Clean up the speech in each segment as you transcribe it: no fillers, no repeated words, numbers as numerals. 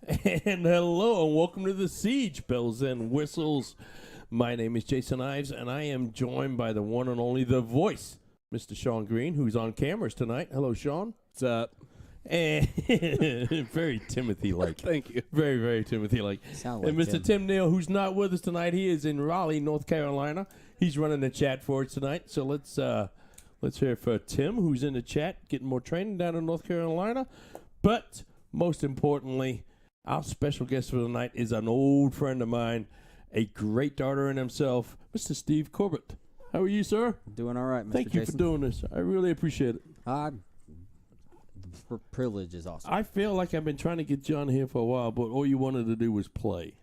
And hello, and welcome to the Siege, Bells and Whistles. My name is Jason Ives, and I am joined by the one and only The Voice, Mr. Sean Green, who's on cameras tonight. Hello, Sean. What's up? And very Timothy-like. Thank you. Very, very Timothy-like. Sound like And Mr. Tim Neal, who's not with us tonight, he is in Raleigh, North Carolina. He's running the chat for us tonight. So let's hear it for Tim, who's in the chat, getting more training down in North Carolina. But most importantly, our special guest for tonight is an old friend of mine, a great darter in himself, Mr. Steve Corbett. How are you, sir? Doing all right, Mr. Thank you Jason. for doing this. I really appreciate it. The privilege is awesome. I feel like I've been trying to get you on here for a while, but all you wanted to do was play.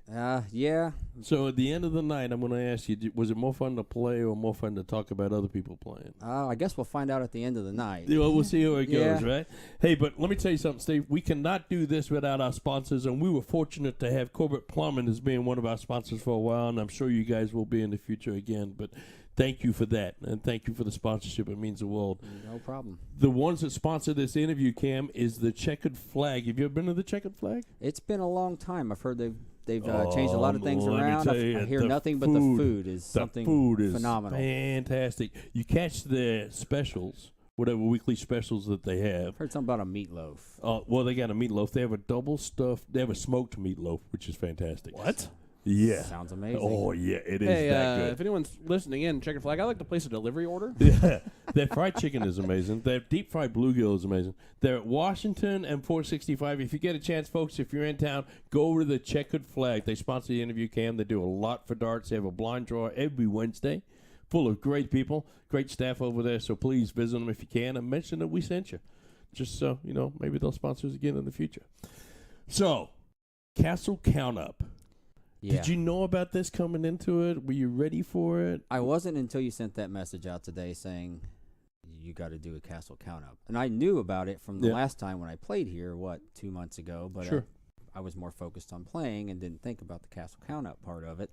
Yeah. So at the end of the night, I'm going to ask you, was it more fun to play or more fun to talk about other people playing? I guess we'll find out at the end of the night. Well, we'll see how it goes, Yeah. right? Hey, but let me tell you something, Steve. We cannot do this without our sponsors, and we were fortunate to have Corbett Plumbing as being one of our sponsors for a while, and I'm sure you guys will be in the future again. But thank you for that, and thank you for the sponsorship. It means the world. No problem. The ones that sponsor this interview, Cam, is the Checkered Flag. Have you ever been to the Checkered Flag? It's been a long time. I've heard they've changed a lot of things let me around. tell you, I hear the nothing but the food is The something food is phenomenal. fantastic. You catch the specials, whatever weekly specials that they have. I've heard something about a meatloaf. Well, they got a meatloaf. They have a double stuffed. They have a smoked meatloaf, which is fantastic. What? Yeah. Sounds amazing. Oh, yeah, it is Hey, that if good. anyone's listening in, Checker Flag, I like to place a delivery order. Yeah. Their fried chicken is amazing. Their deep fried bluegill is amazing. They're at Washington and 465. If you get a chance, folks, if you're in town, go over to the Checkered Flag. They sponsor the interview, Cam. They do a lot for darts. They have a blind draw every Wednesday, full of great people, great staff over there. So please visit them if you can and mention that we sent you. Just so, maybe they'll sponsor us again in the future. So, Castle Count Up. Yeah. Did you know about this coming into it? Were you ready for it? I wasn't until you sent that message out today saying you got to do a castle count up. And I knew about it from the last time when I played here, 2 months ago, but Sure. I was more focused on playing and didn't think about the castle count up part of it.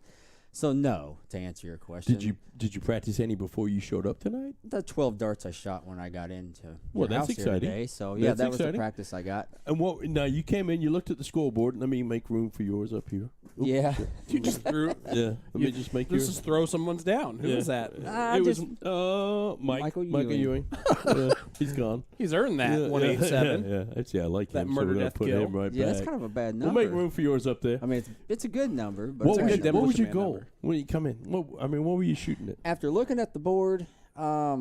So no, to answer your question. Did you practice any before you showed up tonight? The 12 darts I shot when I got into Well, your that's house here exciting. today. So yeah, That's that was exciting. the practice I got. And now you came in, you looked at the scoreboard. Let me make room for yours up here. Oops. Yeah. You just threw. Yeah. Let me just make yours. Just throw someone's down. Who Yeah. was that? It was Michael Ewing. Yeah, he's gone. He's earned that Yeah, 187. Yeah. Actually, I like That him. murder, so we're gonna death, put kill. him right Yeah, back. that's kind of a bad We'll number. make room for yours up there. I mean, it's a good number, but What it's was, actually- what was your Demolition Man goal number. when you come in? What were you shooting at? after looking at the board, I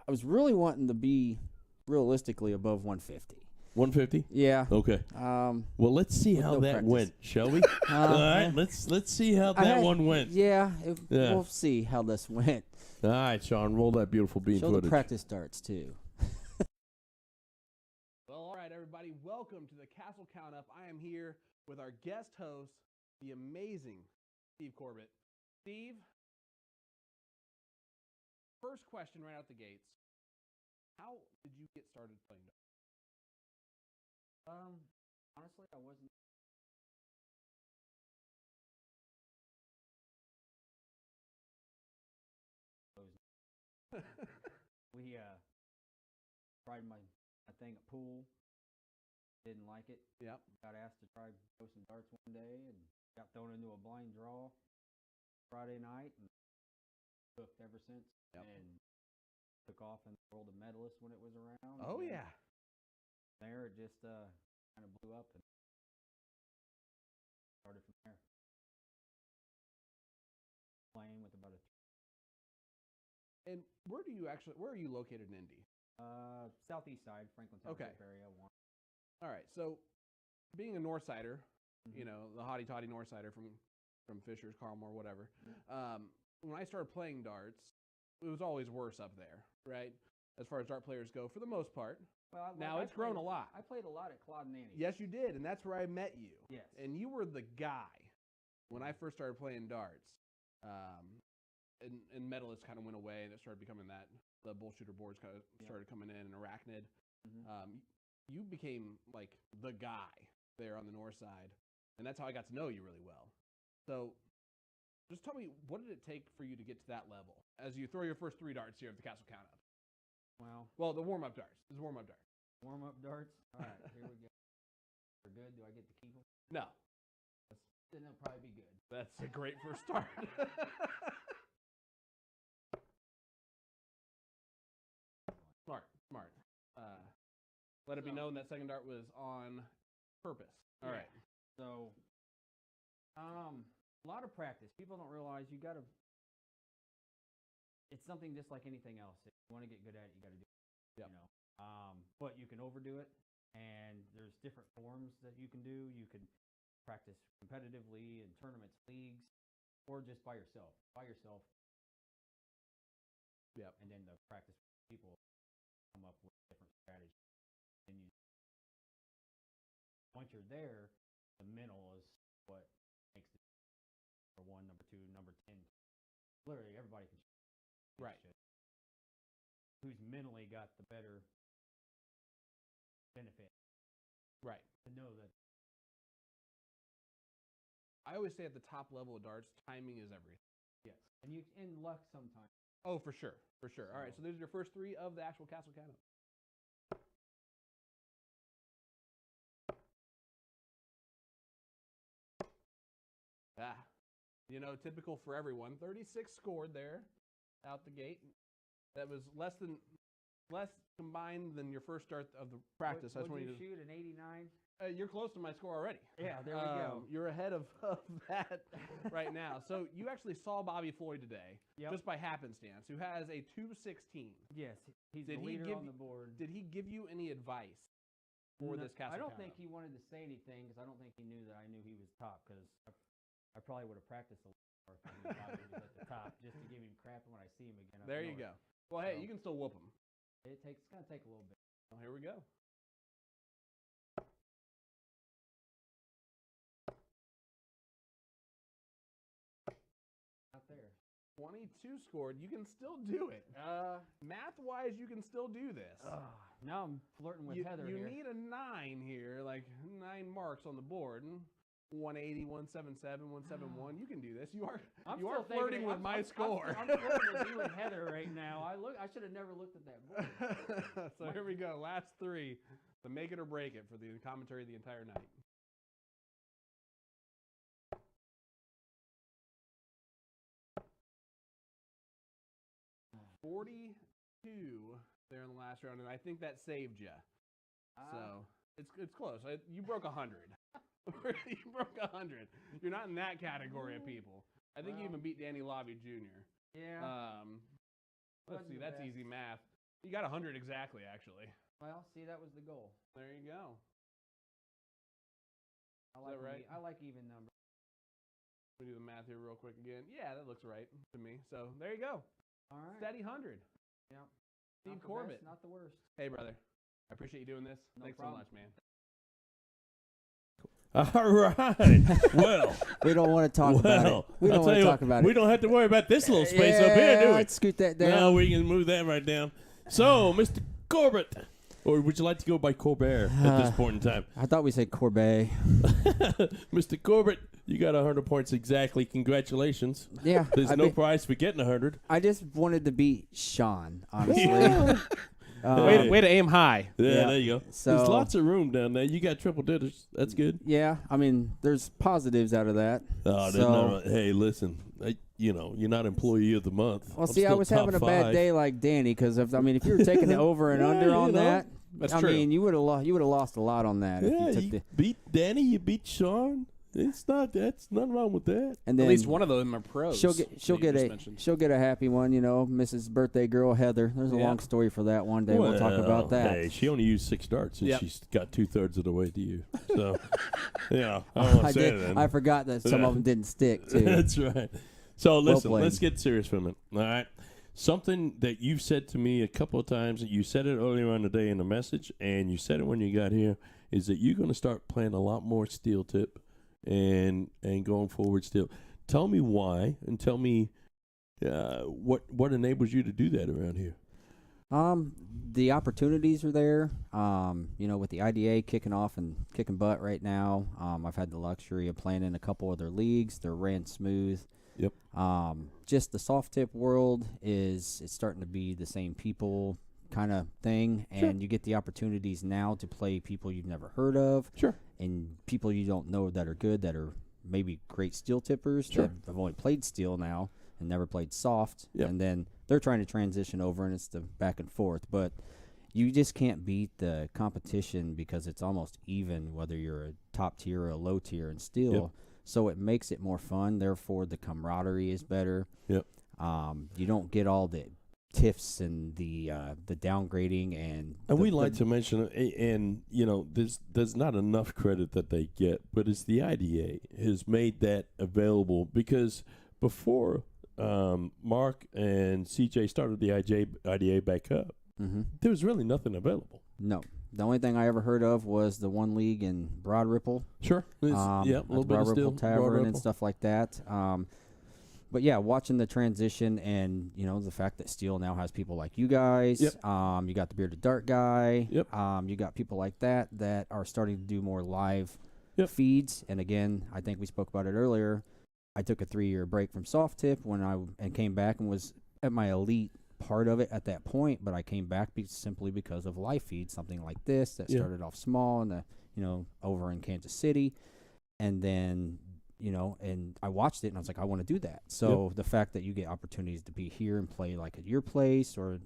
was really wanting to be realistically above 150. 150. Yeah. Okay. Well, Well, let's see how no that practice. went, shall we? All right. Let's see how that one went. Yeah, Yeah. we'll see how this went. All right, Sean, roll that beautiful bean Show footage. the practice darts too. Well, all right, everybody. Welcome to the Castle Count Up. I am here with our guest host, the amazing Steve Corbett. Steve, first question right out the gates. How did you get started playing darts? Honestly, I wasn't. We tried my thing at pool. Didn't like it. Yep. Got asked to try throw some darts one day and got thrown into a blind draw Friday night and hooked ever since. Yep. And took off in the world of medalists when it was around. Oh, and yeah. there it just kind of blew up and started from there. Playing with about a And where are you located in Indy? southeast side, Franklin Township area. All right, so being a Northsider, the hotty-toddy Northsider from Fishers, Carmore, whatever. When I started playing darts, it was always worse up there, right? As far as dart players go, for the most part. Well, Now it's grown a lot. I played a lot at Claude and Annie's. Yes, you did, and that's where I met you. Yes. And you were the guy when I first started playing darts. And medalists kind of went away, and it started becoming that the bullshooter boards kind of started coming in, and Arachnid. You became like the guy there on the north side, and that's how I got to know you really well. So, just tell me, what did it take for you to get to that level as you throw your first 3 darts here at the Castle Count Up? Well, The warm-up darts. This is warm-up darts. warm-up darts. All right, here we go. They're good. Do I get to keep them? No. Then they'll probably be good. That's a great first start. Smart. Let it be known that second dart was on purpose. All right. So, a lot of practice. People don't realize you got to. It's something just like anything else. If you want to get good at it, you got to do it. Yep. You know, but you can overdo it, and there's different forms that you can do. You can practice competitively in tournaments, leagues, or just by yourself. Yep. And then the practice people come up with different strategies. And once you're there, the mental is what makes it number 1, number 2, number 10. Literally, everybody can. Right. Who's mentally got the better benefit. Right. To know that. I always say at the top level of darts, timing is everything. Yes. And luck sometimes. Oh, for sure. All right, so those are your first 3 of the actual castle count-up. Typical for everyone. 36 scored there out the gate. That was less combined than your first start of the practice. What did you shoot, an 89? You're close to my score already. Yeah, there we go. You're ahead of that right now. So you actually saw Bobby Floyd today, just by happenstance, who has a 216. Yes, he's the leader on the board. Did he give you any advice for this castle? I don't think he wanted to say anything because I don't think he knew that I knew he was top, because I probably would have practiced a little more if I knew Bobby was at the top, just to give him crap when I see him again. There you go. Well, hey, you can still whoop him. It's going to take a little bit. Well, here we go. Not there. 22 scored. You can still do it. Math-wise, you can still do this. Now I'm flirting with Heather here. You need a 9 here, like 9 marks on the board. 180, 177, 171. You can do this. You are flirting with my score. I'm flirting with you and Heather right now. I should have never looked at that board. So here we go. Last 3 to make it or break it for the commentary the entire night. $42 there in the last round, and I think that saved you. So it's close. You broke 100. You broke 100. You're not in that category of people. I think you even beat Danny Lobby Jr. Yeah. Let's see. That's easy math. You got 100 exactly, actually. Well, see, that was the goal. There you go. Is that right? I like even numbers. Let me do the math here real quick again. Yeah, that looks right to me. So there you go. All right. Steady 100. Yeah. Steve Corbett. Not the worst. Hey, brother. I appreciate you doing this. Thanks so much, man. All right. Well, we don't want to talk about it. We don't want to talk about it. We don't have to worry about this little space up here, do we? Let's scoot that down. No, we can move that right down. So, Mr. Corbett, or would you like to go by Corbett at this point in time? I thought we said Corbet. Mr. Corbett, you got 100 points exactly. Congratulations. Yeah. There's no prize for getting 100. I just wanted to beat Sean, honestly. Way to aim high. Yeah, there you go. So, there's lots of room down there. You got triple digits. That's good. Yeah, I mean, there's positives out of that. Oh, hey, listen, you're not employee of the month. Well, see, I was having a bad day like Danny because if you were taking the over and under on that, that's true. I mean, you would have lost a lot on that. Yeah, if you took beat Danny, you beat Sean. That's nothing wrong with that. And then at least one of them are pros. She'll get a happy one, Mrs. Birthday Girl Heather. There's a long story for that one day. We'll talk about that. Hey, she only used 6 darts and she's got 2/3 of the way to you. So, I don't want to say that. I forgot that some of them didn't stick too. That's right. So listen, let's get serious for a minute. All right. Something that you've said to me a couple of times, you said it earlier on the day in the message, and you said it when you got here, is that you're going to start playing a lot more steel tip. And going forward still. Tell me why, and tell me what enables you to do that around here. The opportunities are there. With the IDA kicking off and kicking butt right now, I've had the luxury of playing in a couple of their leagues. They're ran smooth. Yep. Just the soft tip world it's starting to be the same people kind of thing, and you get the opportunities now to play people you've never heard of, and people you don't know that are good, that are maybe great steel tippers that have only played steel now and never played soft, and then they're trying to transition over, and it's the back and forth. But you just can't beat the competition because it's almost even whether you're a top tier or a low tier in steel. So it makes it more fun. Therefore, the camaraderie is better. You don't get all the tiffs and the downgrading and we like to mention, and you know, there's not enough credit that they get, but it's the IDA has made that available, because before Mark and CJ started the IDA back up, there was really nothing available. No. The only thing I ever heard of was the one league in Broad Ripple. A little bit of steel, Tavern and stuff like that. But yeah, watching the transition, and you know, the fact that steel now has people like you guys. You got the Bearded Dart guy. You got people like that are starting to do more live feeds. And again, I think we spoke about it earlier. I took a 3-year break from soft tip and came back and was at my elite part of it at that point, but I came back simply because of live feed, something like this that started off small and over in Kansas City, and then and I watched it and I was like, I want to do that. So the fact that you get opportunities to be here and play like at your place, or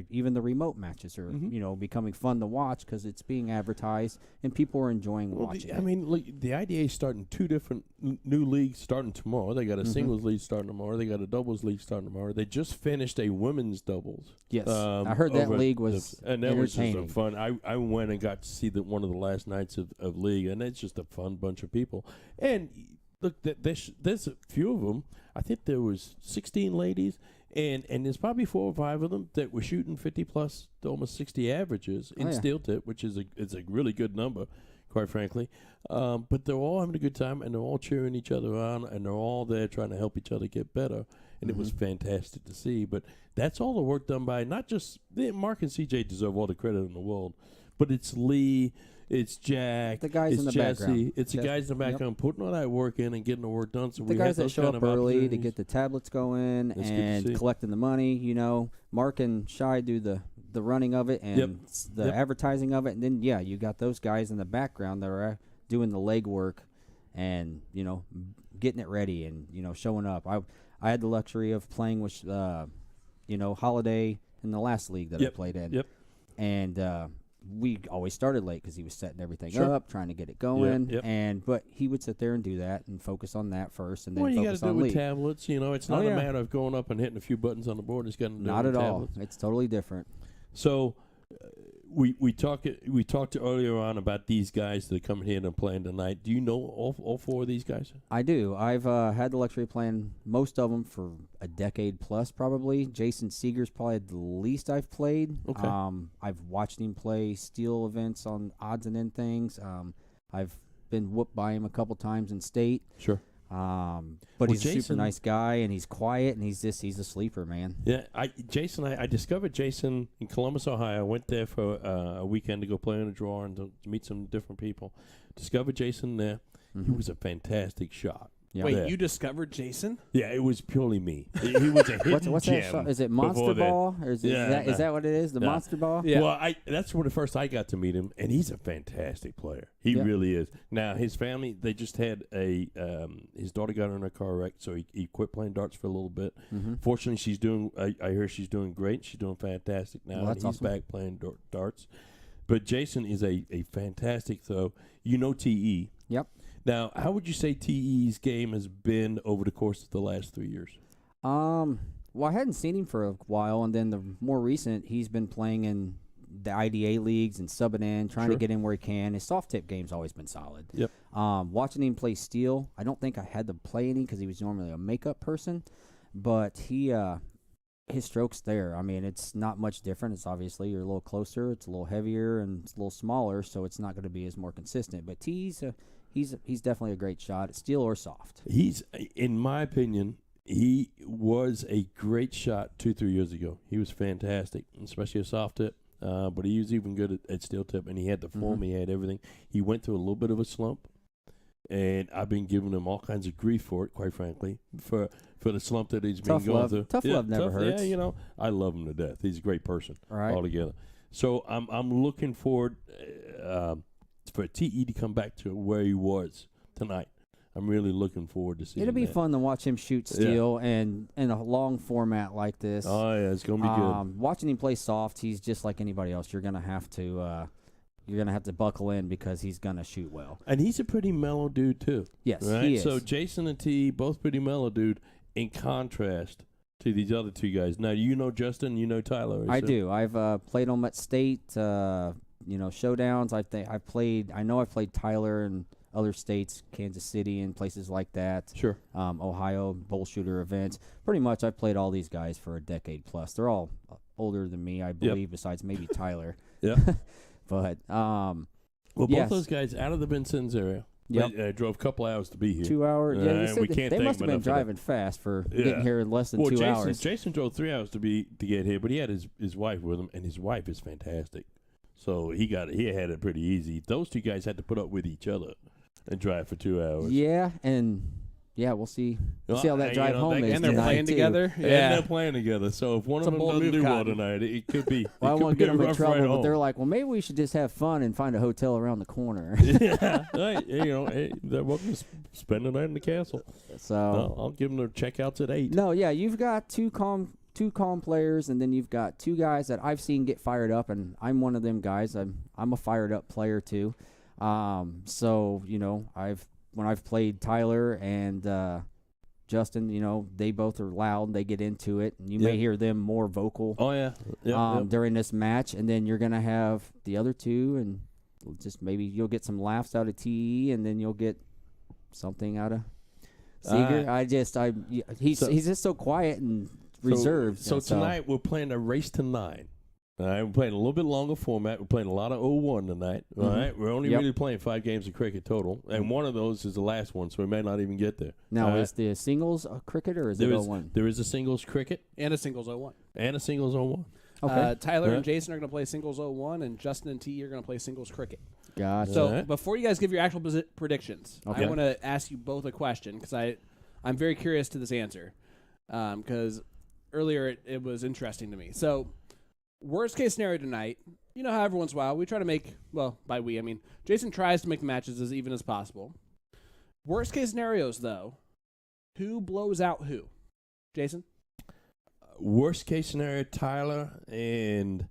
even the remote matches are becoming fun to watch because it's being advertised and people are enjoying watching. I mean, look, the IDA is starting 2 different new leagues starting tomorrow. They got a singles league starting tomorrow. They got a doubles league starting tomorrow. They just finished a women's doubles. Yes, I heard that league was and that was just fun. I went and got to see one of the last nights of league, and it's just a fun bunch of people. And look, there's a few of them. I think there was 16 ladies, and there's probably 4 or 5 of them that were shooting 50 plus to almost 60 averages in steel tip, which is a really good number, quite frankly. But they're all having a good time, and they're all cheering each other on, and they're all there trying to help each other get better. And it was fantastic to see. But that's all the work done by not just Mark and CJ deserve all the credit in the world, but it's Lee. It's Jack. The guys it's in the Jesse. background. It's the guys in the background putting all that work in and getting the work done. So the guys that show up early to get the tablets going and collecting the money. Mark and Shai do the running of it and the advertising of it, and then you got those guys in the background that are doing the legwork and getting it ready and showing up. I had the luxury of playing with Holiday in the last league that I played in, and we always started late because he was setting everything up, trying to get it going. But he would sit there and do that and focus on that first, and then focus on you got to do it with tablets. It's not a matter of going up and hitting a few buttons on the board. It's got to do not with at tablets. all. It's totally different. So we talked earlier on about these guys that are coming here and playing tonight. Do you know all 4 of these guys? I do. I've had the luxury of playing most of them for a decade plus, probably. Jason Seger's probably the least I've played. Okay. I've watched him play steel events on odds and end things. I've been whooped by him a couple times in state. Sure. But he's a super nice guy, and he's quiet, and he's a sleeper, man. Yeah, I discovered Jason in Columbus, Ohio. I went there for a weekend to go play on a draw and to meet some different people. Discovered Jason there. He was a fantastic shot. Yeah. Wait, you discovered Jason? Yeah, it was purely me. He was a hidden what's gem. That shot? Is it Monster Ball? Or is that what it is? The Monster Ball? Yeah. Well, that's where the first I got to meet him, and he's a fantastic player. He really is. Now, his family, they just had his daughter got in a car wreck, so he quit playing darts for a little bit. Fortunately, she's doing. I hear she's doing great. She's doing fantastic now. Well, that's and he's back playing darts. But Jason is a fantastic throw. TE. Yep. Now, how would you say TE's game has been over the course of the last 3 years? Well, I hadn't seen him for a while, and then the more recent, he's been playing in the IDA leagues and subbing in, trying to get in where he can. His soft tip game's always been solid. Yep. Watching him play steel, I don't think I had to play any because he was normally a makeup person, but his stroke's there. I mean, it's not much different. It's obviously you're a little closer, it's a little heavier, and it's a little smaller, so it's not going to be as more consistent. But T's he's definitely a great shot, steel or soft. He's, in my opinion, he was a great shot 2-3 years ago. He was fantastic, especially a soft tip. But he was even good at steel tip, and he had the form, he had everything. He went through a little bit of a slump, and I've been giving him all kinds of grief for it, quite frankly, for the slump that he's been going through. Tough love never hurts. Yeah, I love him to death. He's a great person altogether. So I'm looking forward for TE to come back to where he was tonight. I'm really looking forward to seeing It'll be fun to watch him shoot steel and in a long format like this. Oh, yeah, it's going to be good. Watching him play soft, he's just like anybody else. You're going to have to buckle in because he's going to shoot well. And he's a pretty mellow dude, too. Yes, right? he is. So Jason and TE, both pretty mellow dude, in contrast to these other two guys. Now, Justin, Tyler. I do. I've played them at state, showdowns. I've played Tyler and other states, Kansas City and places like that. Sure. Ohio, bull shooter events. Pretty much I've played all these guys for a decade plus. They're all older than me, I believe, besides maybe Tyler. Yeah. But, both those guys out of the Vincennes area. Yep. They drove a couple hours to be here. 2 hours. Yeah, we can't they thank must them have been enough for driving fast for getting here in less than 2 hours. Jason drove 3 hours to get here, but he had his wife with him, and his wife is fantastic. So he had it pretty easy. Those two guys had to put up with each other and drive for 2 hours. Yeah, and we'll see. We'll see how that drive home is. And they're playing together. Yeah, and they're playing together. So if one of them doesn't do well tonight, it could be. Well, I won't get them in trouble, but home. they're like, well, maybe we should just have fun and find a hotel around the corner. Yeah, they're welcome to spend the night in the castle. So I'll give them their checkouts at 8. No, yeah, you've got two calm players, and then you've got two guys that I've seen get fired up, and I'm one of them guys. I'm a fired up player too. So when I've played Tyler and Justin, they both are loud. They get into it, and you may hear them more vocal. Oh yeah. During this match, and then you're gonna have the other two, and just maybe you'll get some laughs out of TE, and then you'll get something out of Seger. He's just so quiet and reserved. So tonight we're playing a race to 9. All right, we're playing a little bit longer format. We're playing a lot of 0-1 tonight. All right, we're only really playing 5 games of cricket total, and one of those is the last one, so we may not even get there. Now, is the singles cricket or is it 0-1? There is a singles cricket and a singles 0-1. and a singles 0-1. Okay. Tyler and Jason are going to play singles 0-1, and Justin and T are going to play singles cricket. Gotcha. So before you guys give your actual predictions, I want to ask you both a question because I'm very curious to this answer because earlier it was interesting to me. So worst case scenario tonight, how every once in a while we try to make, by we, I mean Jason tries to make the matches as even as possible. Worst case scenarios, though, who blows out who? Jason? Worst case scenario, Tyler and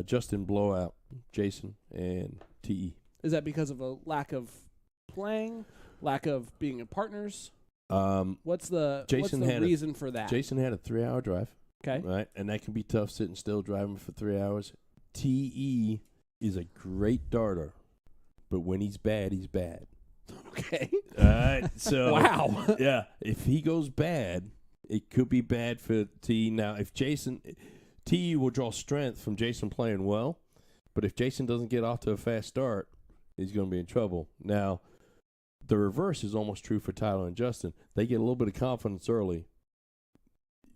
Justin blow out Jason and TE. Is that because of a lack of playing, lack of being in partners? What's the reason for that? Jason had a 3-hour drive. Okay. Right, and that can be tough sitting still driving for 3 hours. TE is a great darter, but when he's bad, he's bad. Okay. All right. So wow. Yeah, if he goes bad, it could be bad for TE. Now, if TE will draw strength from Jason playing well, but if Jason doesn't get off to a fast start, he's going to be in trouble. Now, the reverse is almost true for Tyler and Justin. They get a little bit of confidence early.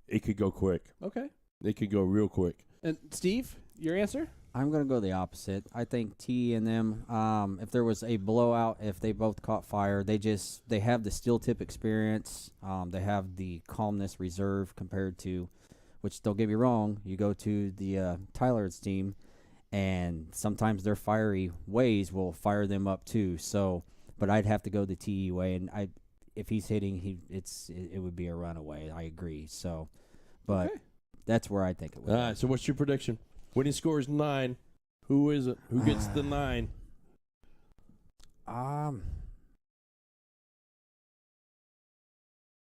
It could go quick. Okay. It could go real quick. And Steve, your answer? I'm going to go the opposite. I think T and them, if there was a blowout, if they both caught fire, they have the steel tip experience. They have the calmness reserve compared to, which don't get me wrong, you go to the Tyler's team, and sometimes their fiery ways will fire them up too. So, but I'd have to go the TE way, and if he's hitting, it would be a runaway. I agree. So, but that's where I think it would. All right. So, what's your prediction? Winning score is 9. Who is it? Who gets the 9?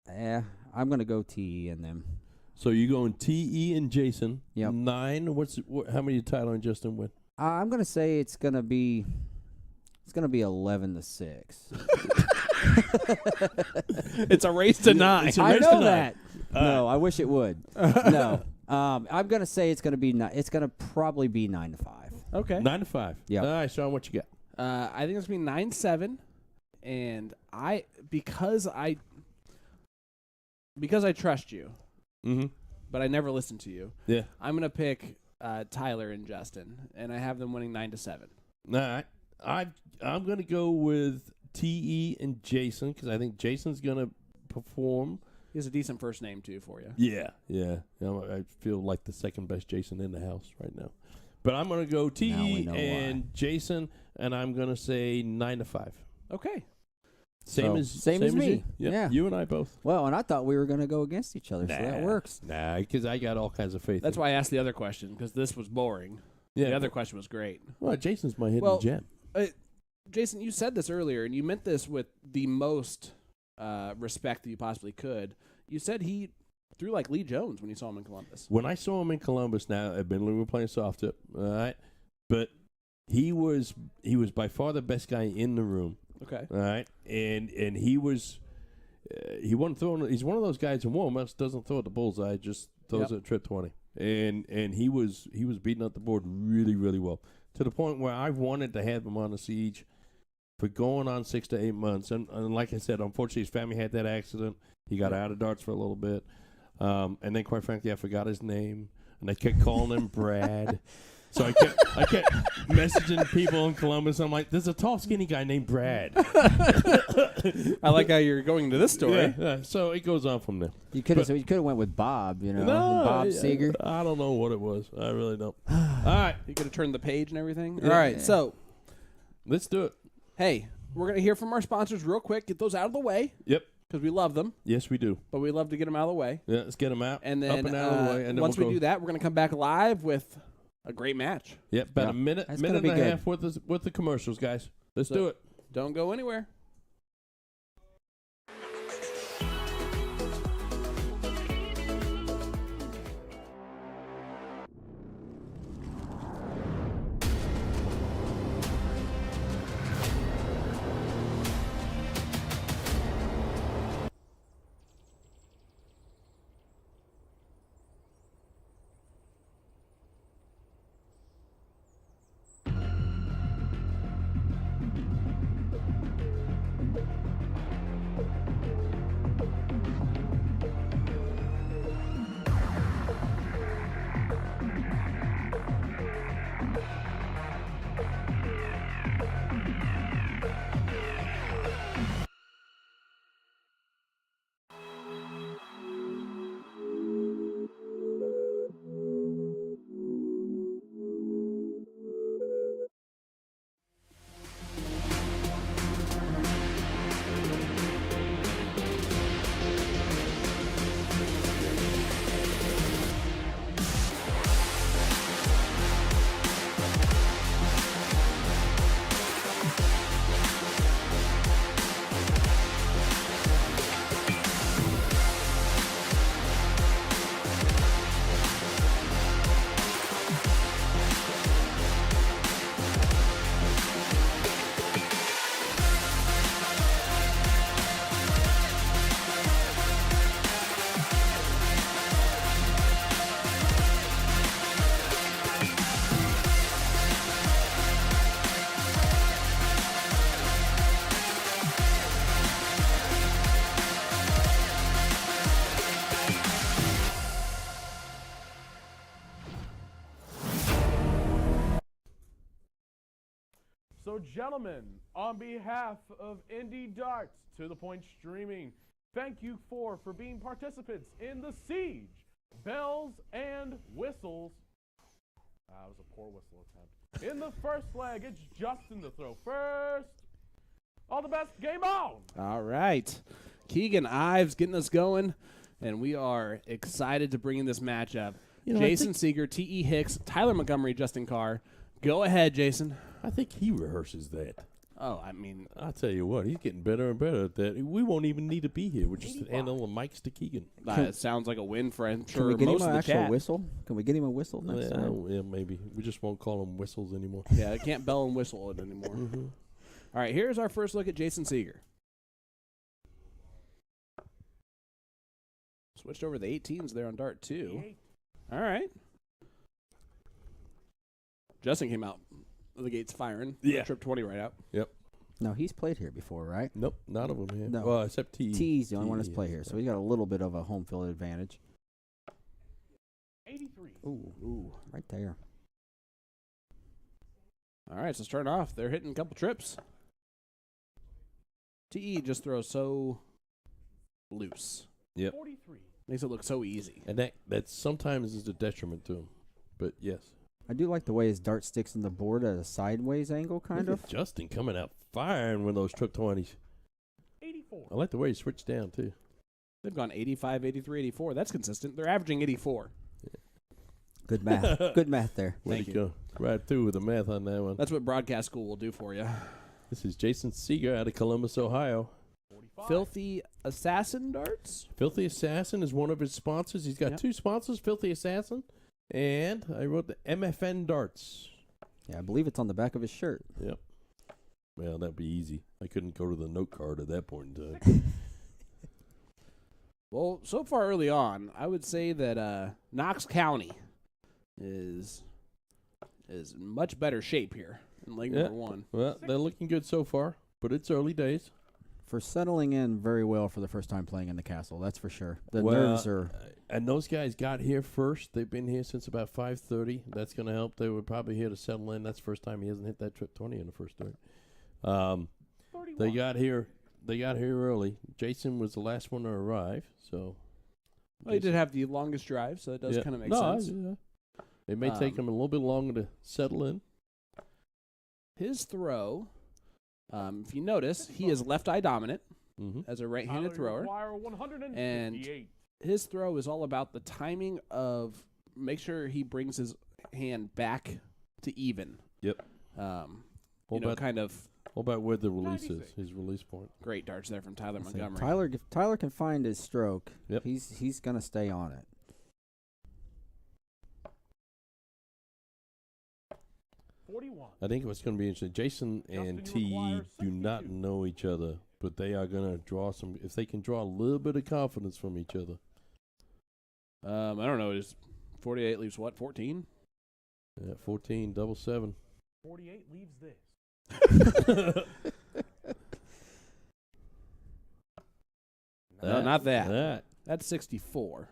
Yeah, I'm gonna go TE and them. So you going TE and Jason? Yep. 9. How many did Tyler and Justin win? I'm gonna say it's gonna be 11-6. It's a race to 9. I know that. No, I wish it would. No, I'm gonna say it's gonna be. It's gonna probably be 9-5. Okay. 9-5. Yeah. All right, Sean, what you got? I think it's gonna be 9-7, and because I trust you, but I never listen to you. Yeah. I'm gonna pick Tyler and Justin, and I have them winning 9-7. All right. I'm going to go with T.E. and Jason because I think Jason's going to perform. He has a decent first name, too, for you. Yeah. I feel like the second best Jason in the house right now. But I'm going to go T.E. and Jason, and I'm going to say 9-5. Okay. Same as me. You? Yep. Yeah. You and I both. Well, and I thought we were going to go against each other, so that works. Nah, because I got all kinds of faith. That's why I asked the other question, because this was boring. Yeah, the other question was great. Well, Jason's my hidden gem. Jason, you said this earlier, and you meant this with the most respect that you possibly could. You said he threw like Lee Jones when you saw him in Columbus. When I saw him in Columbus, now admittedly we're playing soft tip, all right, but he was by far the best guy in the room. Okay. All right, and he was he wasn't throwing. He's one of those guys in warm-ups doesn't throw at the bullseye, just throws at trip 20. And he was beating up the board really, really well to the point where I wanted to have him on the siege for going on 6 to 8 months. And like I said, unfortunately his family had that accident. He got out of darts for a little bit, and then quite frankly I forgot his name, and they kept calling him Brad. So I kept messaging people in Columbus. I'm like, there's a tall, skinny guy named Brad. I like how you're going to this story. Yeah, so it goes on from there. You could have went with Bob, Bob Seger. I don't know what it was. I really don't. All right. You could have turned the page and everything. Yeah. All right, so let's do it. Hey, we're going to hear from our sponsors real quick. Get those out of the way. Yep. Because we love them. Yes, we do. But we love to get them out of the way. Yeah, let's get them out. And then, up and out of the way. And then once we do that, we're going to come back live with a great match. Yep, about a minute and a half with the commercials, guys. Let's do it. Don't go anywhere. So, gentlemen, on behalf of Indie Darts to the Point Streaming, thank you for being participants in the Siege. Bells and whistles. That was a poor whistle attempt. In the first leg, it's Justin to throw first. All the best. Game on. All right. Keegan Ives getting us going, and we are excited to bring in this matchup. Jason Seger, T.E. Hicks, Tyler Montgomery, Justin Carr. Go ahead, Jason. I think he rehearses that. Oh, I mean, I'll tell you what, he's getting better and better at that. We won't even need to be here. We're just handing the mics to Keegan. It sounds like a win for I'm Can sure we get most him of an the actual chat. whistle? Can we get him a whistle next time? Yeah, maybe. We just won't call them whistles anymore. Yeah, I can't bell and whistle it anymore. Mm-hmm. All right, here's our first look at Jason Seger. Switched over the 18s there on Dart 2. All right. Justin came out of the gates firing. Yeah. Trip 20 right out. Yep. No, he's played here before, right? Nope, none of them here. No. Well, except T. T's the only one that's played here, so he's got a little bit of a home field advantage. 83. Ooh, right there. All right, so starting off, they're hitting a couple trips. TE just throws so loose. Yep. 43. Makes it look so easy. And that sometimes is a detriment to him. But yes. I do like the way his dart sticks in the board at a sideways angle, kind Look of. at Justin coming out firing with those trip 20s. 84. I like the way he switched down, too. They've gone 85, 83, 84. That's consistent. They're averaging 84. Good math. Good math there. Where'd Thank he you. go? Right through with the math on that one. That's what broadcast school will do for you. This is Jason Seger out of Columbus, Ohio. 45. Filthy Assassin darts. Filthy Assassin is one of his sponsors. He's got Yep. 2 sponsors, Filthy Assassin, and I wrote the MFN Darts. Yeah, I believe it's on the back of his shirt. Yep. Well, that'd be easy. I couldn't go to the note card at that point in time. Well, so far early on, I would say that Knox County is in much better shape here in leg Yeah. number 1. Well, they're looking good so far, but it's early days. For settling in very well for the first time playing in the castle, that's for sure. The Well, nerves are. And those guys got here first. They've been here since about 5:30. That's going to help. They were probably here to settle in. That's the first time he hasn't hit that trip 20 in the first start. 31. They got here. They got here early. Jason was the last one to arrive, so. Well, he did have the longest drive, so it does kind of make sense. Yeah. It may take him a little bit longer to settle in. His throw, if you notice, he is left eye dominant Mm-hmm. as a right-handed Tyler, you thrower. require 158. His throw is all about the timing of make sure he brings his hand back to even. Yep. Kind of What about where the release 96. is? His release point. great darts there from Tyler Let's see, Montgomery. If Tyler can find his stroke, Yep. he's going to stay on it. 41. I think what's going to be interesting. Jason and Justin, you TE require do not 62. know each other, but they are going to draw some. If they can draw a little bit of confidence from each other. I don't know. Is 48 leaves what? 14? Yeah, 14, double 7. 48 leaves this. No, not that. That. That's 64.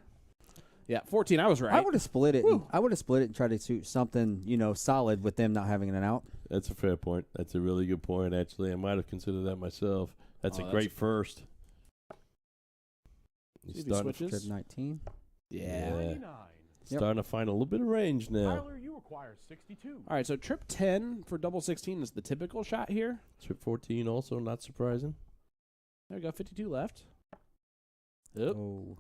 Yeah, 14. I was right. I would have split it. Woo. I would have split it and tried to shoot something, solid with them not having an out. That's a fair point. That's a really good point, actually. I might have considered that myself. That's a great first. See He's if he starting, switches. Trip 19. Yeah. 99. starting to find a little bit of range now. Tyler, you require 62. All right, so trip 10 for double 16 is the typical shot here. Trip 14 also, not surprising. There we go, 52 left. Oop, Oh,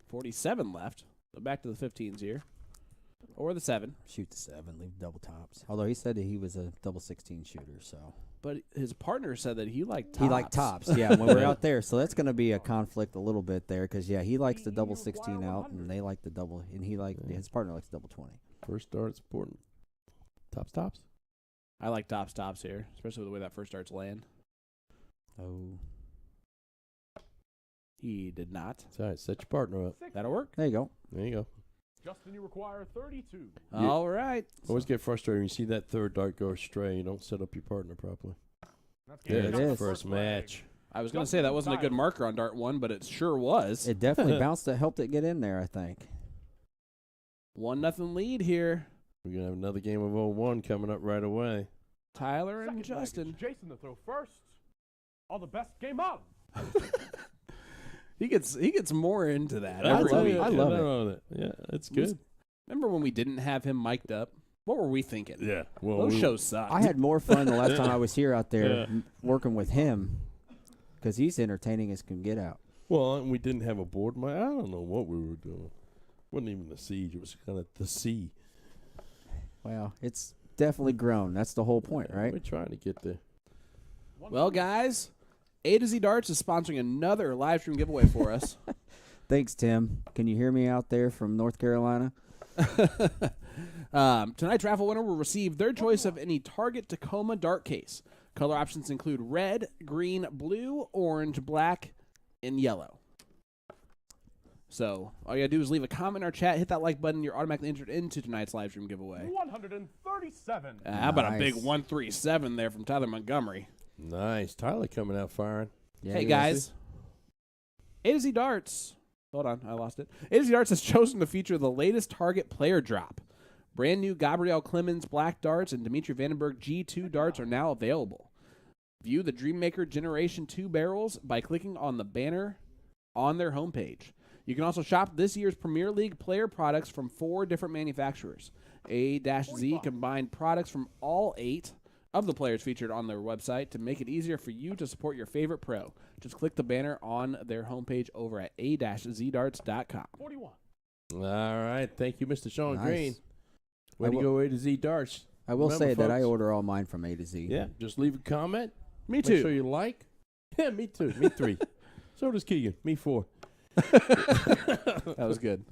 47 left. So back to the 15s here. Or the 7. shoot the 7, leave double tops. Although he said that he was a double 16 shooter, so. But his partner said that he liked tops. He liked tops, yeah, when we're out there. So that's going to be a conflict a little bit there because, yeah, he likes the double 16 out, and they like the double, and his partner likes the double 20. First start's important. Tops. I like tops here, especially with the way that first starts land. Oh. He did not. It's all right. Set your partner up. That'll work. There you go. There you go. Justin, you require 32. Yeah. All right. Always get frustrated when you see that third dart go astray. You don't set up your partner properly. That's There game it number is. First flag. match. I was going to say that wasn't a good marker on dart 1, but it sure was. It definitely bounced to helped it get in there, I think. 1-0 lead here. We're going to have another game of 0-1 coming up right away. Tyler and Second leg is Justin. Jason to throw first. All the best game up. He gets more into that I every love week. it. I love it. on it. Yeah, it's good. Remember when we didn't have him mic'd up? What were we thinking? Yeah. Well, Those shows sucked. I had more fun the last time I was here out there working with him because he's entertaining as can get out. Well, and we didn't have a board. I don't know what we were doing. Wasn't even the siege. It was kind of the sea. Well, it's definitely grown. That's the whole point, right? We're trying to get there. Well, guys, A to Z Darts is sponsoring another live stream giveaway for us. Thanks, Tim. Can you hear me out there from North Carolina? Tonight's raffle winner will receive their choice of any Target Tacoma dart case. Color options include red, green, blue, orange, black, and yellow. So all you gotta do is leave a comment in our chat, hit that like button, you're automatically entered into tonight's live stream giveaway. 137. How about a Nice. big 137 there from Tyler Montgomery? Nice. Tyler coming out firing. Yeah, Hey you guys, A to Z Darts. Hold on, I lost it. A to Z Darts has chosen to feature the latest Target player drop. Brand new Gabrielle Clemens black darts and Dimitri Vandenberg G2 darts are now available. View the Dreammaker Generation 2 barrels by clicking on the banner on their homepage. You can also shop this year's Premier League player products from 4 different manufacturers. A-Z combined products from all 8 of the players featured on their website to make it easier for you to support your favorite pro. Just click the banner on their homepage over at a-zdarts.com. 41. All right. Thank you, Mr. Sean Nice. Green. Way to go, A to Z Darts. I will Remember, say that I folks, order all mine from A to Z. Yeah, just leave a comment. Me Make too. sure you like. Yeah, me too. Me 3. So does Keegan. Me 4. That was good.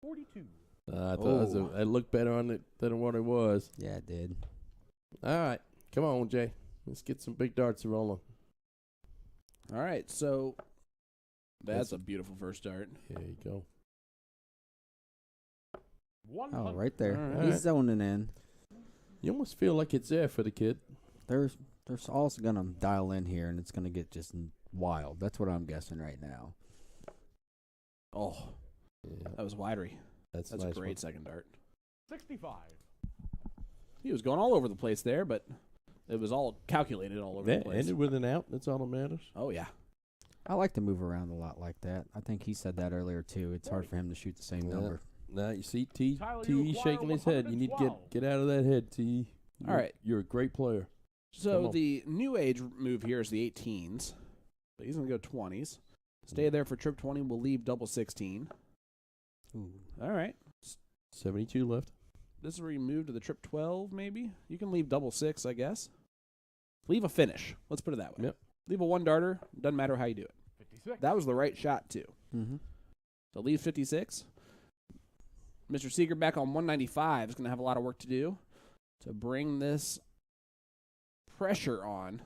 42. I thought it looked better on it than what it was. Yeah, it did. All right. Come on, Jay. Let's get some big darts rolling. All right, so that's a beautiful first start. Here you go. 100. Oh, right there. All He's right. zoning in. You almost feel like it's there for the kid. There's also going to dial in here, and it's going to get just wild. That's what I'm guessing right now. Oh, Yeah, that was widery. that's That's nice a great one. second dart. 65. He was going all over the place there, but it was all calculated all over Yeah, the place. ended with an out. That's all that matters. Oh, yeah. I like to move around a lot like that. I think he said that earlier, too. It's hard for him to shoot the same Yeah. number. Now you see T Tyler, you T require shaking his head. You need to 112. get out of that head, T. All right. You're a great player. Come So on. the new age move here is the 18s. But he's going to go 20s. Stay there for trip 20. We'll leave double 16. Ooh. All right. 72 left. This is where you move to the trip 12, maybe. You can leave double 6, I guess. Leave a finish. Let's put it that way. Yep. Leave a 1-darter. Doesn't matter how you do it. 56. That was the right shot, too. Mm-hmm. So leave 56. Mr. Seger back on 195 is going to have a lot of work to do to bring this pressure on.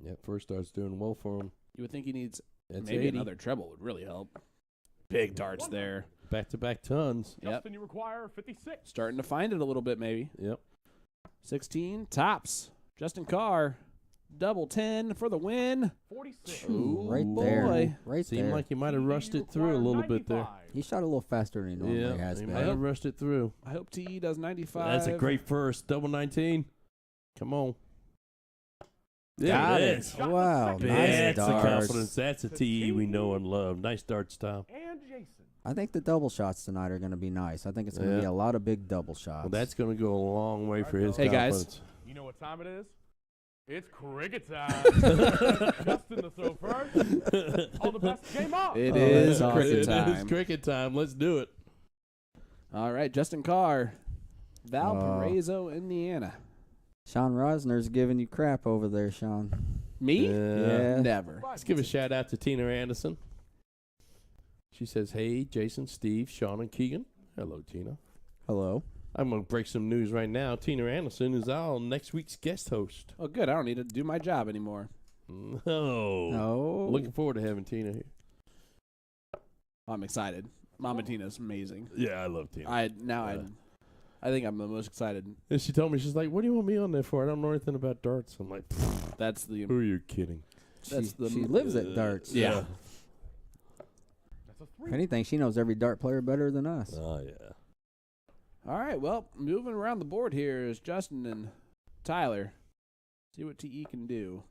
Yeah, first start's doing well for him. You would think he needs That's maybe 80. another treble would really help. Big darts there. Back-to-back tons. Yep. Justin, you require 56. Starting to find it a little bit, maybe. Yep. 16 tops. Justin Carr, double 10 for the win. 46. Ooh, Right boy. there. Right Seemed there. like you might have rushed it through a require little bit there. 95. He shot a little faster than he normally Yeah, has he been. might have rushed it through. I hope TE does 95. That's a great first. Double 19. Come on. Got There it. is. Wow, That's nice That's a darts. confidence. That's a TE we know and love. Nice darts, Tom. And Jason. I think the double shots tonight are going to be nice. I think it's going to be Yeah. a lot of big double shots. Well, that's going to go a long way for his Hey, guys. confidence. You know what time it is? It's cricket time. Justin to throw first. All the best came up. It Oh, is that's awesome. cricket It is time. cricket time. Let's do it. All right, Justin Carr, Valparaiso, Indiana. Sean Rosner's giving you crap over there, Sean. Me? Yeah. Never. Let's give a shout out to Tina Anderson. She says, "Hey, Jason, Steve, Sean, and Keegan." Hello, Tina. Hello. I'm going to break some news right now. Tina Anderson is our next week's guest host. Oh, good. I don't need to do my job anymore. No. No. Looking forward to having Tina here. I'm excited. Mama Tina's amazing. Yeah, I love Tina. I think I'm the most excited. And she told me, she's like, "What do you want me on there for? I don't know anything about darts." I'm like, That's the "Who are you kidding?" That's the she lives at darts. yeah. That's a If 3. anything, she knows every dart player better than us. Oh, yeah. All right. Well, moving around the board here is Justin and Tyler. See what TE can do.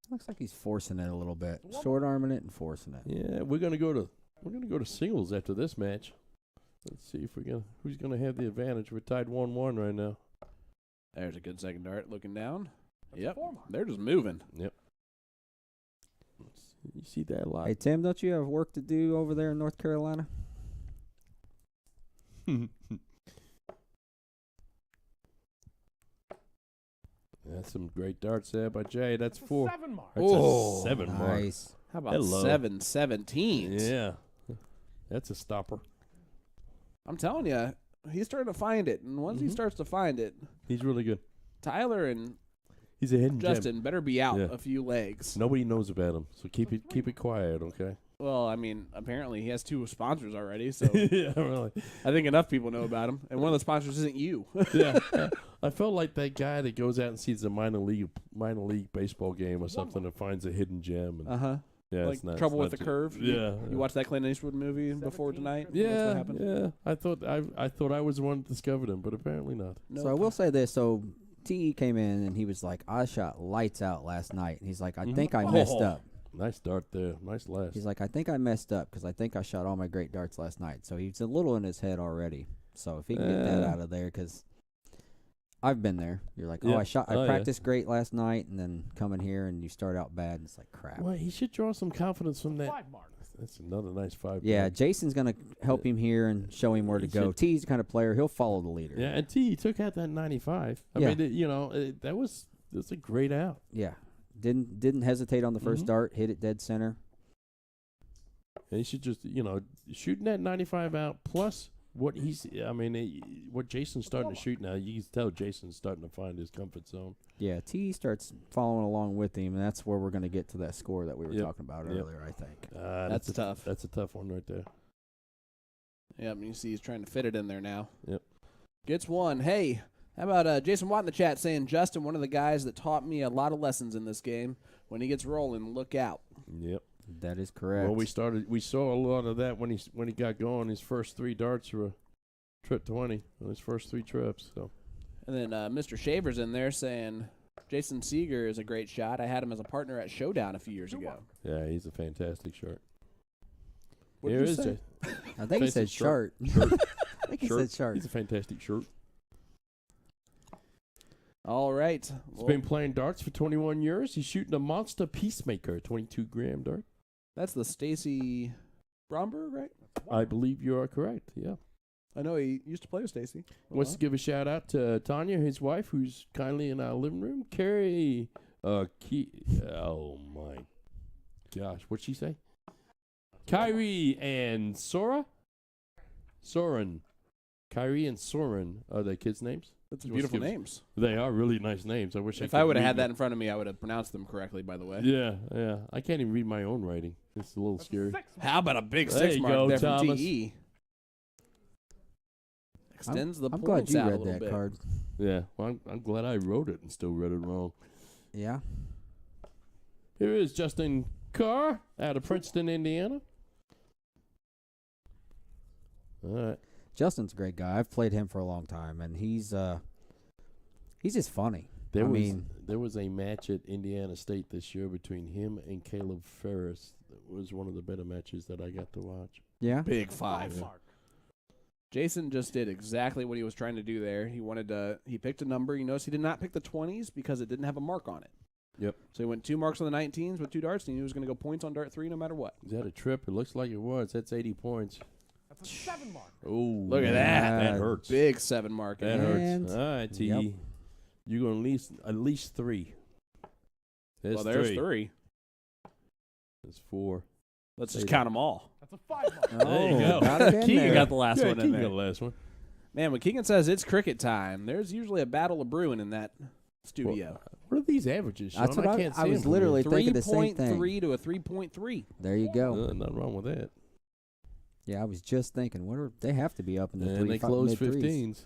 Looks like he's forcing it a little bit. Short arming it and forcing it. Yeah, we're gonna go to singles after this match. Let's see if who's gonna have the advantage. We're tied 1-1 right now. There's a good second dart. Looking down. That's Yep. 4 mark. They're just moving. Yep. You see that a lot. Hey, Tim, don't you have work to do over there in North Carolina? That's some great darts there by Jay. That's That's a 4. 7 mark. That's Oh, a 7 mark. Nice. How about Hello. 7-17? Yeah. That's a stopper. I'm telling you, he's starting to find it. And once he Mhm. starts to find it, He's really good. Tyler and He's a hidden Justin better be out Yeah. a few legs. Nobody knows about him, so keep it quiet, okay? Well, I mean, apparently he has 2 sponsors already, so Yeah, really. I think enough people know about him. And one of the sponsors isn't you. Yeah. I felt like that guy that goes out and sees a minor league baseball game or something and finds a hidden gem. And, Uh-huh. yeah, Like it's not, Trouble it's with the not Curve. Yeah. You watched that Clint Eastwood movie before 17 tonight? triple. That's what Yeah, happened? yeah. I thought I was the one that discovered him, but apparently not. No. So I will say this. So T came in and he was like, I shot lights out last night. And he's like, I think I messed up. Nice dart there. Nice last. He's like, I think I messed up because I think I shot all my great darts last night. So he's a little in his head already. So if he can get that out of there, because I've been there. You're like, I practiced great last night, and then come in here and you start out bad, and it's like crap. Well, he should draw some confidence from that. 5 mark. That's another nice 5. Yeah, mark. Jason's going to help him here and show him where to go. T's the kind of player, he'll follow the leader. Yeah, and T took out that 95. I mean, that was a great out. Yeah. Didn't hesitate on the first dart, hit it dead center. And he should just, shooting that 95 out plus what what Jason's starting to shoot now. You can tell Jason's starting to find his comfort zone. Yeah, T starts following along with him, and that's where we're going to get to that score that we were talking about earlier, I think. That's tough. That's a tough one right there. Yep, you see he's trying to fit it in there now. Yep. Gets one. Hey, how about Jason Watt in the chat saying, Justin, one of the guys that taught me a lot of lessons in this game. When he gets rolling, look out. Yep. That is correct. Well, we saw a lot of that when he got going. His first 3 darts were trip 20 on his first 3 trips. So, and then Mr. Shaver's in there saying Jason Seger is a great shot. I had him as a partner at Showdown a few years ago. Yeah, he's a fantastic shot. What did you say? I think he said shart. I think he said shart. He's a fantastic shirt. All right. He's been playing darts for 21 years. He's shooting a Monster Peacemaker, 22-gram dart. That's the Stacy Bromberg, right? I believe you are correct, yeah. I know he used to play with Stacy. Wants to give a shout-out to Tanya, his wife, who's kindly in our living room. Carrie, oh, my gosh. What'd she say? Kyrie and Soren. Kyrie and Soren are their kids' names. That's beautiful names. They are really nice names. I wish if I would have had that in front of me, I would have pronounced them correctly, by the way. Yeah. I can't even read my own writing. It's a little scary. How about a big There 6 you mark go, there Thomas. from TE? Extends the I'm glad points you out a read little that bit. card. Yeah, well, I'm glad I wrote it and still read it wrong. Yeah. Here is Justin Carr out of Princeton, Indiana. All right. Justin's a great guy. I've played him for a long time, and he's just funny. There was a match at Indiana State this year between him and Caleb Ferris. It was one of the better matches that I got to watch. Yeah. Big 5 mark. Jason just did exactly what he was trying to do there. He picked a number. You notice he did not pick the 20s because it didn't have a mark on it. Yep. So he went 2 marks on the 19s with 2 darts, and he knew he was going to go points on dart 3 no matter what. Is that a trip? It looks like it was. That's 80 points. That's a 7 mark. Oh, Look at that. That hurts. Big 7 mark. That And- hurts. All right, T. Yep. You're going to at least 3. There's 3. There's 4. Let's just count them all. That's a 5 mark. There you go. Got it in Keegan there. got the last one in Keegan there. got the last one. Man, when Keegan says it's cricket time, there's usually a battle of brewing in that studio. What are these averages, Sean? That's what I can't see I was them from literally here. thinking the same thing. 3.3 to a 3.3. There you go. Nothing wrong with that. Yeah, I was just thinking, they have to be up in the And they close mid-threes. 15s.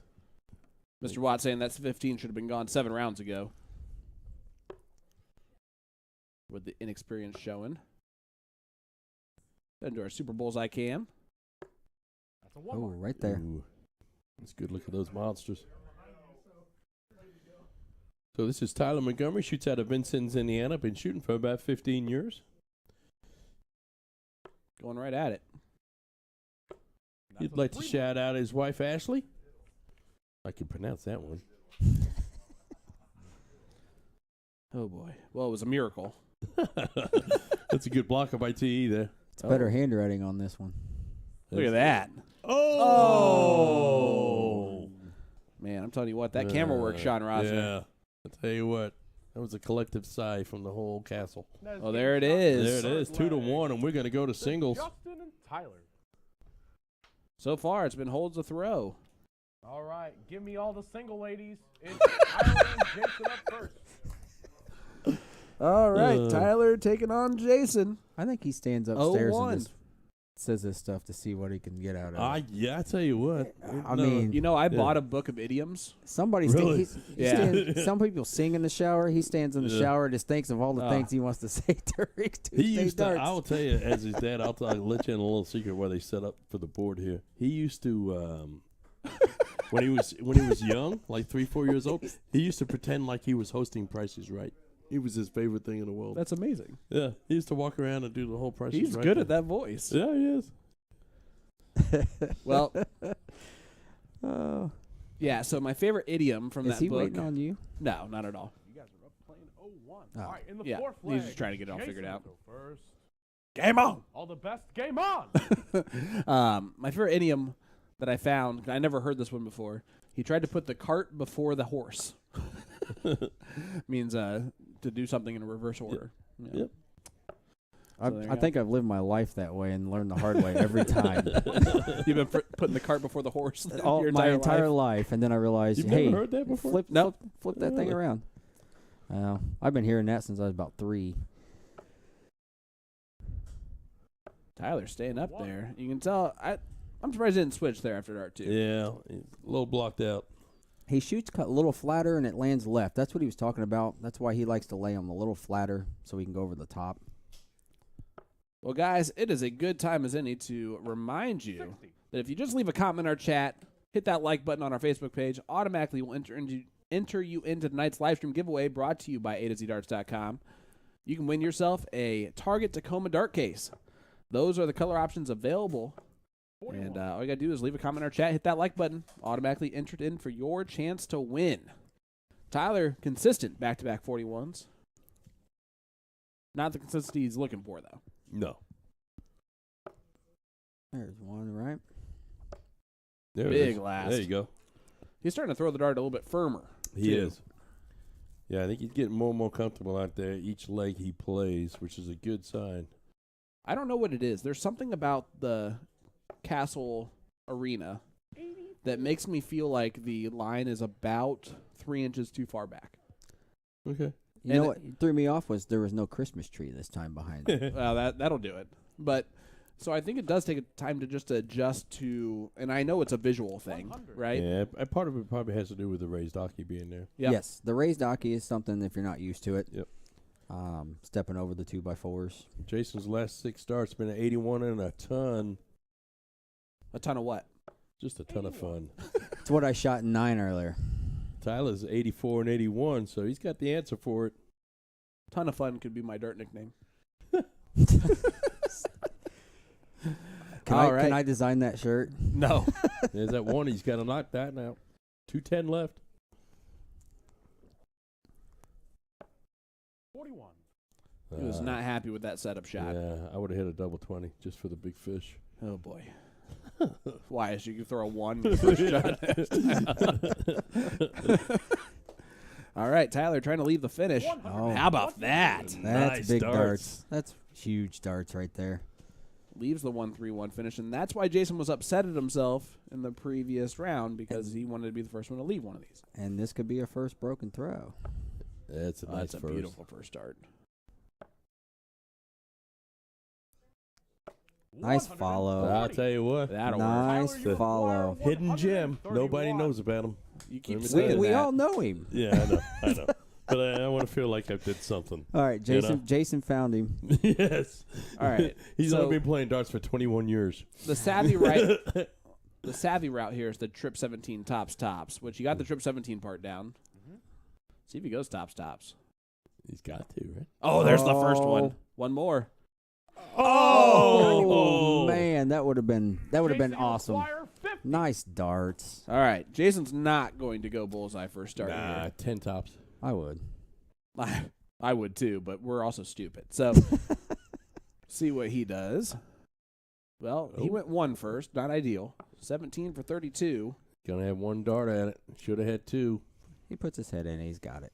Mr. Watt saying that's 15 should have been gone 7 rounds ago. With the inexperience showing. Then to our Super Bowls I can. That's a 1 Oh, mark. right there. Ooh. That's good. Look at those monsters. So this is Tyler Montgomery. Shoots out of Vincennes, Indiana. Been shooting for about 15 years. Going right at it. He'd like to shout out his wife, Ashley. I can pronounce that one. Oh, boy. Well, it was a miracle. That's a good blocker by TE there. It's better handwriting on this one. Look at that. Oh! Man, I'm telling you what, that camera work, Sean Rosner. Yeah. I'll tell you what. That was a collective sigh from the whole castle. Oh, there it is. There it is. 2-1, and we're going to go to singles. Justin and Tyler. So far, it's been holds a throw. All right, give me all the single ladies. It's Tyler and Jason up first. All right, Tyler taking on Jason. I think he stands upstairs 0-1. and just says this stuff to see what he can get out of it. Yeah, I tell you what. I mean, You know, I bought a book of idioms. somebody Really? some people sing in the shower. He stands in the shower and just thinks of all the things he wants to say during He Tuesday used to, darts. I'll tell you, as his dad, I'll let you in a little secret where they set up for the board here. He used to, when he was young, like 3-4 years old, he used to pretend like he was hosting Prices Right. It was his favorite thing in the world. That's amazing. Yeah, he used to walk around and do the whole Prices Right. He's good at that voice. Yeah, he is. Well, Oh, yeah. So my favorite idiom from is that he book. waiting on you? No, not at all. You guys are up playing 0-1. Oh. All right, in the Yeah, fourth he's leg, just trying to get it all Jason figured out. will go first. Game on. All the best. Game on. My favorite idiom that I found. I never heard this one before. He tried to put the cart before the horse. Means to do something in reverse order. Yeah. Yep. So there you I go. think I've lived my life that way and learned the hard way every time. You've been putting the cart before the horse All your my entire entire life. life, and then I realized, You've hey, never heard that before? flip that thing Really? around. I've been hearing that since I was about 3. Tyler's staying up there. You can tell. I'm surprised he didn't switch there after dart 2. Yeah, he's a little blocked out. He shoots a little flatter and it lands left. That's what he was talking about. That's why he likes to lay them a little flatter so he can go over the top. Well, guys, it is a good time as any to remind you that if you just leave a comment in our chat, hit that like button on our Facebook page, automatically will enter you into tonight's live stream giveaway brought to you by A2ZDarts.com. You can win yourself a Target Tacoma dart case. Those are the color options available. 41. And all you got to do is leave a comment in our chat, hit that like button, automatically entered in for your chance to win. Tyler, consistent back-to-back 41s. Not the consistency he's looking for, though. No. There's one, right? There it Big is. last. There you go. He's starting to throw the dart a little bit firmer. He too. is. Yeah, I think he's getting more and more comfortable out there each leg he plays, which is a good sign. I don't know what it is. There's something about the Castle Arena that makes me feel like the line is about 3 inches too far back. Okay. You And know what threw me off was there was no Christmas tree this time behind it. Well, that'll do it. But so I think it does take time to just adjust to, and I know it's a visual thing, 100. right? Yeah, part of it probably has to do with the raised hockey being there. Yep. Yes, the raised hockey is something if you're not used to it. Yep. Stepping over the 2x4s. Jason's last 6 starts been an 81 and a ton. A ton of what? Just a ton of fun. It's what I shot in 9 earlier. Tyler's 84 and 81, so he's got the answer for it. Ton of fun could be my dart nickname. All right. Can I design that shirt? No. There's that one. He's got to knock that now. 210 left. 41. He was not happy with that setup shot. Yeah, I would have hit a double 20 just for the big fish. Oh, boy. Why? So you can throw a 1 first shot. All right, Tyler trying to leave the finish. Oh. How about that? That's Nice big darts. darts. That's huge darts right there. Leaves the 1-3-1 finish, and that's why Jason was upset at himself in the previous round because he wanted to be the first one to leave one of these. And this could be a first broken throw. That's a nice That's a first. beautiful first start. Nice follow. I'll tell you what. That'll work. Nice Tyler, you follow. acquire Hidden gem. 131. Nobody knows about him. You keep Let me saying tell you. We that. all know him. Yeah, I know. But I want to feel like I did something. All right, Jason. know? Jason found him. Yes. All right. He's so only been playing darts for 21 years. the savvy route here is the trip 17 tops, which you got the trip 17 part down. See if he goes tops. He's got to, right? Oh, there's the first one. Oh. One more. Oh, man, that would have been Jason, you awesome. acquire 50. Nice darts. All right. Jason's not going to go bullseye first start Nah, here. 10 tops. I would. I would too, but we're also stupid. So see what he does. Well, he Oh. went 1 first. Not ideal. 17 for 32. Gonna have 1 dart at it. Should have had 2. He puts his head in. He's got it.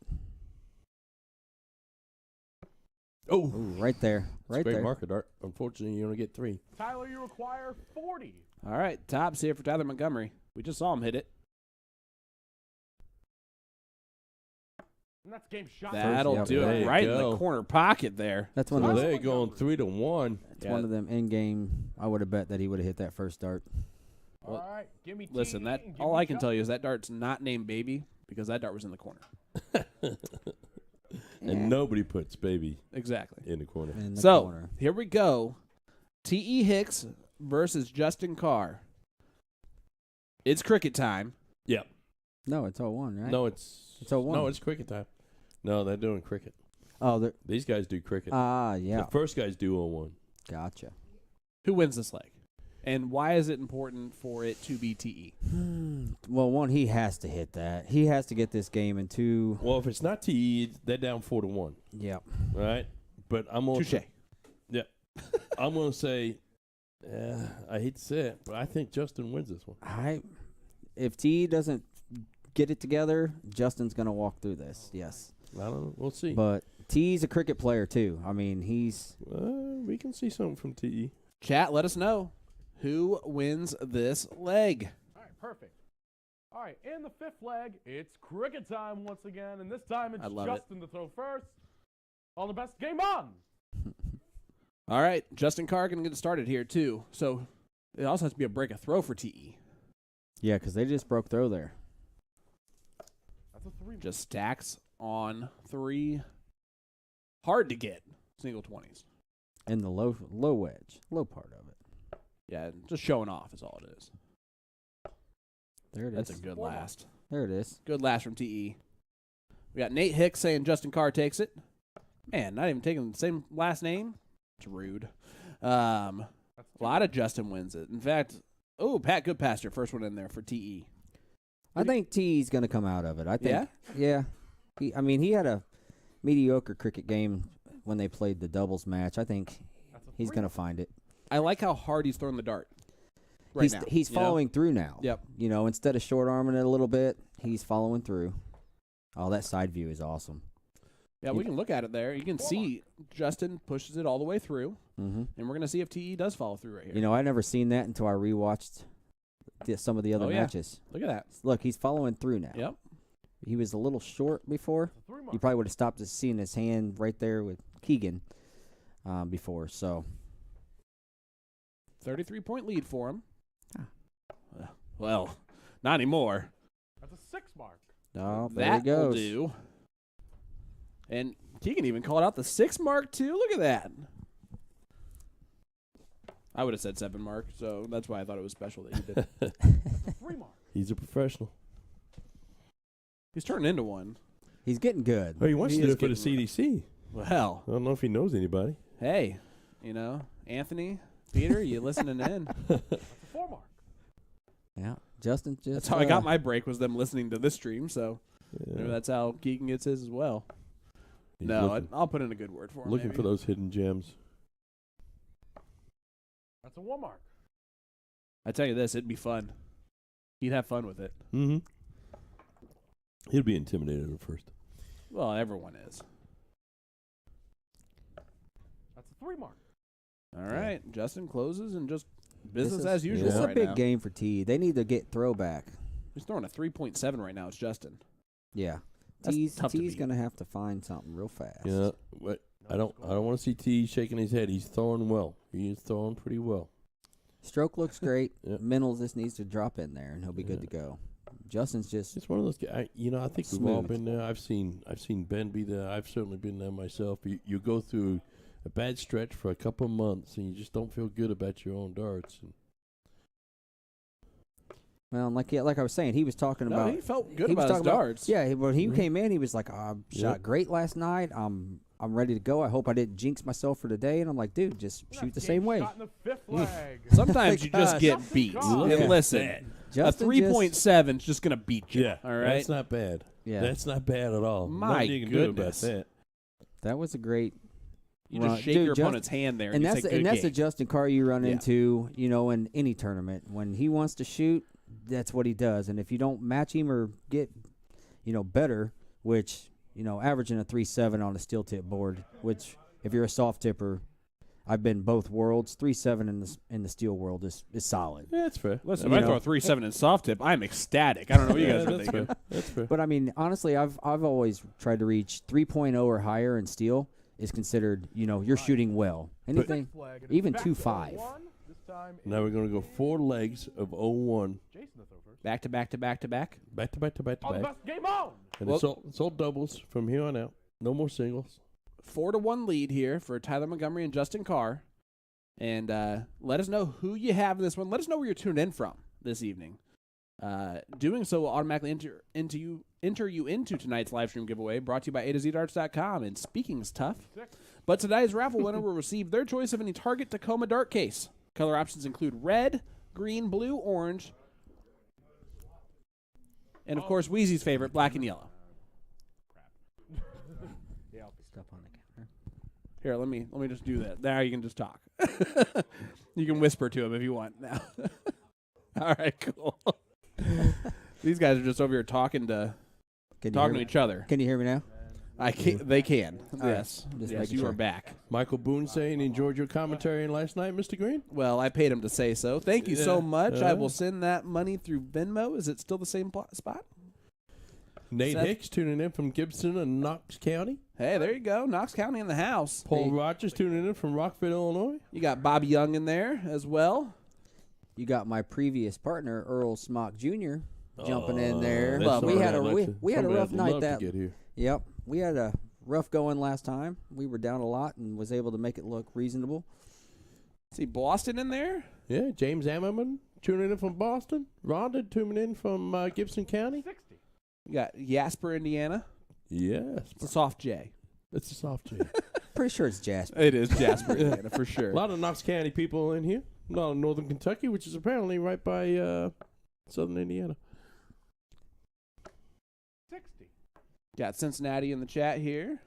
Oh, Ooh, right there. Right great there. marker dart. Unfortunately, you only get 3. Tyler, you acquire 40. All right. Tops here for Tyler Montgomery. We just saw him hit it. And that's game shot. That'll Yep. do There it you right in go. the corner pocket there. That's one So of Tyler those. they're going Montgomery. 3-1. That's one of them in-game. I would have bet that he would have hit that first dart. Well, All right, give me Listen, T that and give all me I can Chuck. tell you is that dart's not named Baby because that dart was in the corner. And nobody puts baby Exactly. in the corner. In the So corner. here we go. T.E. Hicks versus Justin Carr. It's cricket time. Yeah. No, it's 0-1, right? No, it's 0-1. No, it's cricket time. No, they're doing cricket. Oh, these guys do cricket. yeah. The first guys do 0-1. Gotcha. Who wins this leg? And why is it important for it to be TE? Well, one, he has to hit that. He has to get this game in 2. Well, if it's not TE, they're down 4-1. Yep. All right? But I'm going Touche. Yeah. I'm going to say, I hate to say it, but I think Justin wins this one. If T doesn't get it together, Justin's going to walk through this. Yes. I don't know. We'll see. But T's a cricket player, too. I mean, he's... we can see something from TE. Chat, let us know. Who wins this leg? All right, perfect. All right, in the 5th leg, it's cricket time once again, and this time it's Justin to throw first. All the best. Game on! All right, Justin Carr going to get it started here, too. So it also has to be a break of throw for TE. Yeah, because they just broke throw there. That's a 3. Just stacks on 3. Hard to get. Single 20s. In the low wedge, low part of it. Yeah, just showing off is all it is. There it is. That's a good last. There it is. Good last from TE. We got Nate Hicks saying Justin Carr takes it. Man, not even taking the same last name. It's rude. A lot of Justin wins it. In fact, Pat Goodpaster, first one in there for TE. I think T's going to come out of it. I think. Yeah? Yeah. He had a mediocre cricket game when they played the doubles match. I think he's going to find it. I like how hard he's throwing the dart right now. He's following through now. Yep. Instead of short arming it a little bit, he's following through. Oh, that side view is awesome. Yeah, we can look at it there. You can see Justin pushes it all the way through, and we're going to see if TE does follow through right here. I'd never seen that until I rewatched some of the other matches. Look at that. Look, he's following through now. Yep. He was a little short before. You probably would have stopped to seeing his hand right there with Keegan before. So 33-point lead for him. Well, not anymore. That's a 6 mark. Oh, there that he goes. Will do. And Keegan even called out the 6 mark, too. Look at that. I would have said 7 mark, so that's why I thought it was special that he did. 3 mark. He's a professional. He's turning into one. He's getting good. Oh, he wants to do it for the CDC. Well, I don't know if he knows anybody. hey, Anthony, Peter, you listening in? That's a 4 mark. Yeah, Justin just. That's how I got my break, was them listening to this stream, so maybe that's how Keegan gets his as well. He's I'll put in a good word for him. Looking for those hidden gems. That's a 1 mark. I tell you this, it'd be fun. He'd have fun with it. Mm-hmm. He'll be intimidated at first. Well, everyone is. That's a 3 mark. All right, Justin closes and just business as usual. This is a right big now. game for T. They need to get throwback. He's throwing a 3.7 right now. It's Justin. Yeah, That's T's tough to beat. going to have to find something real fast. Yeah, but I don't want to see T shaking his head. He's throwing well. He is throwing pretty well. Stroke looks great. Yep. Mental just needs to drop in there, and he'll be good to go. Justin's just. It's one of those guys. I think we've all Smooth. been there. I've seen Ben be there. I've certainly been there myself. You go through a bad stretch for a couple of months, and you just don't feel good about your own darts. Well, like I was saying, he was talking about. he felt good he was about his talking darts. Yeah, when he came in, he was like, "I shot Yep. great last night. I'm ready to go. I hope I didn't jinx myself for today." And I'm like, "Dude, just shoot the same way." Shot in the 5th leg. Sometimes you just Gosh. get beat. Justin And Carr. listen, Justin a 3.7 is just going to beat you. Yeah, all right? That's not bad. Yeah, That's not bad at all. My Nothing you can goodness. do about that. that was a great. You run. just shake Dude, your Justin- opponent's hand there, And and, that's you say, the, and good that's the game. Justin Carr you run Yeah. into, in any tournament. When he wants to shoot, that's what he does. And if you don't match him or get, better, which averaging a 3.7 on a steel tip board, which if you're a soft tipper, I've been both worlds. 3.7 in the steel world is solid. Yeah, that's fair. Listen, you if I throw know. a 3.7 in soft tip, I'm ecstatic. I don't know what you guys are that's thinking. fair. That's fair. But I mean, honestly, I've always tried to reach 3.0 or higher in steel is considered, you're shooting well. Anything, 6th leg, and even it's back to 2.5. 1. This time Now we're going to go 4 legs of 0-1. Jason to throw first. Back to back to back to back. Back to back to back to All the back. best. Game on. And Well- it's all doubles from here on out. No more singles. 4-1 lead here for Tyler Montgomery and Justin Carr. And let us know who you have in this one. Let us know where you're tuned in from this evening. Doing so will automatically enter you into tonight's live stream giveaway, brought to you by A2ZDarts.com. And speaking's tough, but today's raffle winner will receive their choice of any Target Tacoma dart case. Color options include red, green, blue, orange, and of course Wheezy's favorite, black and yellow. Stuff on the counter. Here, let me just do that. There, you can just talk. You can whisper to him if you want now. All right, cool. These guys are just over here talking to each other. Can you hear me now? I can. They can. All Yes. right. Just Yes, making you sure. are back. Michael Boone saying he enjoyed your commentary last night, Mr. Green. Well, I paid him to say so. Thank you so Yeah. much. I will send that money through Venmo. Is it still the same spot? Nate Seth? Hicks tuning in from Gibson and Knox County. Hey, there you go. Knox County in the house. Paul Rogers tuning in from Rockford, Illinois. You got Bobby Young in there as well. You got my previous partner, Earl Smock Jr., jumping in there. That's We had a somebody we had a somebody rough I'd night love that. to get here. Yep, we had a rough going last time. We were down a lot and was able to make it look reasonable. See Boston in there. Yeah, James Ammerman tuning in from Boston. Rhonda tuning in from Gibson County. 60. You got Jasper, Indiana. Yes, It's a soft J. it's a soft J. Pretty sure it's Jasper. It is Jasper, Indiana, for sure. A lot of Knox County people in here. A lot of Northern Kentucky, which is apparently right by Southern Indiana. 60. Got Cincinnati in the chat here.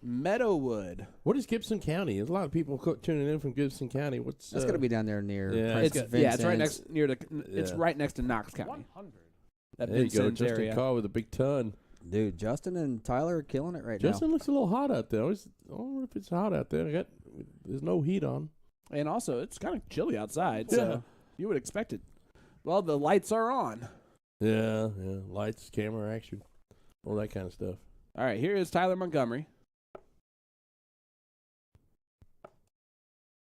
Meadowwood. What is Gibson County? There's a lot of people tuning in from Gibson County. What's That's gonna be down there near. yeah, Prince It's right Vincent's. next near the. It's Yeah. right next to Knox County. 100. That There you go, Vincennes Justin area. Carr with a big ton. Dude, Justin and Tyler are killing it right Justin looks a little hot out there. I don't know if it's hot out there. There's no heat on. And also, it's kind of chilly outside, Yeah. so you would expect it. Well, the lights are on. Yeah. Lights, camera, action, all that kind of stuff. All right, here is Tyler Montgomery.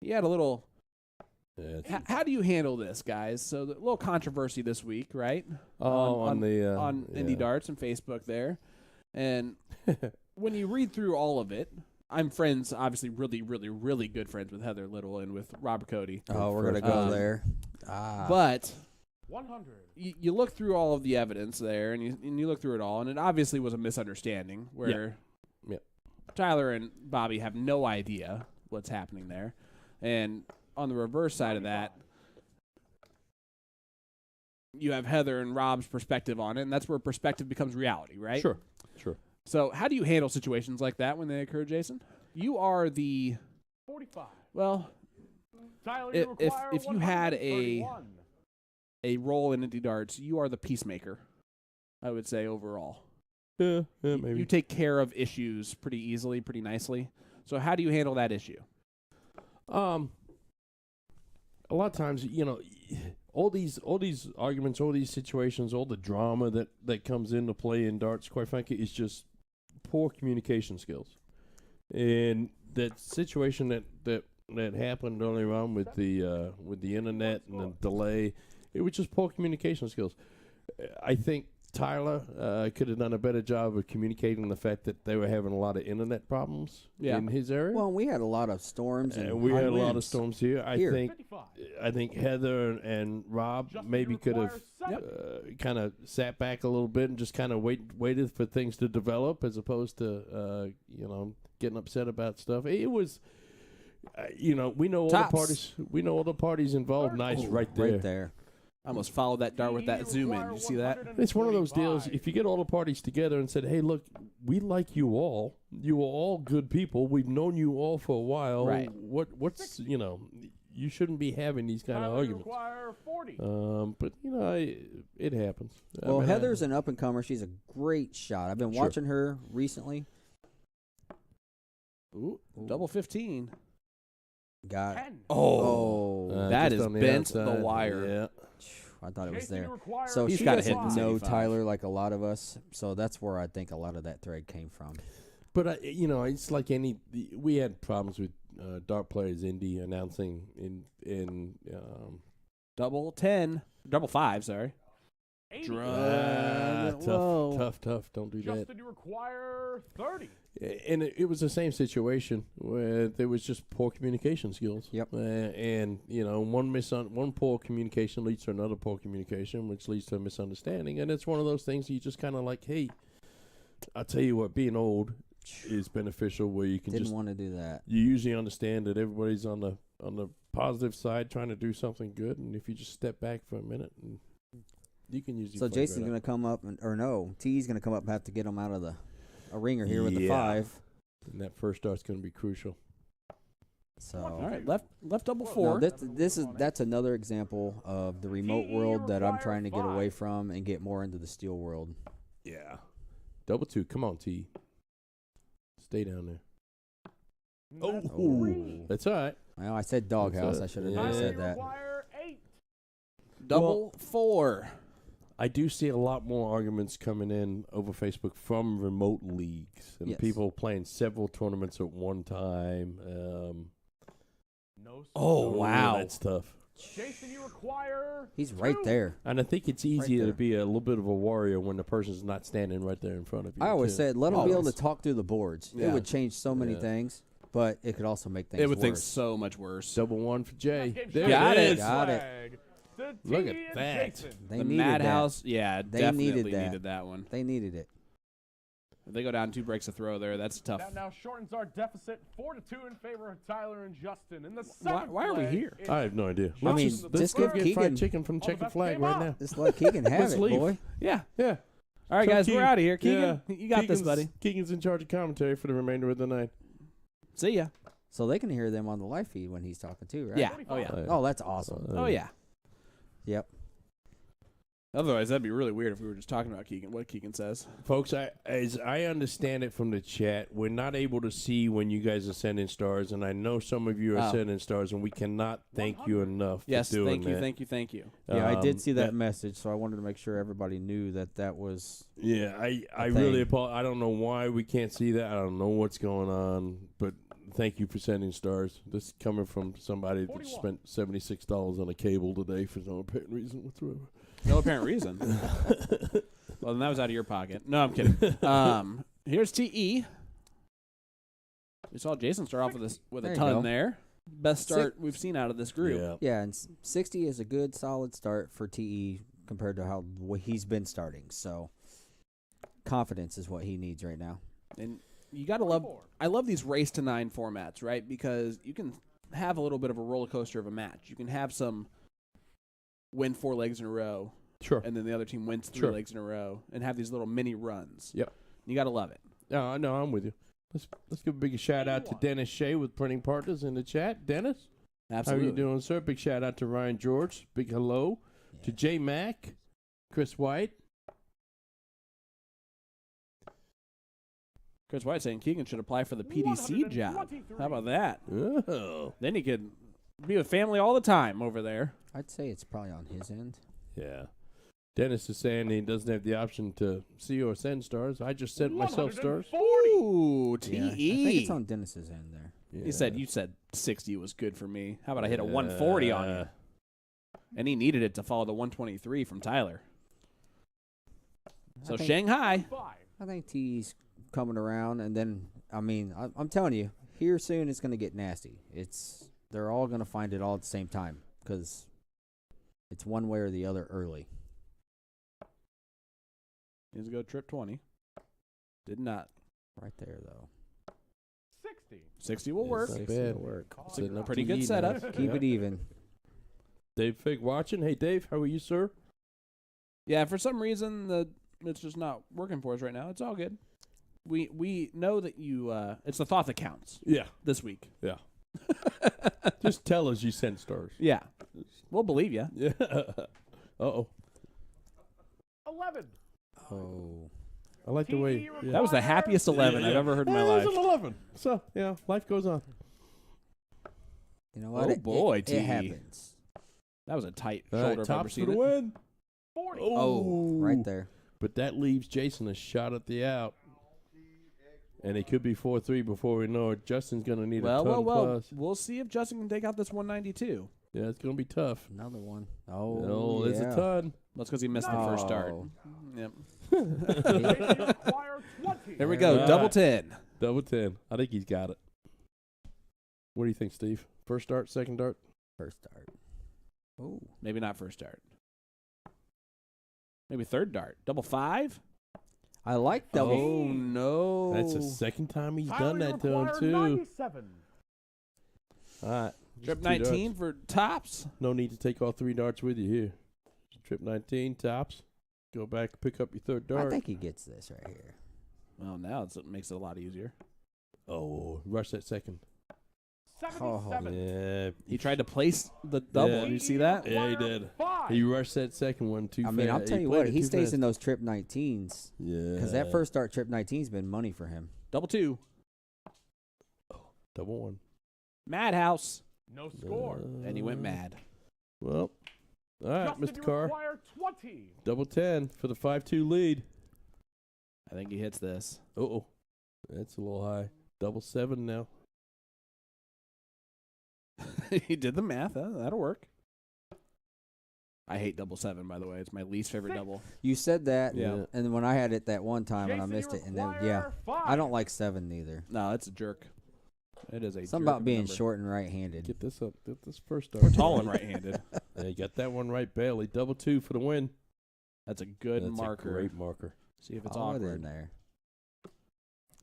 He had a little. Yeah. How do you handle this, guys? So, the little controversy this week, right? on Indie Darts and Facebook there, and when you read through all of it, I'm friends, obviously, really, really, really good friends with Heather Little and with Robert Cody. now. Oh, we're gonna go Um, there. But 100. you look through all of the evidence there, and you look through it all, and it obviously was a misunderstanding where Yeah. Tyler and Bobby have no idea what's happening there. And on the reverse side of that, you have Heather and Rob's perspective on it, and that's where perspective becomes reality, right? Sure. So how do you handle situations like that when they occur, Jason? You are the, 45. well, Tyler, if- you require if you had 131. a role in Indie Darts, you are the peacemaker, I would say, overall. Yeah, maybe. You take care of issues pretty easily, pretty nicely. So how do you handle that issue? A lot of times, all these arguments, all these situations, all the drama that comes into play in darts, quite frankly, is just poor communication skills. And that situation that happened earlier on with the internet and the delay, it was just poor communication skills. I think Tyler could have done a better job of communicating the fact that they were having a lot of internet problems in his area. Well, we had a lot of storms and we high had a lot of winds. storms here. I 55. think Heather and Rob Justin, maybe you could require have 70. kind of sat back a little bit and just kind of waited for things to develop, as opposed to getting upset about stuff. It was, we know all Tops. the parties. We know all the parties involved. Nice, right there. Right there. I almost followed that dart with that zoom in. Did you see that? It's one of those deals. If you get all the parties together and said, "Hey, look, we like you all. You are all good people. We've known you all for a while. Right. What's you shouldn't be having these kind of Tyler, you arguments." require 40. But it happens. I Well, mean, Heather's an up and comer. She's a great shot. I've been Sure. watching her recently. Ooh, double 15. Got 10. Oh, that just is on the bent the outside. wire. Yeah. I thought it was Jason, you there. require So He's she gotta doesn't hit the know 75. Tyler like a lot of us. So that's where I think a lot of that thread came from. But it's like we had problems with dart players indie announcing in Double 10. Double 5, sorry. 80. Drum. Whoa. tough. Don't do that. Justin, you require 30. And it was the same situation where there was just poor communication skills. Yep. And one poor communication leads to another poor communication, which leads to a misunderstanding. And it's one of those things you just kind of like, hey, I'll tell you what, being old is beneficial where you can Didn't want to do that. You usually understand that everybody's on the positive side trying to do something good, and if you just step back for a minute, and you can usually. So Jason's going to come up, T's going to come up and have to get him out of a ringer here with the 5. And that first start's going to be crucial. So all right, left double 4. Now that's another example of the remote world that I'm trying to get away from and get more into the steel world. Yeah. Double 2. Come on, T. Stay down there. Oh, that's all right. Well, I said doghouse. I should have never said that. Double 4. I do see a lot more arguments coming in over Facebook from remote leagues and people playing several tournaments at one time. Wow. That's tough. Jason, you require. He's right there. And I think it's easier to be a little bit of a warrior when the person's not standing right there in front of you. I always said let him be able to talk through the boards. Yeah. It would change so many things, but it could also make things It would worse. think so much worse. Double 1 for Jay. There Got it. Got it. Look at that. They The needed Madhouse, that. yeah, They definitely needed that. one. They needed it. If they go down 2 breaks to throw there, that's tough. That now shortens our deficit 4-2 in favor of Tyler and Justin. In the second Why are we play, here? it's I have no idea. I mean, let's just go give get Keegan fried chicken from the Checkered best Flag game right up. now. Just let Keegan have Let's it, leave. boy. Yeah. Yeah. All right, guys, we're out of here. Keegan, Yeah. you got this, buddy. Keegan's in charge of commentary for the remainder of the night. See ya. So they can hear them on the live feed when he's talking too, right? Yeah. Oh, yeah. Oh, that's awesome. Oh, yeah. Yep. Otherwise, that'd be really weird if we were just talking about Keegan, what Keegan says. Folks, as I understand it from the chat, we're not able to see when you guys are sending stars, and I know some of you are sending stars, and we cannot thank you enough Yes, for doing thank you, that. thank you. Yeah, I did see that message, so I wanted to make sure everybody knew that was. Yeah, I really apologize. I don't know why we can't see that. I don't know what's going on, but thank you for sending stars. This is coming from somebody that spent $76 on a cable today for no apparent reason whatsoever. No apparent reason. Well, then that was out of your pocket. No, I'm kidding. Here's TE. We saw Jason start off with a ton there. Best start we've seen out of this group. Yeah, and 60 is a good, solid start for TE compared to how he's been starting. So confidence is what he needs right now. And you got to love – I love these race to 9 formats, right? Because you can have a little bit of a roller coaster of a match. You can have some – win 4 legs in a row. Sure. And then the other team wins 3 legs in a row and have these little mini runs. Yep. You got to love it. No, I'm with you. Let's give a big shout out to Dennis Shea with Printing Partners in the chat. Dennis? Absolutely. How are you doing, sir? Big shout out to Ryan George. Big hello to J Mac, Chris White. Chris White saying Keegan should apply for the PDC job. How about that? Oh. Then he could be with family all the time over there. I'd say it's probably on his end. Yeah. Dennis is saying he doesn't have the option to see or send stars. I just sent myself stars. Ooh, TE. Yeah, I think it's on Dennis's end there. Yeah. You said 60 was good for me. How about I hit a 140 on you? And he needed it to follow the 123 from Tyler. So Shanghai. I think T's coming around, and then I'm telling you, here soon it's going to get nasty. They're all going to find it all at the same time because it's one way or the other early. Needs to go trip 20. Did not. Right there, though. 60 will work. Not bad. It's a pretty good setup. Keep it even. Dave Fig watching. Hey, Dave, how are you, sir? Yeah, for some reason, it's just not working for us right now. It's all good. We know that you, it's the thought that counts. Yeah. This week. Yeah. Just tell us you sent stars. Yeah. We'll believe you. Yeah. Uh-oh. 11. Oh. I like the way. Yeah. That was the happiest 11 I've ever heard in my life. It was an 11. So, yeah, life goes on. You know what? Oh, boy, it TE. happens. That was a tight All shoulder. right, I've ever tops for seen the it. win. 40. Oh, right there. But that leaves Jason a shot at the out. And it could be 4-3 before we know it. Justin's going to need a ton plus. We'll see if Justin can take out this 192. Yeah, it's going to be tough. Another one. Oh, there's a ton. That's because he missed the first start. Oh. Yep. Jason, you require 20. There we go. right. Double 10. Double 10. I think he's got it. What do you think, Steve? First dart, second dart? First dart. Oh. Maybe not first dart. Maybe third dart. Double 5? I like double. Oh, no. That's the second time he's Tyler, done you that to him, require too. 97. All right. Trip Just 2 darts. 19 for tops. No need to take all 3 darts with you here. Trip 19, tops. Go back, pick up your third dart. I think he gets this right here. Well, now it makes it a lot easier. Oh, rush that second. 77. Yeah. He tried to place the double. Yeah. Did you see that? Yeah, he did. 5. He rushed that second one too fast. I mean, I'll tell you played what, it he too stays fast. in those trip 19s. Yeah. Because that first start trip 19's been money for him. Double 2. Double 1. Madhouse. No score. And he went mad. Well, all right, Justin, Mr. you Carr. require 20. Double 10 for the 5-2 lead. I think he hits this. Uh-oh. That's a little high. Double 7 now. He did the math. That'll work. I hate double 7, by the way. It's my least favorite double. You said that, Yeah. and when I had it that one time and I Jason, missed you it, and then require 5. I don't like 7 either. No, it's a jerk. It is a Something jerk about of a being number. short and right-handed. Get this up. Get this first We're dart. tall and right-handed. Yeah, you got that one right, barely. Double 2 for the win. That's a good That's marker. a great marker. See if it's Oh, in awkward. there.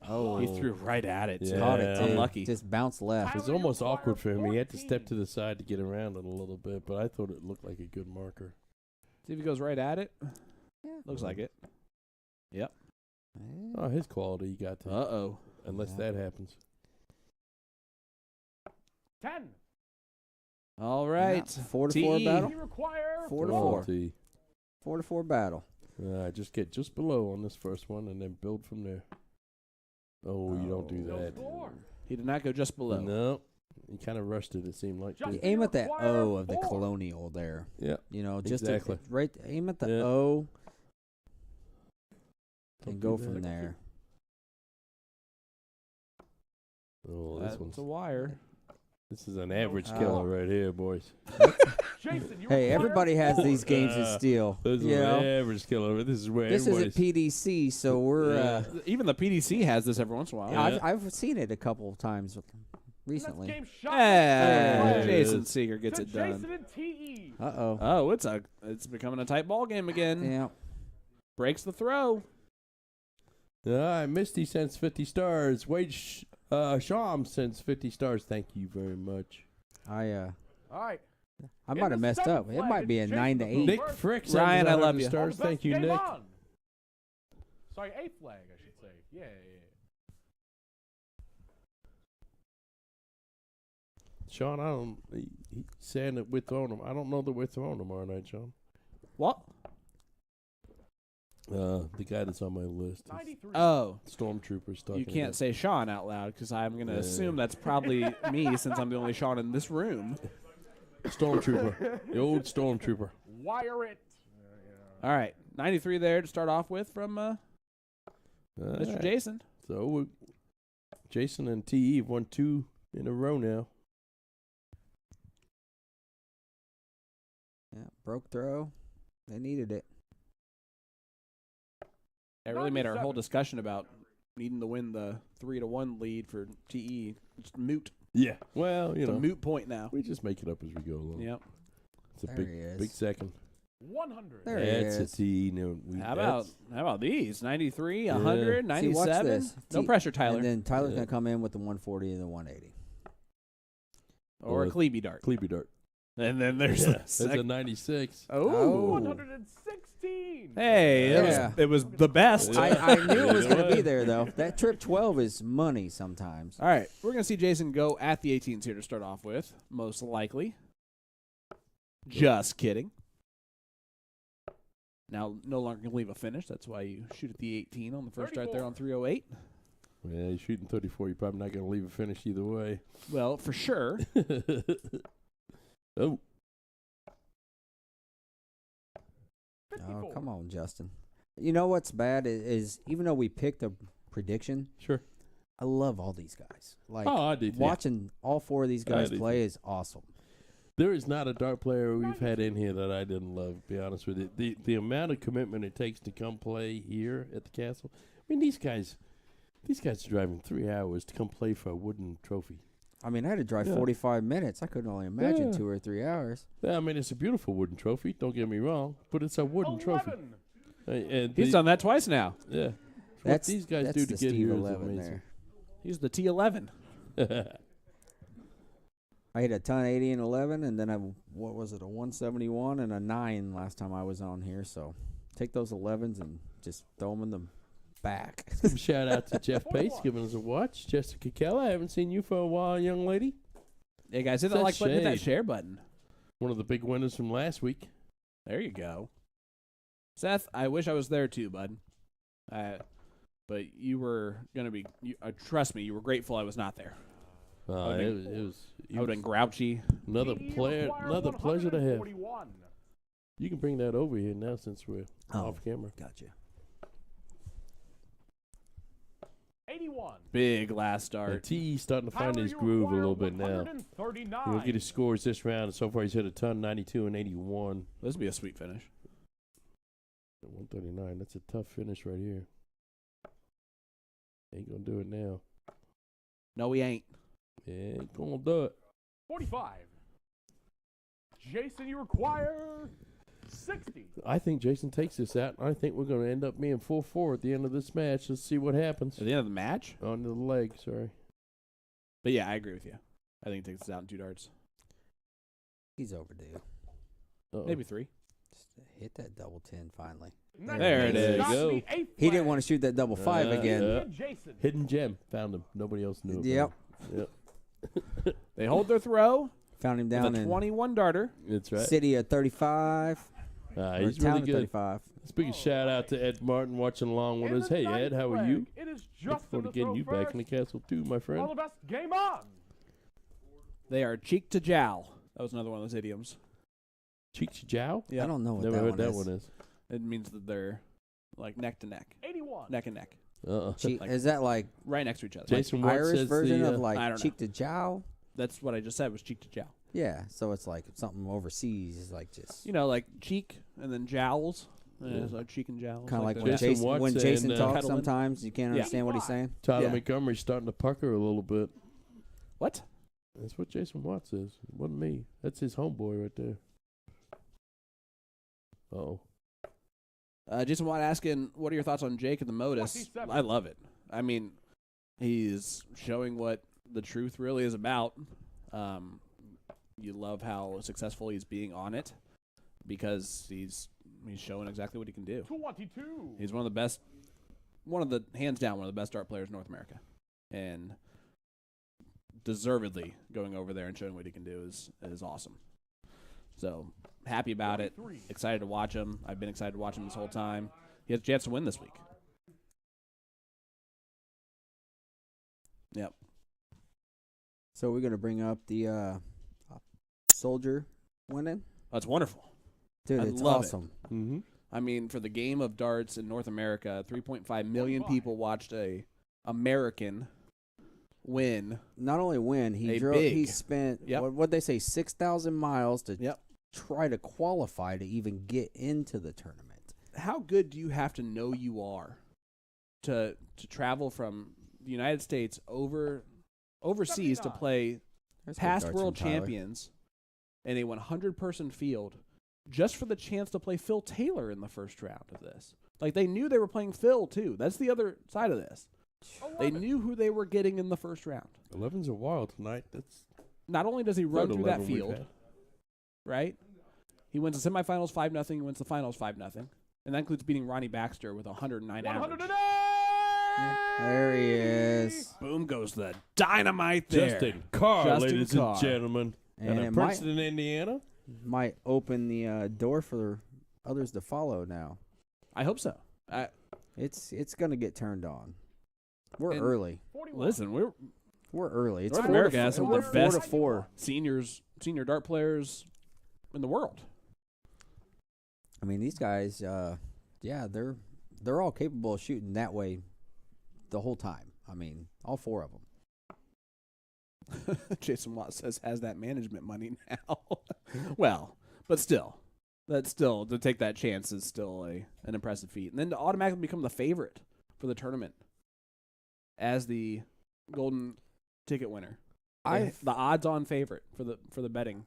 Oh. He threw right at it. Yeah. Caught it, too. Unlucky. Just bounced left. It was Tyler, you almost require awkward for him. He had to step 14. to the side to get around it a little bit, but I thought it looked like a good marker. See if he goes right at it. Yeah. Looks like it. Yep. Oh, his quality you got to. Uh-oh. Unless Yeah. that happens. 10. All right. 4-4 TE. battle. You require 4-4. Quality. 4-4 battle. Just get just below on this first one and then build from there. Oh, you don't do No that. score. He did not go just below. No. He kind of rushed it seemed like. Just- You too. aim at that require O of the 4. colonial there. Yeah. You know, just Exactly. right. Aim at the Yeah. O Don't and do go that. from there. Oh, this That's a one's wire. this is an average Oh. killer right here, boys. Jason, you Hey, require everybody has 4. these games in steel. This is You an know, average killer. This is where this isn't everybody's. PDC, so we're. Even the PDC has this every once in a while. Yeah. I've seen it a couple of times recently. Game shot. Hey, Yeah. Jason Seger gets to it done. Jason and TE. Uh-oh. Oh, it's becoming a tight ball game again. Yeah. Breaks the throw. Misty sends 50 stars. Wade Sham sends 50 stars. Thank you very much. All right. I In might the have messed up. seventh It leg, might be a Jason 9 to the 8. Nick First. Frick sends Ryan, I 100 love you. stars. All the Thank best you, game Nick. on. Sorry, 8th flag, I should say. Yeah. Sean, I don't. He's saying that we're throwing them. I don't know that we're throwing tomorrow night, Sean. What? The guy that's on my list. Is 93. Oh, Stormtroopers talking. you can't about. say Sean out loud because I'm going to Yeah. assume that's probably me since I'm the only Sean in this room. Stormtrooper. The old Stormtrooper. Wire it. All right. 93 there to start off with from Mr. Alright. Jason. So Jason and TE have won 2 in a row now. Yeah, broke throw. They needed it. It really made our whole 97. discussion about needing to win the 3-1 lead for TE. It's moot. Yeah. Well, you It's a know, moot point now. we just make it up as we go along. Yep. It's a There big, he is. big second. 100. There he That's is. a TE. No, How about these? 93, 100, See, watch 97. this. No pressure, Tyler. And then Tyler's Yeah. going to come in with the 140 and the 180. Or a Klebe dart. Cleavy dart. And then there's Yeah, the that's a second. 96. Oh. 116. Hey, Yeah. it was the best. Yeah. I knew it was going to be Yeah. there, though. That trip 12 is money sometimes. All right, we're going to see Jason go at the 18s here to start off with, most likely. Just kidding. Now, no longer going to leave a finish. That's why you shoot at the 18 on the first start there on 308. Yeah, you're shooting 34. You're probably not going to leave a finish either way. Well, for sure. Oh, 54. Oh, come on, Justin. You know what's bad is even though we picked a prediction, sure. I love all these guys. Like Oh, I do too. watching all 4 of these guys do play too. is awesome. There is not a dart player we've had in here that I didn't love, to be honest with you. The amount of commitment it takes to come play here at the castle. I mean, these guys, These guys are driving 3 hours to come play for a wooden trophy. I mean, I had to drive 45 minutes. I couldn't only imagine 2 or 3 hours. Yeah, I mean, it's a beautiful wooden trophy. Don't get me wrong, but it's a wooden trophy. And He's done that twice now. Yeah. That's what these guys that's do the to get Steve here is 11 amazing. there. He's the T11. I hit a ton 80 and 11, and then a 171 and a 9 last time I was on here. So take those 11s and just throw them in the back. Give a shout out to Jeff Pace giving us a watch. Jessica Keller, I haven't seen you for a while, young lady. Hey, guys, hit It's that a like button, hit that shame. share button. One of the big winners from last week. There you go. Seth, I wish I was there too, bud. But you were going to be, trust me, you were grateful I was not there. It was I would have been grouchy. another pleasure to have. You can bring that over here now since we're off camera. Gotcha. 81. Big last start. And T starting to find his groove a little bit now. He'll get his scores this round, and so far he's hit a ton, 92 and 81. This would be a sweet finish. 139, that's a tough finish right here. Ain't gonna do it now. No, we ain't. Yeah, ain't gonna do it. 45. Jason, you require 60. I think Jason takes this out. I think we're gonna end up being 4-4 at the end of this match. Let's see what happens. At the end of the match? On the leg, sorry. But yeah, I agree with you. I think he takes this out in 2 darts. He's overdue. Uh-oh. Maybe 3. Just hit that double 10 finally. There it is. Go. He didn't want to shoot that double 5 again. Jason. Hidden gem. Found him. Nobody else knew about him. Yep. They hold their throw. Found him With down a in 21 darter. That's right. City at 35. He's town really at good. 35. Let's big shout out to Ed Martin watching along with us. Hey, Ed, how are you? It is Look just forward to getting you back in the castle, too, my All friend. the best. Game on. They are cheek to jowl. That was another one of those idioms. Cheek to jowl? I don't know what Never that heard one that is. one is. It means that they're like neck to neck. 81. Neck and neck. Cheek, Like- is that like Right next to each other. Jason Watts Irish says version the, of I like don't cheek to jowl? That's what I just said was cheek to jowl. Yeah, so it's like something overseas is like just You know, like cheek and then jowls. Yeah. So cheek and jowls. kind of like that. when Jason Jason, Watts when Jason and, talks. Cuddling. Sometimes you can't Yeah. understand what he's saying. Tyler Yeah. Montgomery's starting to pucker a little bit. What? That's what Jason Watts is. It wasn't me. That's his homeboy right there. Uh-oh. Jason Watt asking, what are your thoughts on Jake and the Modus? 27. I love it. I mean, he's showing what the truth really is about. You love how successful he's being on it because he's showing exactly what he can do. 22. He's hands down, one of the best dart players in North America. And deservedly going over there and showing what he can do is awesome. So, happy about it. 23. Excited to watch him. I've been excited to watch him this whole time. He has a chance to win this week. Yep. So we're gonna bring up the soldier winning. That's wonderful. Dude, I it's love it. awesome. Mm-hmm. I mean, for the game of darts in North America, 3.5 million people watched a American win. Not only win, he Big. spent Yep. what they say 6,000 miles to Yep. try to qualify to even get into the tournament. How good do you have to know you are to travel from the United States overseas to 79. play There's good past darts world from Tyler. champions in a 100-person field just for the chance to play Phil Taylor in the first round of this? Like, they knew they were playing Phil, too. That's the other side of this. They 11. knew who they were getting in the first round. 11's a wild tonight. That's Not only does he run third through that 11 we've field, had. right? He wins the semifinals 5-0. He wins the finals 5-0. And that includes beating Ronnie Baxter with 109 average. 108. There he is. Boom goes the dynamite there. Justin Carr, Justin ladies Carr. and gentlemen. And And it in might- Princeton, Indiana. Might open the door for others to follow now. I hope so. It's gonna get turned on. We're And- early. 41. Listen, we're We're early. It's North 4 to America has some of the 4 best to 4. senior dart players in the world. I mean, these guys, they're all capable of shooting that way the whole time. I mean, all 4 of them. Jason Watt says has that management money now. Well, but still, to take that chance is still an impressive feat, and then to automatically become the favorite for the tournament as the golden ticket winner. The odds-on favorite for the betting.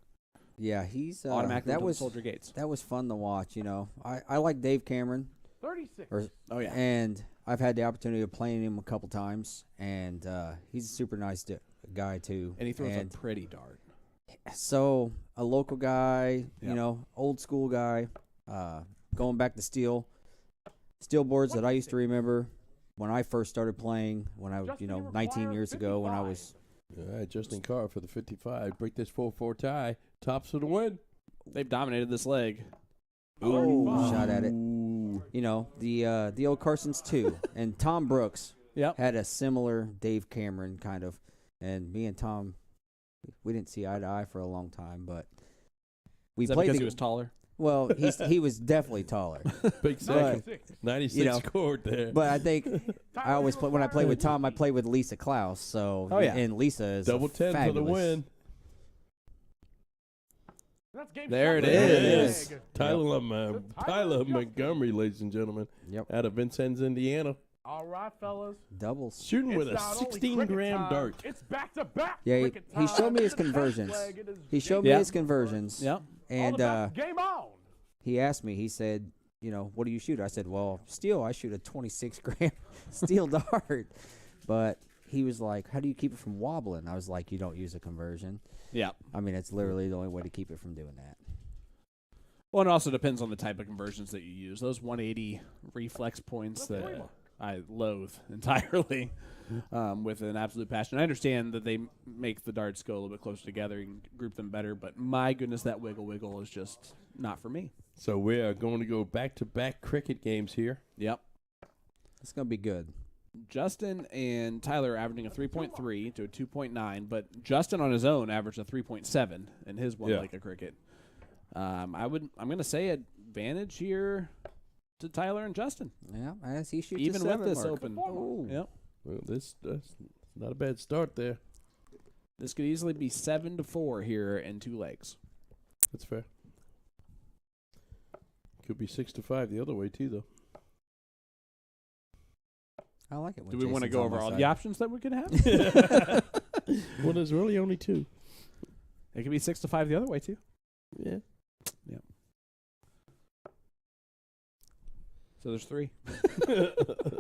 Yeah, he's Automatically that to the was Soldier Gates. That was fun to watch. I like Dave Cameron. 36. Oh yeah, And I've had the opportunity of playing him a couple times, and he's a super nice guy too. and he throws a pretty dart. So a local guy, Yep. old school guy, going back to steel boards that I used to remember when I first started playing when I was, Justin, you 19 require years ago when I 55. was. All right, Justin Carr for the 55. Break this 4-4 tie. Tops for the win. They've dominated this leg. Ooh, shot at it. Ooh. The old Carsons too, and Tom Brooks Yep. had a similar Dave Cameron kind of, and me and Tom, we didn't see eye to eye for a long time, but we Is that played. because he was taller? Well, he was definitely taller, Big second. 96. 96 scored there. but I think I always play when I play with Tom. I play with Lisa Klaus, so Oh, yeah. and Lisa is Double 10 for the fabulous. win. That's game There it shot. is. Leg. Tyler Tyler Montgomery, ladies and gentlemen, Yep, out of Vincennes, Indiana. All right, fellas. doubles. Shooting It's with a not only 16-gram cricket time, dart. It's back-to-back. Yeah, cricket he showed me time. his conversions. Flag, it is He showed game me Yeah. his conversions. Yep. all And about game on. he asked me. He said, what do you shoot? I said, well, steel. I shoot a 26-gram steel dart. But he was like, how do you keep it from wobbling? I was like, you don't use a conversion. Yeah. I mean, it's literally the only way to keep it from doing that. Well, it also depends on the type of conversions that you use. Those 180 reflex points that I loathe entirely with an absolute passion. I understand that they make the darts go a little bit closer together and group them better, but my goodness, that wiggle is just not for me. So we are going to go back-to-back cricket games here. Yep. It's going to be good. Justin and Tyler are averaging a 3.3 to a 2.9, but Justin on his own averaged a 3.7 in his one leg of cricket. I'm going to say advantage here to Tyler and Justin. Yeah, as he shoots Even a with 7 this mark. open. Ooh. Yep. Well, that's not a bad start there. This could easily be 7-4 here in 2 legs. That's fair. Could be 6-5 the other way too, though. I like it when Do we want to Jason's go on over my all side. the options that we could have? Well, there's really only 2. It could be 6-5 the other way too. Yeah. Yep. So there's 3.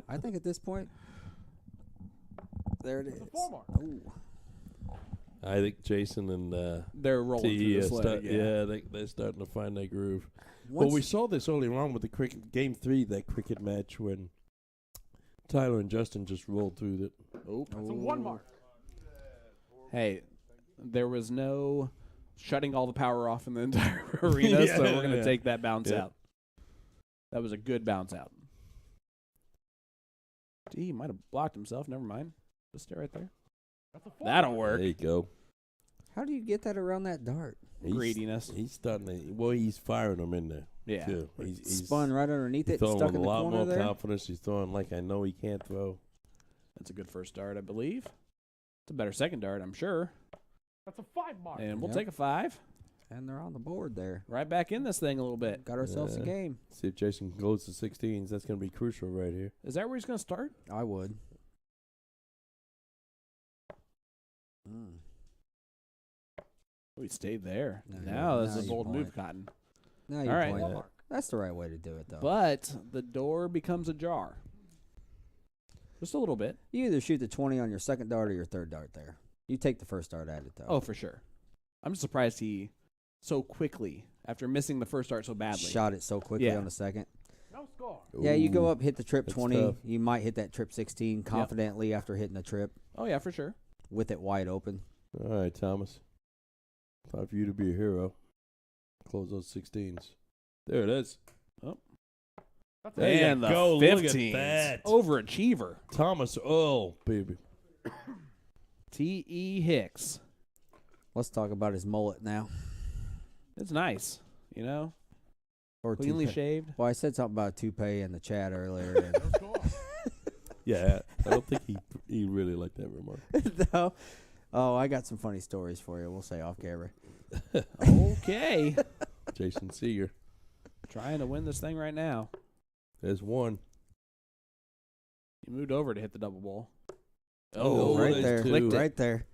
I think at this point, there it is. It's a 4 mark. Ooh. I think Jason and They're rolling T through this leg. they're starting to find their groove. Once, Well, we saw this earlier on with the cricket game 3, that cricket match when Tyler and Justin just rolled through it. Oh. It's a 1 mark. Hey, there was no shutting all the power off in the entire arena, so we're going to take that bounce out. That was a good bounce out. He might have blocked himself. Never mind. Just stay right there. That's a 4 That'll mark. work. There you go. how do you get that around that dart? Greediness. He's starting to. Well, he's firing them in there. Yeah. Too. He's Spun right underneath He's it, throwing stuck with in a the lot corner more there. confidence. He's throwing like I know he can't throw. That's a good first dart, I believe. It's a better second dart, I'm sure. That's a 5 mark. And we'll Yep. take a 5. And they're on the board there. Right back in this thing a little bit. Got ourselves a Yeah. game. See if Jason goes to 16s. That's going to be crucial right here. Is that where he's going to start? I would. Oh, he stayed there. No, Now this now is a you bold move, point. Cotton. Now you All right. point Yeah. it. That's the right way to do it, though. But the door becomes ajar. Just a little bit. You either shoot the 20 on your second dart or your third dart there. You take the first dart at it, though. Oh, for sure. I'm just surprised he so quickly, after missing the first dart so badly. Shot it so quickly Yeah. on the second. No score. Yeah, you go Ooh, up, hit the trip that's 20. tough. You might hit that trip 16 confidently after hitting the trip Oh, yeah, for sure. with it wide open. All right, Thomas. Time for you to be a hero. Close those 16s. There it is. That's There a you And the go. Look at 15s. that. Overachiever. Thomas Earl, baby. T.E. Hicks. Let's talk about his mullet now. It's nice, you know? Or Cleanly toupee. shaved. Well, I said something about a toupee in the chat earlier. And no score. Yeah, I don't think he really liked that remark. no. Oh, I got some funny stories for you. We'll say off camera. Okay. Jason Seger. Trying to win this thing right now. There's one. He moved over to hit the double ball. Oh, right there's there. two. Clicked it. Right there.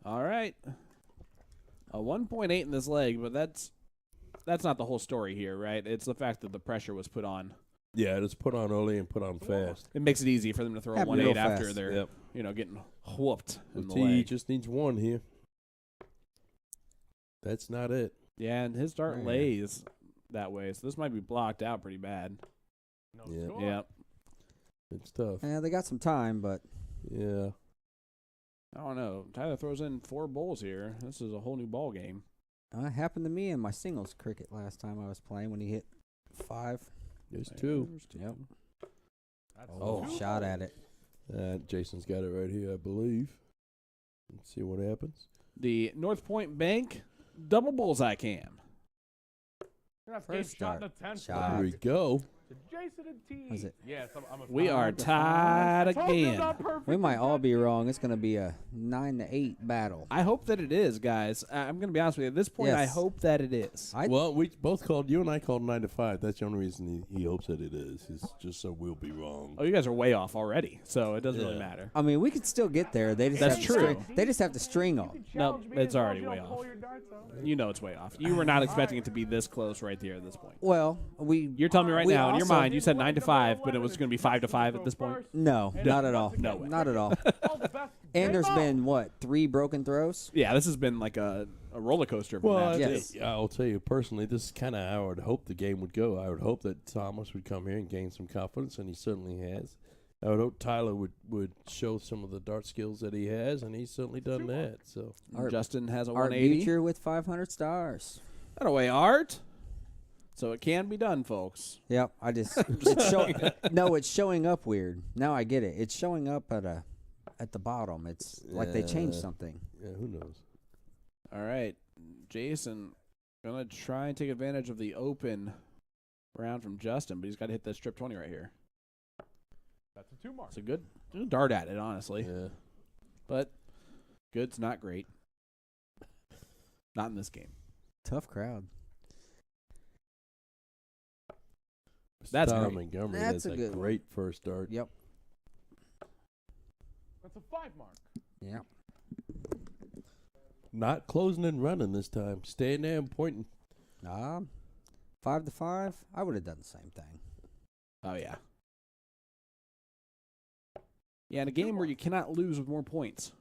All right. A 1.8 in this leg, but that's not the whole story here, right? It's the fact that the pressure was put on. Yeah, it's put on early and put on fast. It makes it easy for them to throw a Happened 1.8 real after fast. they're Yep. getting whooped in the T leg. just needs one here. That's not it. Yeah, and his dart Oh, yeah. lays that way, so this might be blocked out pretty bad. No Yeah. score. Yeah. It's tough. Yeah, they got some time, but Yeah. I don't know. Tyler throws in 4 bowls here. This is a whole new ball game. it happened to me in my singles cricket last time I was playing when he hit 5. There's two. Yep. That's Oh, two shot balls. at it. Jason's got it right here, I believe. Let's see what happens. The North Point Bank double bullseye cam. That's game First shot in start. the 10th. Shot. Here we go. To Jason and T. Was it? Yes, I'm a We are five. tied I told you again. not perfect We might in all that be game. wrong. It's going to be a 9-8 battle. I hope that it is, guys. I'm going to be honest with you. At this point, I Yes. hope that it is. Well, we both called, you and I called 9 to 5. That's the only reason he hopes that it is. It's just so we'll be wrong. Oh, you guys are way off already, so it doesn't really Yeah. matter. I mean, we could still get there. They just That's have true. To string, they just have to string You them. can No, challenge me it's as long as already you way don't off. pull your darts out. You know it's way off. You were not expecting it to be this close right there at this point. Well, You're telling me right We now, in your also- mind, you said 9 to 5, but it was going to be 5 to 5 at this point. no, not at all. No way. Not at all. All the best. And there's Game been, what, 3 broken throws? Yeah, this has been like a roller coaster. From Well, that. Yes. I'll tell you personally, this is kind of how I would hope the game would go. I would hope that Thomas would come here and gain some confidence, and he certainly has. I would hope Tyler would show some of the dart skills that he has, and he's certainly done that. So Justin has a Art 180. Beecher with 500 stars. That away, Art. So it can be done, folks. Yep, I just it's showing up weird. Now I get it. It's showing up at the bottom. It's like they changed Yeah. something. yeah, who knows? All right, Jason, gonna try and take advantage of the open round from Justin, but he's got to hit that strip 20 right here. That's a 2 mark. It's a good dart at it, honestly, Yeah. but good's not great. Not in this game. Tough crowd. That's Tom great. Montgomery. That's That's a a good one. great first dart. Yep. That's a 5 mark. Yep. Not closing and running this time. Staying there and pointing. 5 to 5. I would have done the same thing. Oh yeah. Yeah, in a game where you cannot lose with more points,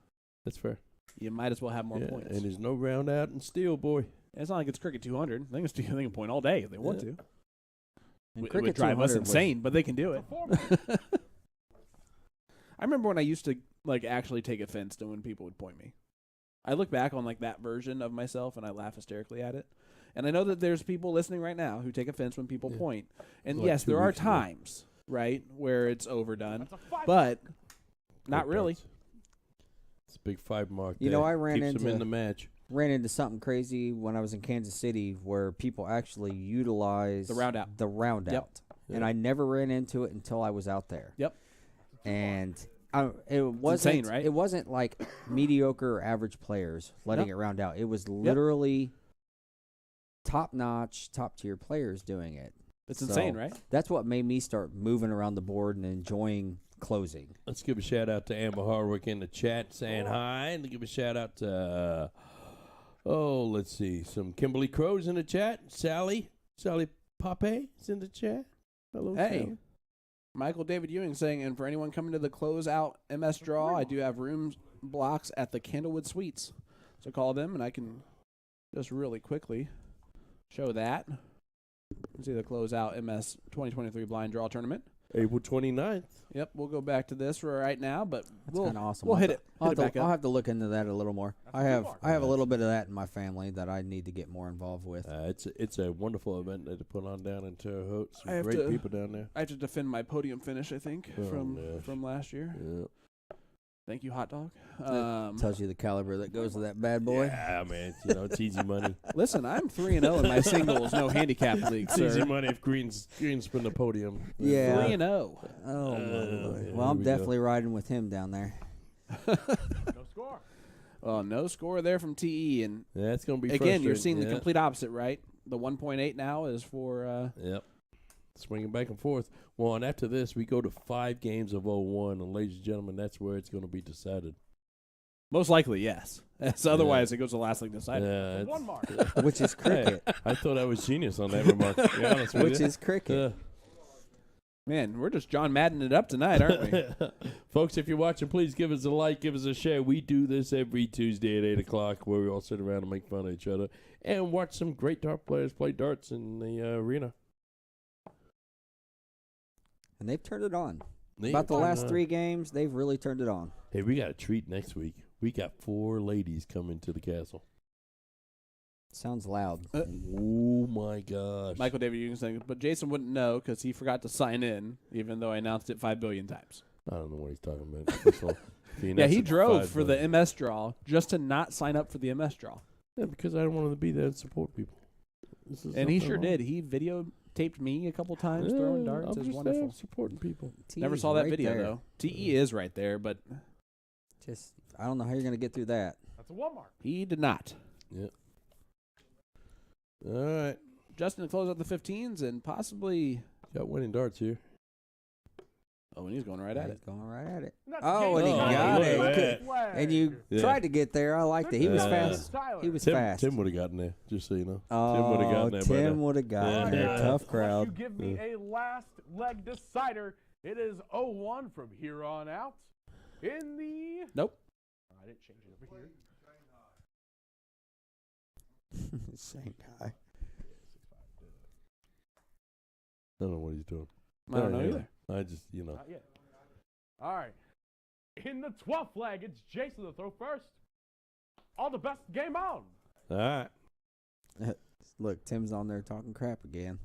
That's fair. you might as well have more Yeah, points. and there's no round out and steal, boy. It's not like it's cricket 200. They can point all day if they want Yeah. to. And It would cricket drive us 200 was- insane, but they can do it. A 4 mark. I remember when I used to like actually take offense to when people would point me. I look back on like that version of myself and I laugh hysterically at it. And I know that there's people listening right now who take offense when people Yeah. point. And Like yes, 2 there are weeks ago. times, right, where it's overdone, That's a 5 but not Big really. darts. It's a big 5 mark. You know, there. I ran Keeps them in into- the match. Ran into something crazy when I was in Kansas City where people actually utilize The round out. The round Yep. out. And Yeah. I never ran into it until I was out there. Yep. And it wasn't insane, right? It wasn't like mediocre or average players letting Nope. it round out. It was literally top-notch, top-tier players doing it. It's So, insane, right? That's what made me start moving around the board and enjoying closing. Let's give a shout out to Amber Harwick in the chat saying hi. And give a shout out to, let's see, some Kimberly Crows in the chat. Sally Pape is in the chat. Hello, Hey. Sally. Michael David Ewing saying, and for anyone coming to the closeout MS draw, I do have room blocks at the Candlewood Suites. So call them, and I can just really quickly show that. See the closeout MS 2023 blind draw tournament. April 29th. Yep, we'll go back to this for right now, but That's we'll kind of awesome. we'll I'll hit have it. to- I'll, Hit it have back to, I'll up. have to look into that a little more. That's I a good have mark. I have a little bit of that in my family that I need to get more involved with. It's a wonderful event that they put on down in Terre Haute. I Some have great to- people down there. I have to defend my podium finish, I think, Oh, from gosh. last year. Yeah. Thank you, Hot Dog. Tells you the caliber that goes with that bad boy. Yeah, man. It's easy money. Listen, I'm 3-0 in my singles, no handicap league, It's easy sir. money if Green's been the podium. Yeah. 3-0. Oh, yeah, well, I'm here we go. definitely riding with him down there. No score. Well, no score there from TE, and Yeah, it's going to be again, you're frustrating. seeing the Yeah. complete opposite, right? The 1.8 now is for Yep. swinging back and forth. Well, and after this, we go to 5 games of 0-1, and ladies and gentlemen, that's where it's going to be decided. Most likely, yes. Otherwise, it goes to last league decided. Yeah, One mark. Which is cricket. Hey, I thought I was genius on that remark. To be honest with Which you. is cricket. Man, we're just John Madden it up tonight, aren't we? Folks, if you're watching, please give us a like, give us a share. We do this every Tuesday at 8 o'clock where we all sit around and make fun of each other and watch some great dart players play darts in the arena. And they've turned it on. They About the turned last on. 3 games, they've really turned it on. Hey, we got a treat next week. We got 4 ladies coming to the castle. Sounds loud. Oh, my gosh. Michael David, you can say, but Jason wouldn't know because he forgot to sign in, even though I announced it 5 billion times. I don't know what he's talking about. First of all, Yeah, he drove for the MS draw just to not sign up for the MS draw. Yeah, because I don't want to be there to support people. And he sure did. He videotaped me a couple times throwing darts. I'm It's just wonderful. there supporting people. Never T saw that right video, there. though. TE is right there, but Just, I don't know how you're going to get through that. That's a 1 mark. he did not. Yeah. All right. Justin to close out the 15s and possibly. Got winning darts here. Oh, and he's going right at He's it. going right at it. And that's Oh, and he Jason. got look it. at Good. Flag. And you Yeah. tried to get there. I liked it. He was Yeah. fast. Tyler. He was Tim fast. would have gotten there, just so you know. Oh, Tim would have gotten there. by Tim now. would have gotten Yeah. there. Tough Unless you crowd. give me a last leg decider, it is 0-1 from here on out. In the Nope. I didn't change it over here. Same guy. I don't know what he's doing. I don't know Yeah. either. I just, Not yet. All right. In the 12th flag, it's Jason to throw first. All the best. Game on. All right. Look, Tim's on there talking crap again.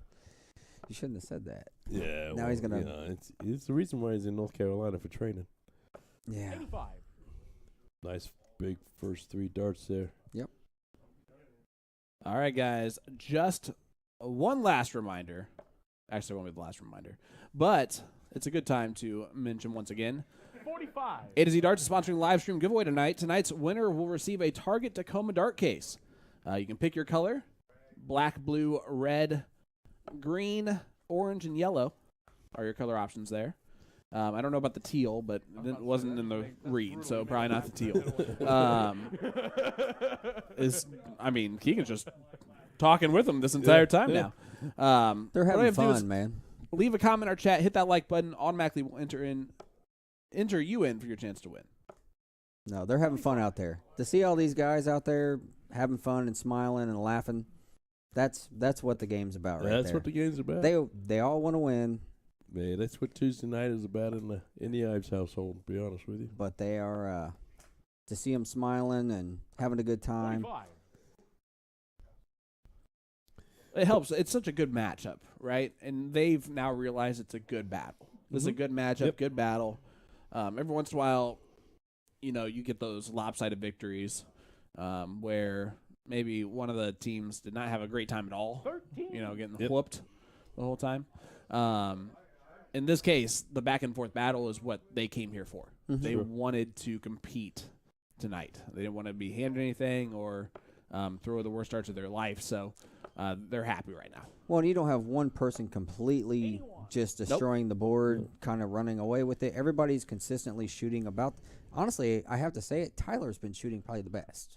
You shouldn't have said that. Yeah. Now he's gonna- You know, it's the reason why he's in North Carolina for training. Yeah. 85. Nice big first 3 darts there. All right, guys. Just one last reminder. Actually, it won't be the last reminder. But it's a good time to mention once again. 45. A to Z Darts is sponsoring live stream giveaway tonight. Tonight's winner will receive a Target Tacoma dart case. You can pick your color: black, blue, red, green, orange, and yellow are your color options there. I don't know about the teal, but it wasn't in the read, so probably not the teal. Keegan's just talking with them this entire time now. They're what I having have to do is fun, man. leave a comment in our chat, hit that like button, automatically will enter you in for your chance to win. No, they're having fun out there. To see all these guys out there having fun and smiling and laughing, that's what the game's about right That's there. what the game's about. They all want to win, Man, that's what Tuesday night is about in the Ives household, to be honest with you. but they are to see them smiling and having a good time. 45. It helps. It's such a good matchup, right? And they've now realized it's a good battle. This is a good matchup, good battle. Every once in a while, you get those lopsided victories where maybe one of the teams did not have a great time at all. 13. Getting whooped the whole time. In this case, the back and forth battle is what they came here for. They wanted to compete tonight. They didn't want to be handed anything or throw the worst darts of their life. So they're happy right now. Well, and you don't have one person completely just destroying the board, kind of running away with it. Everybody's consistently shooting about. Honestly, I have to say it. Tyler's been shooting probably the best.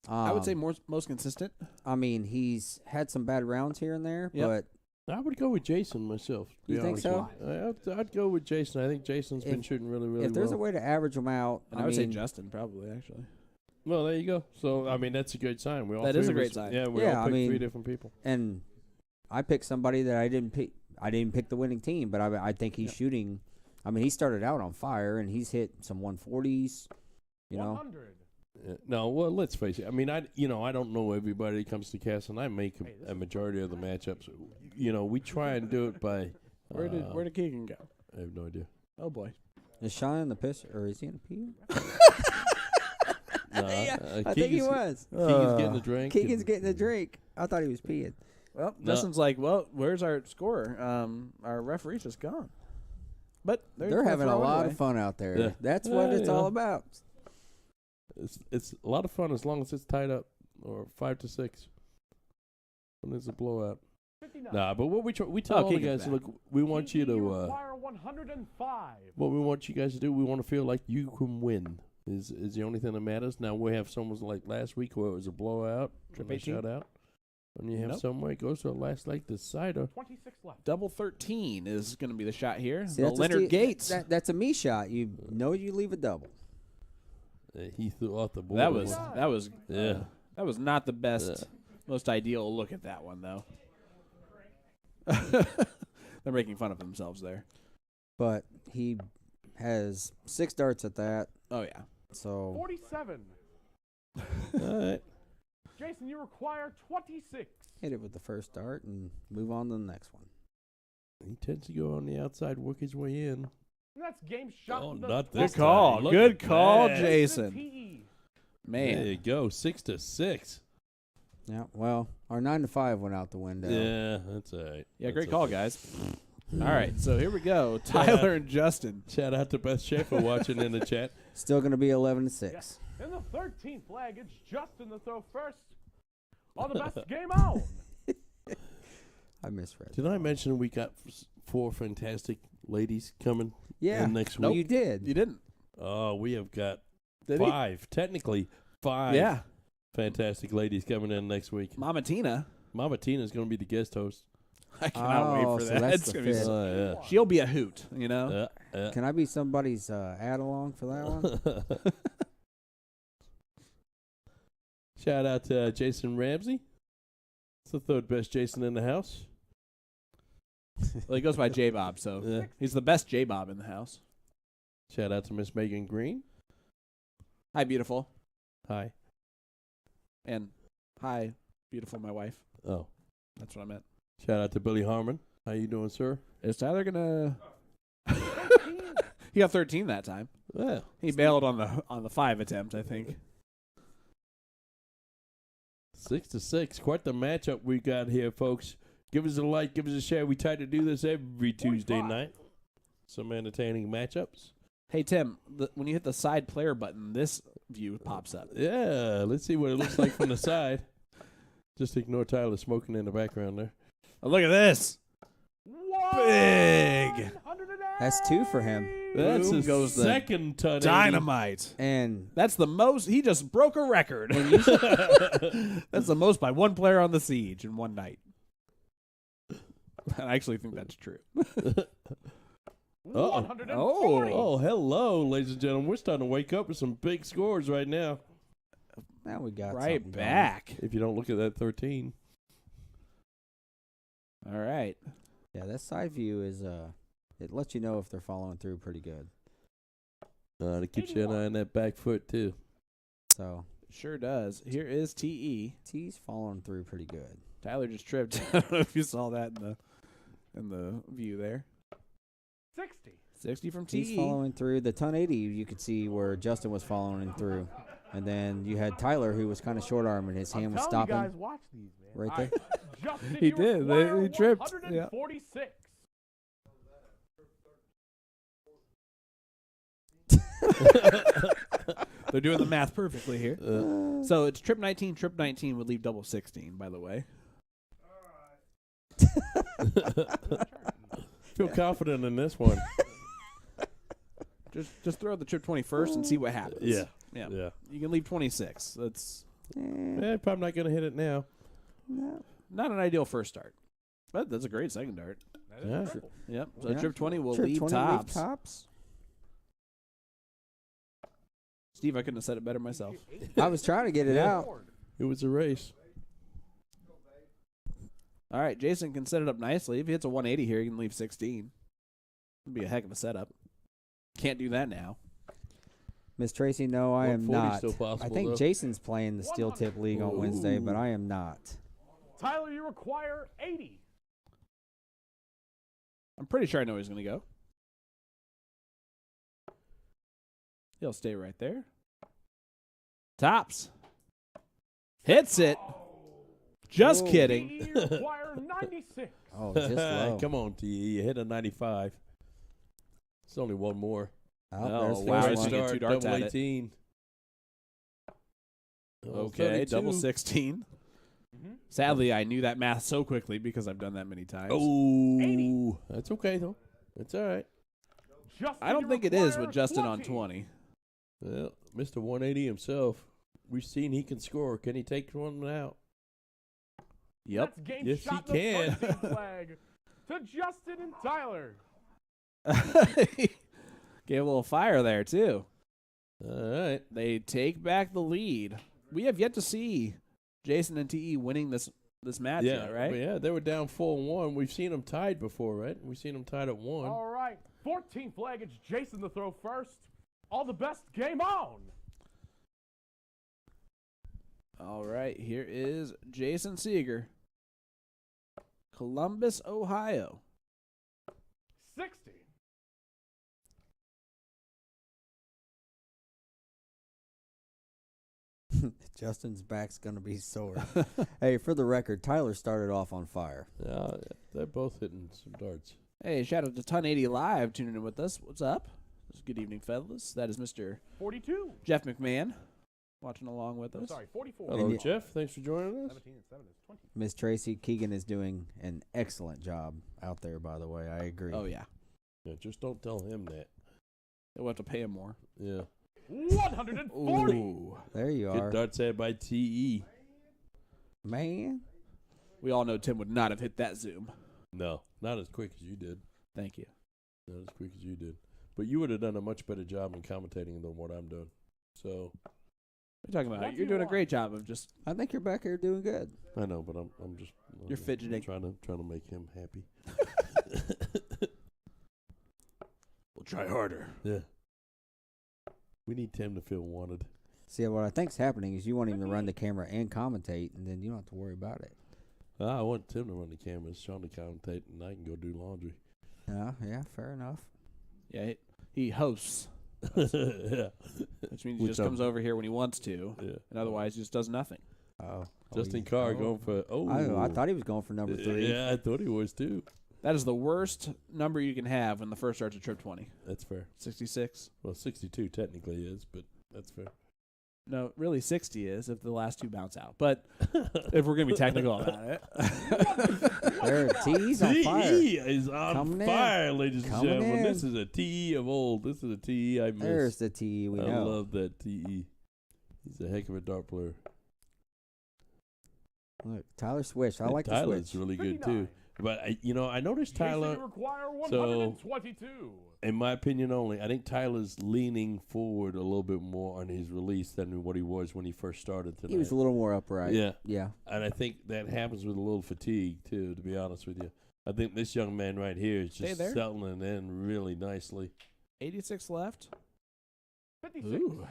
I would say most consistent. I mean, he's had some bad rounds here and there, but I would go with Jason myself. To be You think honest so? with you. I'd go with Jason. I think Jason's been shooting really, really if there's well. a way to average them out, And I would say Justin probably, actually. Well, there you go. So, I mean, that's a great sign. That is a great sign. Yeah, we Yeah, all I picked mean- 3 different people. and I picked somebody that I didn't pick. I didn't pick the winning team, but I think he's shooting. I mean, he started out on fire, and he's hit some 140s. 100. Yeah. No, well, let's face it. I mean, I don't know everybody that comes to cast, and I make a majority of the matchups. We try and do it by. Where did Keegan go? I have no idea. Oh boy. Is Sean in the piss, or is he in a pee? No, I think he was. Keegan's getting a drink. Keegan's and- getting a drink. I thought he was peeing. Well, No. Justin's like, well, where's our scorer? Our referee's just gone. But They're having a lot of fun out there. Yeah. That's what Yeah, it's all about. It's a lot of fun as long as it's tied up or 5-6. When there's a blowout. 59. Nah, but what we tell all the Keegan's guys, back. look, we want you TE to. require 105. What we want you guys to do, we want to feel like you can win. Is the only thing that matters. Now we have someone like last week where it was a blowout, Trip a 18? shutout. And you have Nope. someone it goes to a last like decider. 26 left. Double 13 is going to be the shot here. See, The that's a Leonard Gates. That's a me shot. You know you leave a double. He threw off the board. That was Yeah. that was not the best, most ideal look at that one though. They're making fun of themselves there. But he has 6 darts at that. Oh yeah. So 47. All right. Jason, you require 26. hit it with the first dart and move on to the next one. He tends to go on the outside, work his way in. And that's game shot. Oh, the not Good this call. time. Look Good at call, that. Jason. TE. Man. There you go, 6-6. Yeah, well, our 9 to 5 went out the window. Yeah, that's all right. Yeah, That's great call, okay. guys. All right, so here we go. Tyler and Justin. Shout out to Beth Schaefer watching in the chat. Still going to be 11 to 6. In the 13th flag, it's Justin to throw first on the best game out. I misread. Did I mention we got 4 fantastic ladies coming Yeah, in next no, week? you did. You didn't. Oh, we have got Did he? 5. Technically, 5 Yeah. fantastic ladies coming in next week. Mama Tina. Mama Tina's going to be the guest host. I cannot wait Oh, for so that. that's It's the gonna be fit. so- Oh, She'll be a hoot, you know? yeah. Can I be somebody's add along for that one? Shout out to Jason Ramsey. It's the 3rd best Jason in the house. Well, he goes by J-Bob, so Yeah. he's the best J-Bob in the house. Shout out to Miss Megan Green. Hi, beautiful. Hi. And hi, beautiful, my wife. Oh. That's what I meant. Shout out to Billy Harmon. How you doing, sir? Is Tyler going to... He got 13 that time. Well, He bailed on the 5 attempt, I think. 6-6. Quite the matchup we got here, folks. Give us a like, give us a share. We try to do this every Tuesday 45. night. Some entertaining matchups. Hey, Tim, when you hit the side player button, this view pops up. Yeah, let's see what it looks like from the side. Just ignore Tyler smoking in the background there. Oh, look at this. Big. 108. That's 2 for him. That's Boom his goes the second ton. Dynamite. And That's the most. He just broke a record. That's the most by one player on the Siege in one night. I actually think that's true. 140. Oh, hello, ladies and gentlemen. We're starting to wake up with some big scores right now. now we got Right something going. back. If you don't look at that 13. All right. Yeah, that side view is it lets you know if they're following through pretty good. To keep you an eye on that back foot, too. So Sure does. Here is TE. T's following through pretty good. Tyler just tripped. I don't know if you saw that in the view there. 60. 60 from T's TE. following through. The ton 80, you could see where Justin was following through. And then you had Tyler, who was kind of short arm, and his hand was I'm stopping. telling you guys, watch these, man. Right there. Justin, He you did. require He tripped. Yeah. 146. They're doing the math perfectly here. So it's trip 19. Trip 19 would leave double 16, by the way. Feel confident in this one. Just throw the trip 20 first and see what happens. Yeah. Yeah. You can leave 26. That's Probably not going to hit it now. not an ideal first start. But that's a great second dart. Yeah. Yep. So Yeah. trip 20 will Trip leave 20 tops. tops. Steve, I couldn't have said it better myself. I was trying to get it out. It was a race. All right, Jason can set it up nicely. If he hits a 180 here, he can leave 16. It'd be a heck of a setup. Can't do that now. Miss Tracy, no, I am 140 not. still possible, I think though. Jason's playing the Steel Tip League on Wednesday, but I am not. Tyler, you require 80. I'm pretty sure I know he's going to go. He'll stay right there. Tops. Hits it. Just Whoa. kidding. TE require 96. Oh, just low. Come on, T. You hit a 95. It's only one more. Oh, Oh, there's wow, first he's one. thinking two darts double at it. 18. Oh, Okay, 32. double 16. Sadly, I knew that math so quickly because I've done that many times. Oh, 80. that's okay though. It's all right. Justin, I don't you think it is require with Justin on 20. 20. Well, Mr. 180 himself. We've seen he can score. Can he take one out? Yep. That's game Yes, shot he in the can. 13th flag to Justin and Tyler. Gave a little fire there, too. All right. They take back the lead. We have yet to see Jason and TE winning this match yet, right? but yeah, they were down 4-1. We've seen them tied before, right? We've seen them tied at 1. All right. 14th flag. It's Jason to throw first. All the best. Game on. All right, here is Jason Seger. Columbus, Ohio. 60. Justin's back's going to be sore. Hey, for the record, Tyler started off on fire. Yeah, they're both hitting some darts. Hey, shout out to Ton 80 Live tuning in with us. What's up? Good evening, fellas. That is Mr. 42. Jeff McMahon watching along with I'm us. sorry, 44. Hello, you- Jeff. Thanks for joining us. 17 and 7 is 20. Miss Tracy Keegan is doing an excellent job out there, by the way. I agree. Oh, yeah. Yeah, just don't tell him that. We'll have to pay him more. Yeah. 140. Ooh. There you Good are. darts had by TE. Man. We all know Tim would not have hit that zoom. No, not as quick as you did. Thank you. Not as quick as you did. But you would have done a much better job in commentating than what I'm doing. So What are you talking about? You're doing a great job of just I think you're back here doing good. I know, but I'm just You're fidgeting. trying to make him happy. we'll try harder. Yeah. We need Tim to feel wanted. See, what I think's happening is you want him to run the camera and commentate, and then you don't have to worry about it. I want Tim to run the cameras, Sean to commentate, and I can go do laundry. Yeah, fair enough. Yeah, he hosts, Yeah. which means he Which just I'm- comes over here when he wants to, Yeah. and otherwise just does nothing. Oh. Justin Carr going for I thought he was going for number 3. Yeah, I thought he was too. That is the worst number you can have when the first starts a trip 20. That's fair. 66. Well, 62 technically is, but that's fair. No, really 60 is if the last two bounce out. But if we're going to be technical about it. There, T's on fire. TE is on Coming in. fire, ladies and Coming gentlemen. in. This is a TE of old. This is a TE I miss. There's the T we I know. love that TE. He's a heck of a dart player. Look, Tyler switched. I And like the Tyler's switch. really good 59. too. But I noticed Jason, Tyler. you require so- 122. In my opinion only, I think Tyler's leaning forward a little bit more on his release than what he was when he first started tonight. He was a little more upright. Yeah. Yeah. And I think that happens with a little fatigue, too, to be honest with you. I think this young man right here is Stay just there. settling in really nicely. 86 left. 56. Ooh.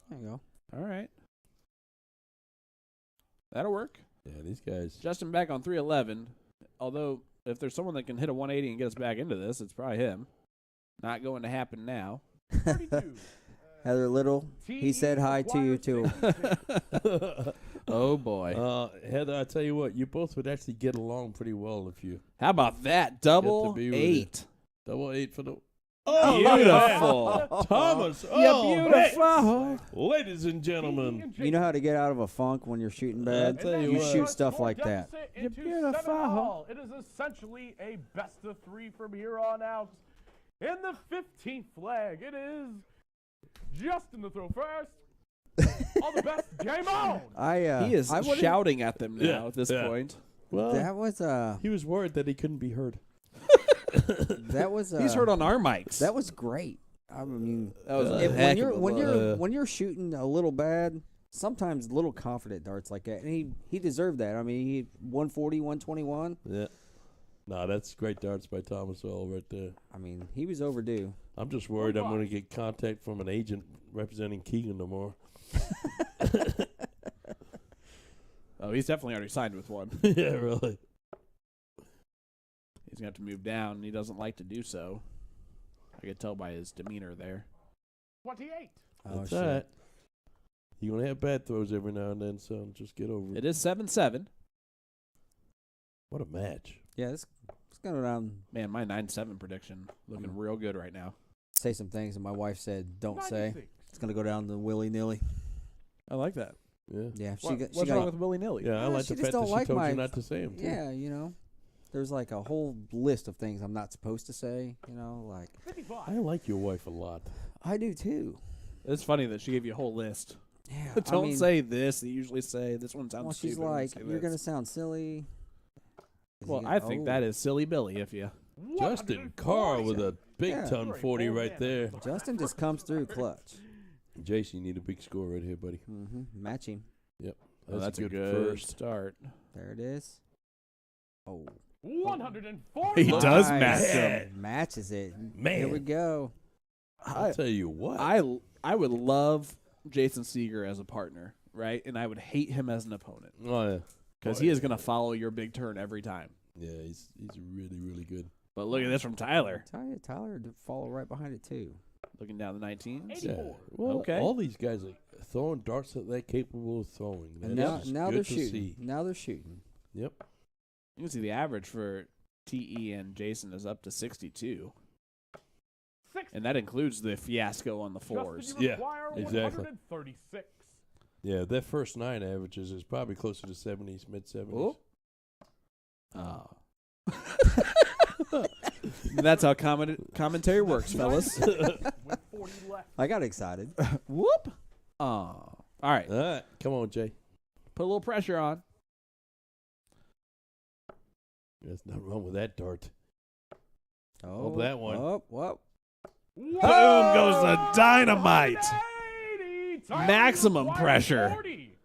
There you go. All right. That'll work. Yeah, these guys. Justin back on 311. Although, if there's someone that can hit a 180 and get us back into this, it's probably him. Not going to happen now. 32. Heather Little, he said hi to you, too. Oh, boy. Heather, I tell you what, you both would actually get along pretty well if you How about that? Double be with 8. double 8 for the. Beautiful. Thomas. You're Oh, beautiful. hey. Ladies and gentlemen. You know how to get out of a funk when you're shooting bad? I'll tell you You what. shoot stuff like that. You're beautiful. It is essentially a best of 3 from here on out. In the 15th flag, it is Justin to throw first. All the best. Game on. He is I would've- shouting at them now Yeah, at this yeah. point. Well, That was he was worried that he couldn't be heard. that was He's heard on our mics. that was great. I mean, That was a if, heck when of a you're look. when you're shooting a little bad, sometimes little confident darts like that, and he deserved that. I mean, he 140, 121. Yeah. No, that's great darts by Thomas Earl right there. I mean, he was overdue. I'm just worried I'm going to get contact from an agent representing Keegan tomorrow. Oh, he's definitely already signed with one. Yeah, really. He's going to have to move down, and he doesn't like to do so. I could tell by his demeanor there. 28. Oh That's shit! all right. You're going to have bad throws every now and then, son. Just get over it. It is 7-7. What a match. Yeah, it's going down. Man, my 9-7 prediction looking real good right now. Say some things that my wife said don't say. 96. It's gonna go down to willy nilly. I like that. Yeah, What's wrong with willy-nilly? Yeah, I like she the just fact don't that she like told my- you not to say them. Yeah, there's like a whole list of things I'm not supposed to say. Like 55. I like your wife a lot. I do too. It's funny that she gave you a whole list. Yeah, Don't say this. They usually say this one sounds Well, she's stupid. like, Say you're this." gonna sound silly. Well, I think that is silly Billy. If you Justin Carr with a big Yeah. ton 40 right there. Justin just comes through clutch. Jason, you need a big score right here, buddy. Matching. Yep. that's a good first. start. There it is. Oh, 140. He does Nice. match him. Matches it. Man. Here we go. I'll tell you what. I would love Jason Seger as a partner, right? And I would hate him as an opponent Oh, yeah. because he is going to follow your big turn every time. Yeah, he's really, really good. But look at this from Tyler. Tyler would follow right behind it too. Looking down the 19s. Yeah. Well, Okay. all these guys are throwing darts that they're capable of throwing. And That's now good they're to shooting. see. Now they're shooting. Yep. You can see the average for TE and Jason is up to 62. And that includes the fiasco on the fours. Justin, you Yeah, require exactly. 136. Yeah, their first 9 averages is probably closer to 70s, mid-70s. Oh. That's how commentary works, fellas. With 40 left. I got excited. Whoop. Oh. All right. All right, come on, Jay. Put a little pressure on. There's nothing wrong with that dart. Oh, that one. Oh, whoa. Boom goes the dynamite. 180. Maximum Tyler pressure. 40.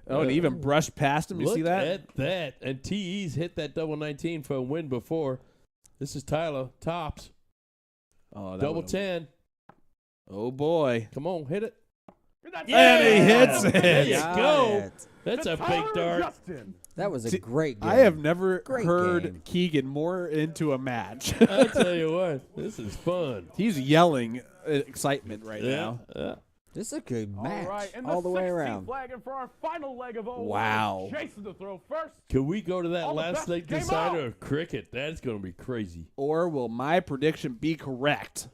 Oh, and he even brushed past him. You Look see that? at that. And TE's hit that double 19 for a win before. This is Tyler. Tops. Oh, that Double would've- 10. Oh, boy. Come on, hit it. That's And he hits it. There you Got go. it. That's a Tyler big dart. Justin. That was a See, great game. I have never Great heard game. Keegan more into a match. I'll tell you what. This is fun. He's yelling excitement right now. Yeah. This is a good match All right, and all the way 16th around. flag, and for our final leg of 01, Wow. Jason to throw first. Can we go to that All the last best leg came decider out. of cricket? That's going to be crazy. Or will my prediction be correct?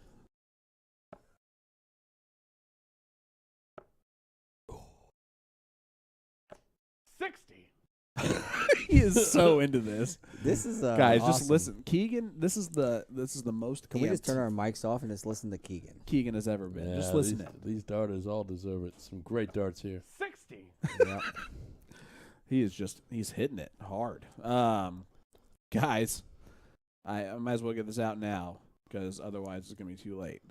He is so into this. This is Guys, awesome. just listen. Keegan, this is the most Can we just camped turn our mics off and just listen to Keegan? Keegan has ever been. Just Yeah, listen these, to him. these darters all deserve it. Some great darts here. 60. Yep. He's hitting it hard. Guys, I might as well get this out now because otherwise it's gonna be too late.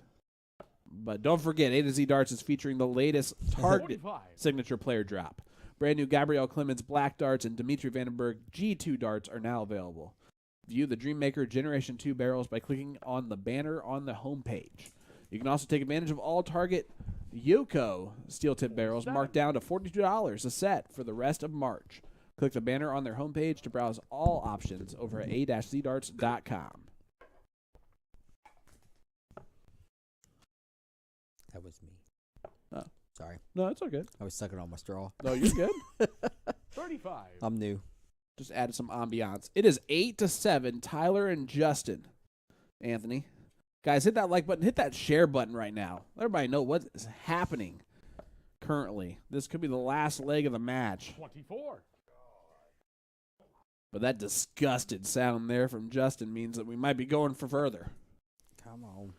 But don't forget, A to Z Darts is featuring the latest Target 45. signature player drop. Brand new Gabrielle Clemens Black Darts and Dimitri Vandenberg G2 Darts are now available. View the Dreammaker Generation 2 barrels by clicking on the banner on the homepage. You can also take advantage of all Target Yoko steel tip barrels marked down to $42 a set for the rest of March. Click the banner on their homepage to browse all options over at a-zdarts.com. That was me. Oh. Sorry. No, it's okay. I was sucking on my straw. No, you're good. 35. I'm new. Just added some ambiance. It is 8-7, Tyler and Justin. Anthony. Guys, hit that like button. Hit that share button right now. Let everybody know what is happening currently. This could be the last leg of the match. 24. But that disgusted sound there from Justin means that we might be going for further. Come on.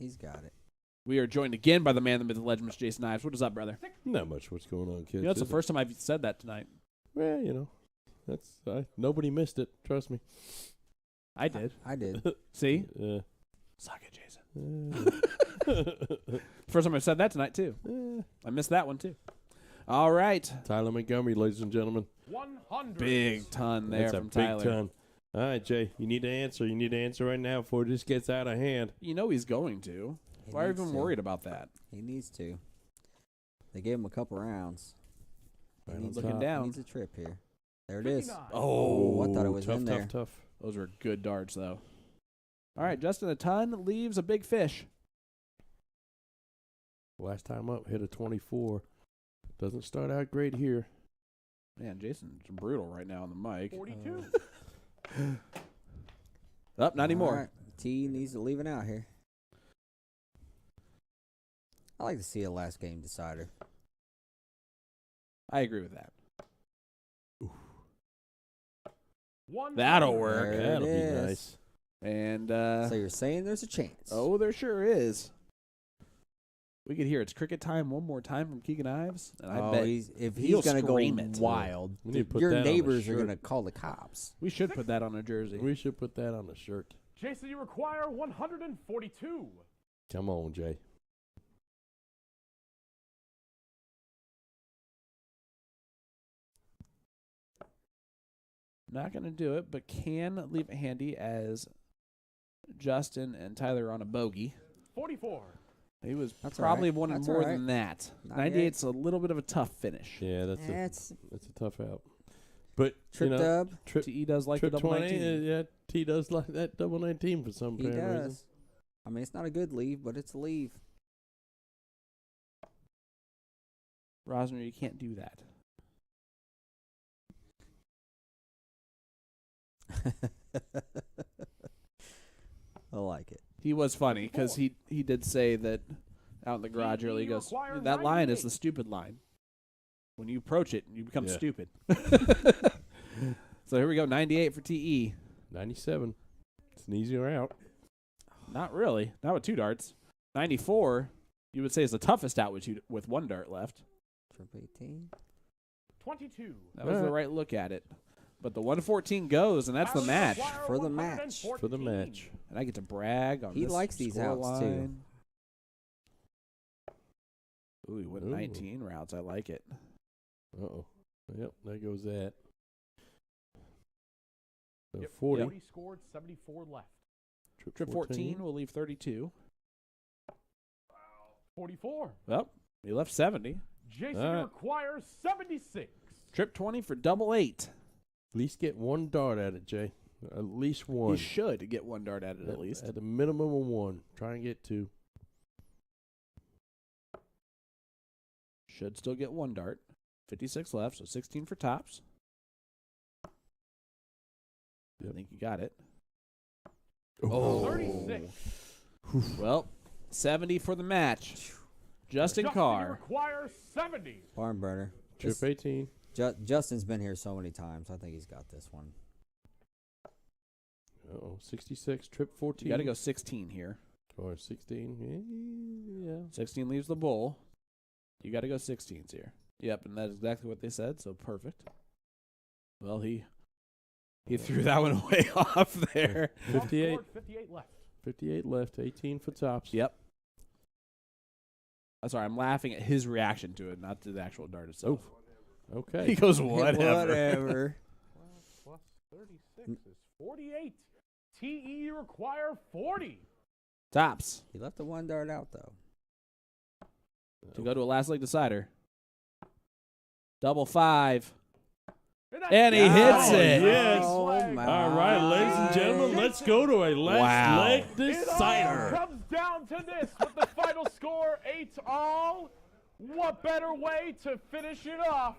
He's got it. We are joined again by the man, the myth, the legend, Mr. Jason Ives. What is up, brother? Not much what's going on, kids. You know, that's the is it? first time I've said that tonight. Well, that's nobody missed it. Trust me. I did. I did. See? Yeah. Suck it, Jason. First time I've said that tonight, too. I missed that one, too. All right. Tyler Montgomery, ladies and gentlemen. 100. Big ton there That's a from big Tyler. ton. All right, Jay, you need to answer. You need to answer right now before this gets out of hand. You know he's going to. He Why are you needs even to. worried about that? He needs to. They gave him a couple rounds. He Right on needs, looking top. down. He needs a trip here. There it is. 59. Oh, I thought it was tough, in tough, there. tough. those were good darts, though. All right, Justin, a ton leaves a big fish. Last time up, hit a 24. Doesn't start out great here. Man, Jason's brutal right now on the mic. 42. Up, not anymore. All right. T needs to leave it out here. I like to see a last game decider. I agree with that. That'll work. There That'll it be is. nice. And So you're saying there's a chance? oh, there sure is. We could hear it's cricket time one more time from Keegan Ives, and I bet if he'll he's gonna go scream it. wild, We need to put your that on a neighbors are shirt. gonna call the cops. we should put that on a jersey. We should put that on a shirt. Jason, you require 142. Come on, Jay. Not going to do it, but can leave it handy as Justin and Tyler are on a bogey. 44. He was That's probably all right. wanting That's more all right. than that. 98. 98's a little bit of a tough finish. Yeah, that's That's a tough out. But trip you know, dub. trip TE does like trip the double 20. 19. Yeah, T does like that double 19 for some He apparent reason. does. I mean, it's not a good leave, but it's a leave. Rosner, you can't do that. I like it. He was funny because he did say that out in the garage earlier. He goes, requires that line is 98. the stupid line. When you approach it, you become Yeah. stupid. So here we go, 98 for TE. 97. It's an easier out. Not really. Not with 2 darts. 94, you would say is the toughest out with 1 dart left. Trip 18. 22. That was the right look at it. But the 114 goes, and that's the Tyler match. require For the match. 114. For the match. And I get to brag on He this likes these score outs, too. line. Ooh, he went Ooh. 19 routes. I like it. Uh-oh. Yep, there goes that. So Yep, 40. 40 scored, 74 left. Trip 14 will leave 32. 44. Well, he left 70. Jason All right. requires 76. Trip 20 for double 8. At least get 1 dart at it, Jay. At least 1. He should get 1 dart at it at least. At a minimum of 1. Try and get 2. Should still get 1 dart. 56 left, so 16 for tops. Yep. I think you got it. Oh. 36. Well, 70 for the match. Justin Justin, you Carr. require 70. Barn burner. Trip 18. Justin's been here so many times. I think he's got this one. Uh-oh. 66. Trip 14. You got to go 16 here. Or 16. Yeah. 16 leaves the bowl. You got to go 16s here. Yep, and that's exactly what they said, so perfect. Well, he threw that one way off there. 58. Scored, 58 left. 58 left. 18 for tops. Yep. I'm sorry, I'm laughing at his reaction to it, not to the actual dart itself. Okay. He goes, whatever. Whatever. 12 plus 36 is 48. TE require 40. Tops. He left the 1 dart out, though. To go to a last leg decider. Double 5. that's And he down. hits it. Yes. Oh, Flag. my. All right, ladies and gentlemen, let's go to a last Wow. leg It all decider. comes down to this with the final score 8-all. What better way to finish it off?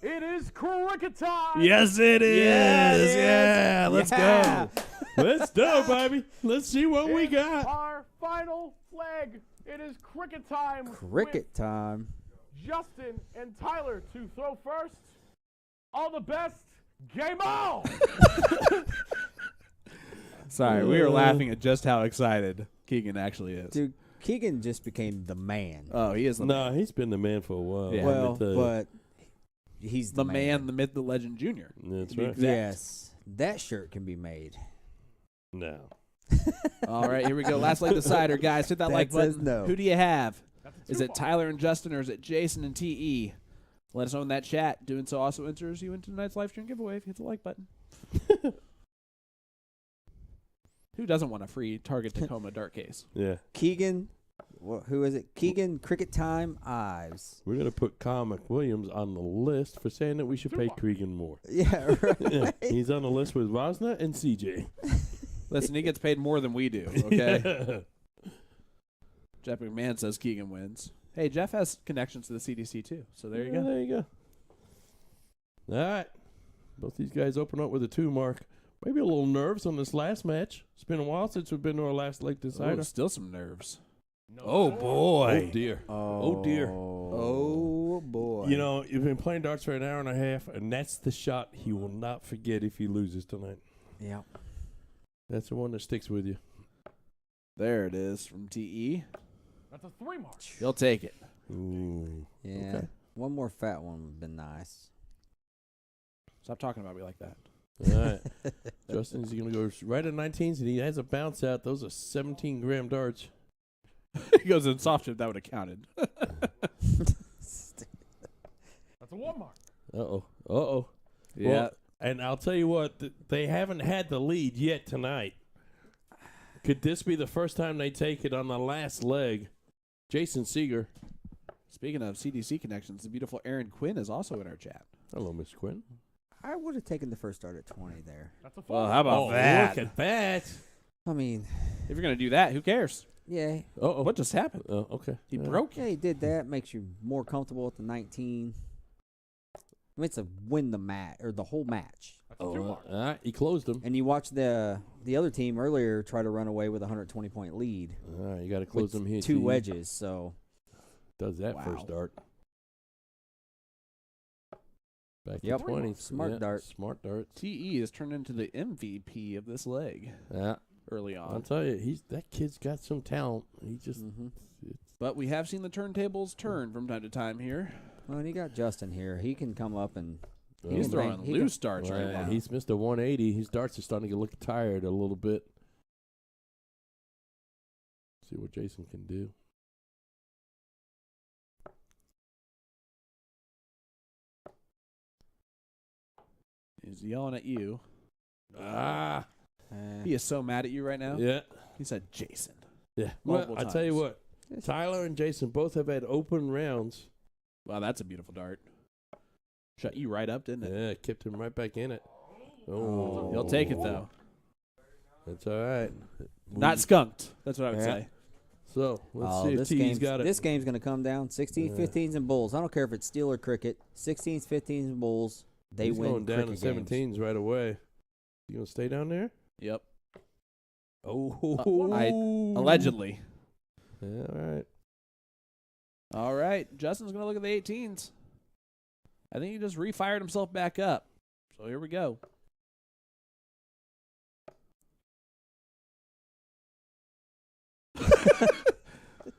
It is cricket time. Yes, it is. Yeah, let's Yeah. go. Let's do, baby. Let's see what we It's got. our final flag. It is cricket time. Cricket time. With Justin and Tyler to throw first. All the best. Game on. Sorry, we were laughing at just how excited Keegan actually is. Dude, Keegan just became the man. Oh, he is the No, he's been the man for a while. Yeah. let me well, tell you. but he's the man, the myth, the legend, junior. That's to be right. exact. Yes, that shirt can be made. No. All right, here we go. Last leg decider, guys. Hit that like That says button. no. Who do you have? That's a Is it two-ball. Tyler and Justin, or is it Jason and TE? Let us know in that chat. Doing so also enters you into tonight's live stream giveaway if you hit the like button. Who doesn't want a free Target Tacoma dart case? Yeah. Keegan, who is it? Keegan Cricket Time Ives. We're going to put Carl McWilliams on the list for saying that we should pay Two-ball. Cregan more. Yeah, right. Yeah, he's on the list with Rosner and CJ. Listen, he gets paid more than we do, okay? Jeff McMahon says Keegan wins. Hey, Jeff has connections to the CDC too, so there you Yeah, go. There you go. All right. Both these guys open up with a 2 mark. Maybe a little nerves on this last match. It's been a while since we've been to our last leg decider. Still some nerves. No Oh, score. boy. Oh, dear. Oh, dear. Oh, boy. You know, you've been playing darts for an hour and a half, and that's the shot he will not forget if he loses tonight. Yeah. That's the one that sticks with you. There it is from TE. That's a 3 mark. He'll take it. Ooh. Yeah. Okay. One more fat one would have been nice. Stop talking about me like that. All right. Justin's going to go right at 19s, and he has a bounce out. Those are 17-gram darts. He goes in soft chip. That would have counted. That's a 1 mark. Uh-oh. Yeah. Well, and I'll tell you what, they haven't had the lead yet tonight. Could this be the first time they take it on the last leg? Jason Seger. Speaking of CDC connections, the beautiful Aaron Quinn is also in our chat. Hello, Miss Quinn. I would have taken the first start at 20 there. That's a 4 Well, mark. how about that? Look at that. I mean, If you're going to do that, who cares? yeah. Uh-oh. What just happened? Okay. He Yeah. broke Yeah, he did that. Makes you more comfortable at the 19. I mean, it's a win the match or the whole match. That's a 2 mark. All right, he closed them. And you watched the other team earlier try to run away with a 120-point lead All right, you got to close with them here. 2 T. wedges. So Does that Wow. first dart. Back Yep. to 20. Smart dart. Smart dart. TE has turned into the MVP of this leg Yeah. early I'll on. tell you, that kid's got some talent. He just But we have seen the turntables turn from time to time here. well, and you got Justin here. He can come up and He's Oh, throwing he loose darts right well, now. he's missed a 180. His darts are starting to look tired a little bit. See what Jason can do. He's yelling at you. Ah. He is so mad at you right now. Yeah. He said, Jason. Yeah. Well, Multiple I tell you times. what, Tyler and Jason both have had open rounds. Wow, that's a beautiful dart. Shut you right up, didn't it? Yeah, kept him right back in it. Oh, He'll take it, though. That's all right. Not skunked. That's what I would Yeah. say. So let's see if T's got it. This game's going to come down 16s, 15s, and bulls. I don't care if it's steel or cricket. 16s, 15s, and bulls. They He's win going down to cricket games. 17s right away. You gonna stay down there? Yep. Oh, Allegedly. Yeah, all right. All right. Justin's going to look at the 18s. I think he just refired himself back up. So here we go.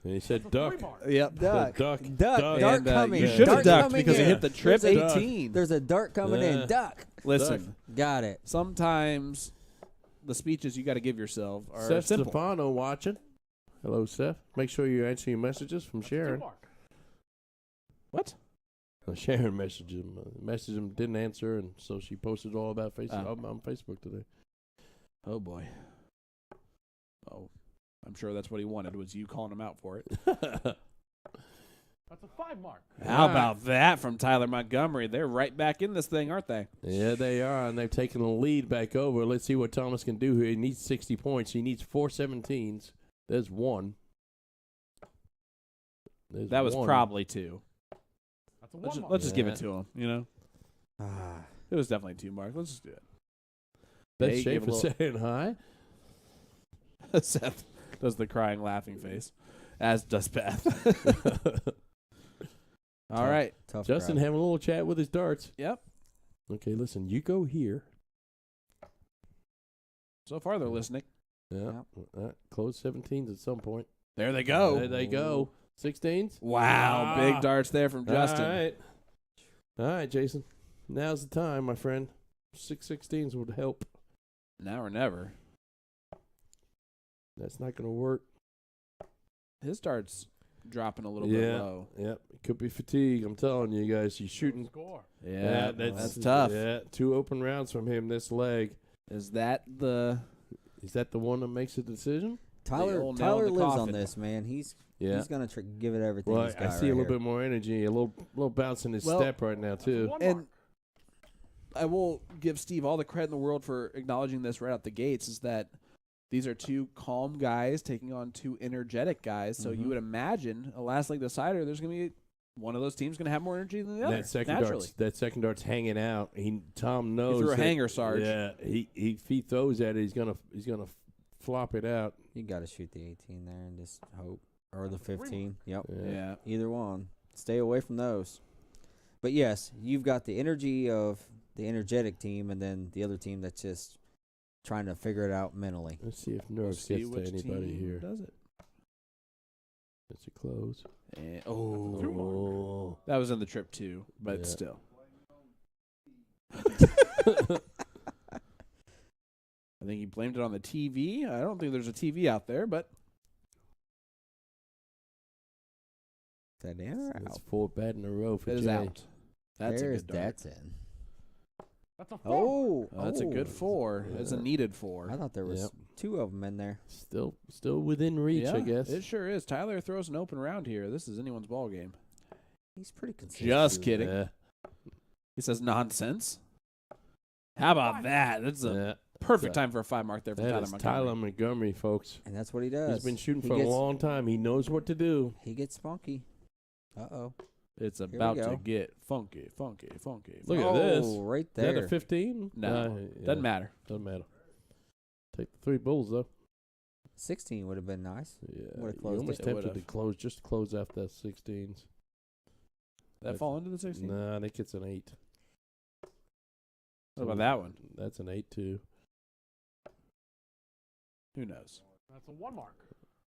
And he said That's a 3 duck. mark. Yep. Duck. Duck. Dart And, coming. you yeah. should have Dart ducked coming because in. it hit the trip There's a 18. There's a dart coming Yeah. in. Duck. Listen, Got it. sometimes the speeches you got to give yourself are Seth simple. Stefano watching. Hello, Seth. Make sure you answer your messages from That's a 2 Sharon. mark. What? Sharon messaged him, didn't answer, and so she posted all about Oh. on Facebook today. Oh, boy. Oh, I'm sure that's what he wanted, was you calling him out for it. That's a 5 mark. How Yeah. about that from Tyler Montgomery? They're right back in this thing, aren't they? Yeah, they are, and they've taken the lead back over. Let's see what Thomas can do here. He needs 60 points. He needs 4 17s. There's one. There's That was one. probably 2. That's a 1 mark. Let's just give Yeah. it to him, you know? Ah. It was definitely 2 marks. Let's just do it. That's They gave Schaefer a little- saying hi. Seth does the crying, laughing face, as does Beth. All right. Tough Justin crowd. having a little chat with his darts. Yep. Okay, listen, you go here. So far, they're listening. Yeah. Close 17s at some point. There they go. There they go. 16s? Wow. Ah. Big darts there from Justin. All right, Jason. Now's the time, my friend. 6 16s would help. Now or never. That's not going to work. His darts dropping a little bit low. Yep. It could be fatigue. I'm telling you guys. He's shooting. Score. Yeah, that's tough. Yeah, 2 open rounds from him this leg. Is that the... Is that the one that makes a decision? Tyler old nail in the lives on coffin. this, man. He's Yeah. gonna give it everything. Well, he's got I see right a little here. bit more energy, a little bounce in his Well, step right now, That's a too. 1 And mark. I will give Steve all the credit in the world for acknowledging this right out the gates, is that these are 2 calm guys taking on 2 energetic guys. So you would imagine a last leg decider, there's going to be one of those teams going to have more energy than the other. That second dart's hanging out. Tom knows. He threw a that- hanger, Sarge. Yeah, if he throws at it, he's gonna flop it out. You got to shoot the 18 there and just hope, or the That's a 3 15. Yep. Yeah. Either one. Stay away from those. But yes, you've got the energy of the energetic team, and then the other team that's just trying to figure it out mentally. Let's see if nerves See gets to which anybody team here. does it? It's a close. And, Oh. that was in the trip too, but Yeah. still. I think he blamed it on the TV. I don't think there's a TV out there, but Is that in or That's out? 4 bad in a row for it is Jay. out. That's There's a good dart. that's in. That's a 4. Oh, that's a good 4. It's a Yeah. needed 4. I thought there was Yep. 2 of them in there. Still within reach, yeah, I guess. it sure is. Tyler throws an open round here. This is anyone's ball game. He's pretty consistent. Just kidding. Yeah. He says nonsense. How about that? That's a Yeah. perfect time for a 5 mark there for That Tyler is Montgomery. Tyler Montgomery, folks. And that's what he does. He's been shooting He for gets- a long time. He knows what to do. He gets spunky. Uh-oh. It's we about to go. get funky, funky, funky. Look at Oh, this. right Is that there. a 15? No, doesn't matter. Doesn't matter. Take the 3 bulls, though. 16 would have been nice. Yeah. Would've You're closed almost it. tempted Would've. to close after that 16s. That fall into the 16? Nah, I think it's an 8. What about that one? That's an 8, too. Who knows? That's a 1 mark.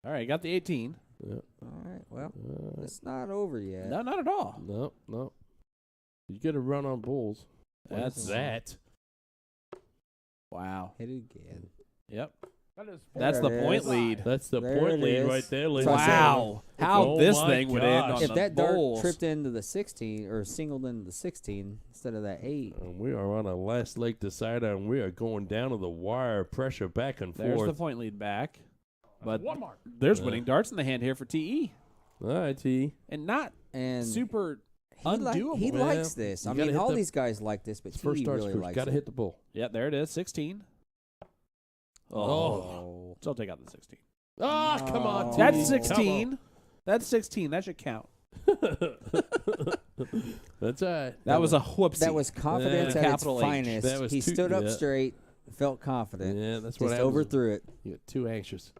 All right, got the 18. Yeah. All right. Well, Uh, it's not over yet. No, not at all. no. You get a run on bulls. That's What's that? Wow. Hit it again. Yep. That is 4. That's the There it point is. lead. That's the There point it lead is. right there, ladies So I and said- Wow. How Oh this my thing would end gosh. on If the that dart bulls. tripped into the 16 or singled into the 16 instead of that 8, And we are on a last leg decider, and we are going down to the wire, pressure back and There's the forth. point lead back. But 1 mark. there's Yeah. winning darts in the hand here for TE. All right, T. And not and super he, undoable. he Well, likes this. you I gotta mean, hit all the- these guys like this, but It's first he start really screws. likes Got to it. hit the bull. Yeah, there it is. 16. Oh. So I'll take out the 16. Ah, come on, T. That's Come 16. That's 16. That should count. That's all right. That was a whoopsie. That was confidence Yeah. at its Capital H. finest. That was He too- stood up yeah. straight, felt confident, Yeah, that's what just happens. overthrew it. You get too anxious.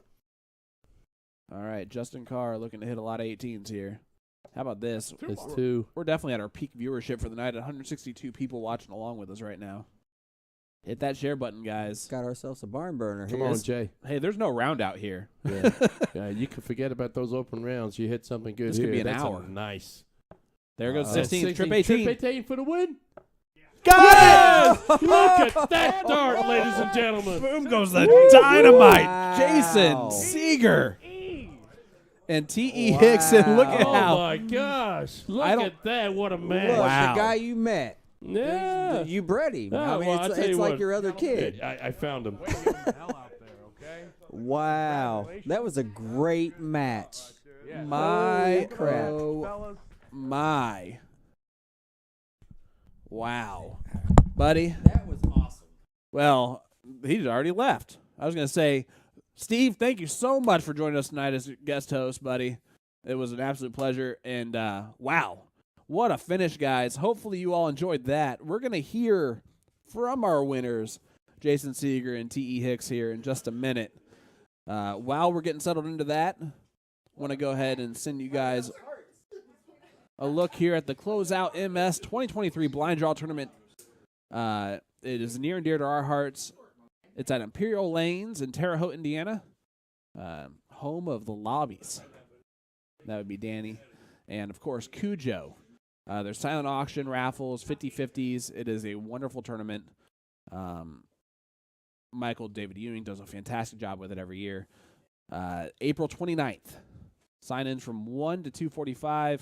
All right, Justin Carr looking to hit a lot of 18s here. How about this? It's 2. We're definitely at our peak viewership for the night. 162 people watching along with us right now. Hit that share button, guys. Got ourselves a barn burner Come here. on, Jay. Hey, there's no round out here. Yeah. Yeah, you can forget about those open rounds. You hit something good This here. could be an That's hour. Nice. There goes That's 16. Trip 18. Trip 18 for the win. Got it! Look at that dart, ladies and gentlemen. Boom goes the dynamite. Wow. Jason Seger. And T.E. Hicks, and look at Oh, how. my gosh. Look I don't- at that. What a Look, match. Wow. the guy you met. Yeah. You bred him. Yeah, I mean, well, I'll it's, tell you it's like what. your other kid. I found him. Way to get the hell out there, okay? Wow. That was a great match. Yeah. My Holy crap. Fellas, My. Wow. Buddy. That was awesome. Well, he'd already left. I was going to say, Steve, thank you so much for joining us tonight as guest host, buddy. It was an absolute pleasure. And wow, what a finish, guys. Hopefully you all enjoyed that. We're going to hear from our winners, Jason Seger and T.E. Hicks, here in just a minute. While we're getting settled into that, I want to go ahead and send you guys a look here at the Closeout MS 2023 Blind Draw Tournament. It is near and dear to our hearts. It's at Imperial Lanes in Terre Haute, Indiana, home of the Lobbies. That would be Danny. And, of course, Cujo. There's silent auction, raffles, 50-50s. It is a wonderful tournament. Michael David Ewing does a fantastic job with it every year. April 29th. Sign-ins from 1 to 2:45.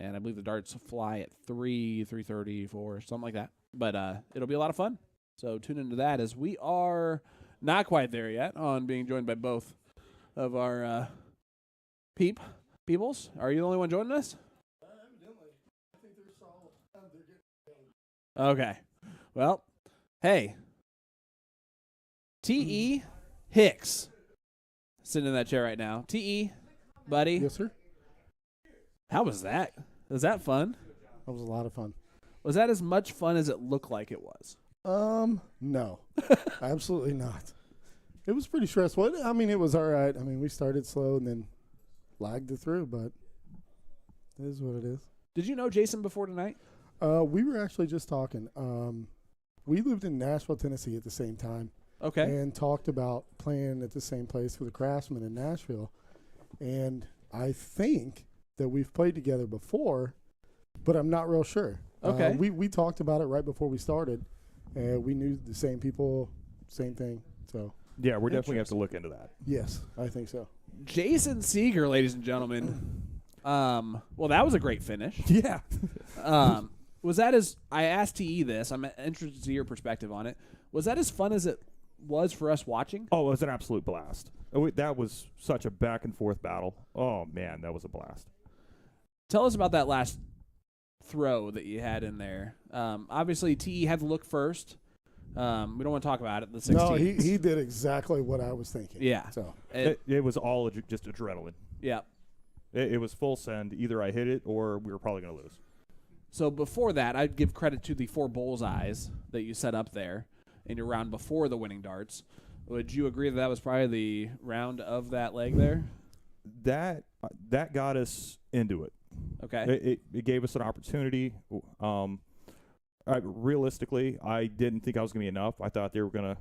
And I believe the darts fly at 3, 3:30, 4, something like that. But it'll be a lot of fun. So tune into that as we are not quite there yet on being joined by both of our peoples. Are you the only one joining us? Okay. Well, hey. T.E. Hicks. Sitting in that chair right now. T.E., buddy. Yes, sir. How was that? Was that fun? That was a lot of fun. Was that as much fun as it looked like it was? No, absolutely not. It was pretty stressful. I mean, it was all right. I mean, we started slow and then lagged it through, but it is what it is. Did you know Jason before tonight? We were actually just talking. We lived in Nashville, Tennessee at the same time. Okay. And talked about playing at the same place for the Craftsman in Nashville. And I think that we've played together before, but I'm not real sure. Okay. We talked about it right before we started, and we knew the same people, same thing. So yeah, we're definitely have to look into that. yes, I think so. Jason Seger, ladies and gentlemen. Well, that was a great finish. Yeah. Was that as I asked TE this? I'm interested to see your perspective on it. Was that as fun as it was for us watching? Oh, it was an absolute blast. That was such a back and forth battle. Oh man, that was a blast. Tell us about that last throw that you had in there. Obviously, TE had to look first. We don't want to talk about it. The 16. No, he did exactly what I was thinking. Yeah. So It was all just adrenaline. Yeah. It was full send. Either I hit it or we were probably going to lose. So before that, I'd give credit to the 4 bullseyes that you set up there in your round before the winning darts. Would you agree that was probably the round of that leg there? That got us into it. Okay. It gave us an opportunity. Realistically, I didn't think I was going to be enough. I thought they were going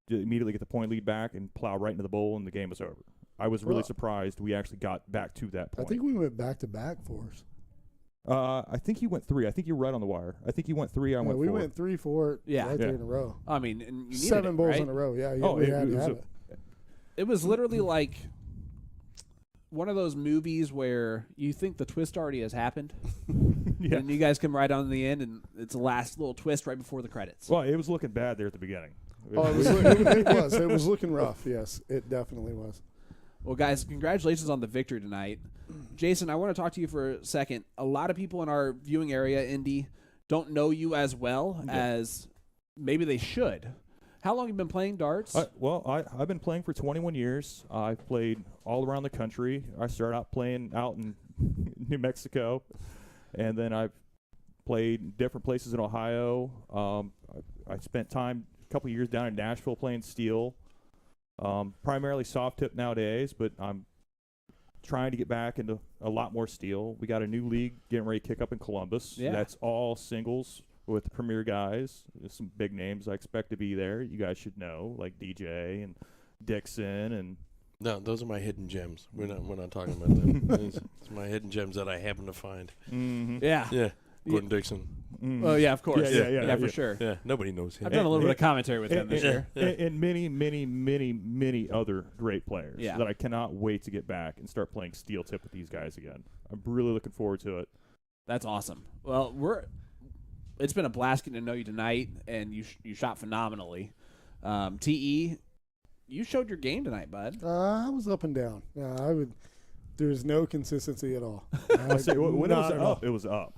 to immediately get the point lead back and plow right into the bowl, and the game was over. I was really surprised we actually got back to that point. I think we went back-to-back for us. I think you went 3. I think you're right on the wire. I think you went 3. I went 4. We went 3, 4 Yeah. right there in a row. I mean, and you needed 7 it, bowls right? in a row. Yeah, Oh, we had to have it. it. It was literally like one of those movies where you think the twist already has happened, Yeah. and you guys come right on to the end, and it's the last little twist right before the credits. Well, it was looking bad there at the beginning. Oh, it was looking rough. Yes, it definitely was. Well, guys, congratulations on the victory tonight. Jason, I want to talk to you for a second. A lot of people in our viewing area, Indy, don't know you as well as maybe they should. How long have you been playing darts? I've been playing for 21 years. I've played all around the country. I started out playing out in New Mexico, and then I've played different places in Ohio. I spent time a couple years down in Nashville playing steel. Primarily soft tip nowadays, but I'm trying to get back into a lot more steel. We got a new league getting ready to kick up in Columbus. Yeah. That's all singles with the premier guys. There's some big names I expect to be there. You guys should know, like DJ and Dixon and. No, those are my hidden gems. We're not talking about them. It's my hidden gems that I happen to find. Mm-hmm. Yeah. Yeah, Gordon Dixon. Mm. Well, yeah, of course. Yeah, for sure. Yeah, nobody knows him. I've done a little bit of commentary with him this year. And many other great players Yeah. that I cannot wait to get back and start playing steel tip with these guys again. I'm really looking forward to it. That's awesome. Well, it's been a blast getting to know you tonight, and you shot phenomenally. TE, you showed your game tonight, bud. I was up and down. There's no consistency at all. I'll say, when it was Not at all. up, it was up.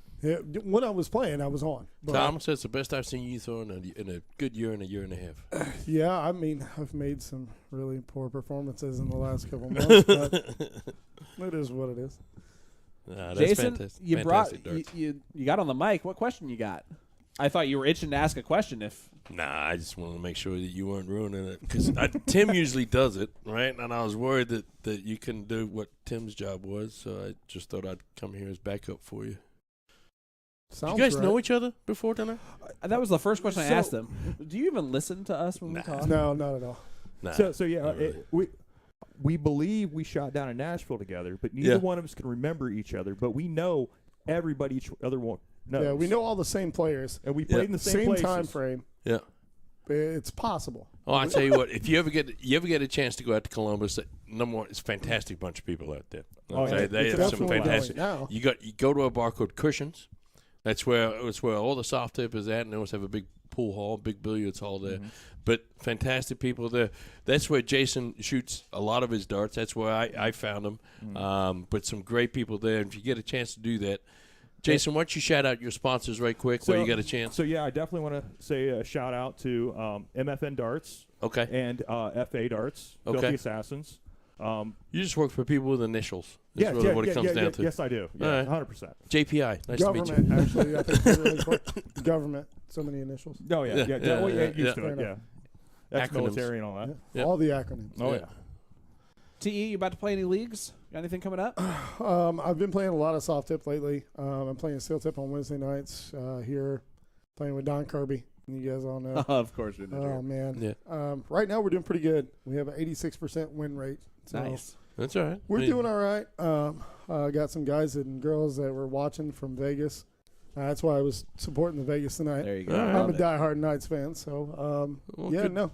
When I was playing, I was on. But Tom says the best I've seen you throw in a good year and a year and a half. yeah, I mean, I've made some really poor performances in the last couple months, but it is what it is. Nah, that's Jason, fantastic. you Fantastic brought darts. you got on the mic. What question you got? I thought you were itching to ask a question. If Nah, I just wanted to make sure that you weren't ruining it because Tim usually does it, right? And I was worried that you couldn't do what Tim's job was, so I just thought I'd come here as backup for you. Sounds You guys right. know each other before tonight? that was the first question I asked them. Do you even listen to us when we talk? No, not at all. Nah. So yeah, we believe we shot down in Nashville together, but neither one of us can remember each other. But we know everybody each other knows. Yeah, we know all the same players. And we played in the same places. time frame. Yeah. It's possible. Oh, I tell you what, if you ever get a chance to go out to Columbus, number one, it's a fantastic bunch of people out there. Oh, Okay, yeah. they It's have some definitely fantastic. going now. You go to a bar called Cushions. That's where all the soft tip is at, and they always have a big pool hall, big billiards hall there. Mm-hmm. But fantastic people there. That's where Jason shoots a lot of his darts. That's where I found him. Mm-hmm. But some great people there. And if you get a chance to do that, Jason, why don't you shout out your sponsors right quick while you got a chance? So yeah, I definitely want to say a shout out to MFN Darts. Okay. And FA Darts, Okay. Filthy Assassins. You just work for people with initials. That's really what it comes down to. Yes, I do. All Yeah, right. 100%. JPI. Nice to meet you. Government, actually, I think it's really important. Government, so many initials. Oh yeah, Yeah, yeah. Yeah. Used to Fair it. enough. Yeah. Acronyms. Ex-military and all that. Yeah. All the acronyms. Oh Yeah. yeah. TE, you about to play any leagues? Got anything coming up? I've been playing a lot of soft tip lately. I'm playing steel tip on Wednesday nights here, playing with Don Kirby. You guys all know. Of course we do. Oh, man. Yeah. Right now we're doing pretty good. We have an 86% win rate. So Nice. That's all right. we're doing all right. Got some guys and girls that were watching from Vegas. That's why I was supporting the Vegas tonight. There you go. All right. I'm a diehard Knights fan, so Well, yeah, good. no.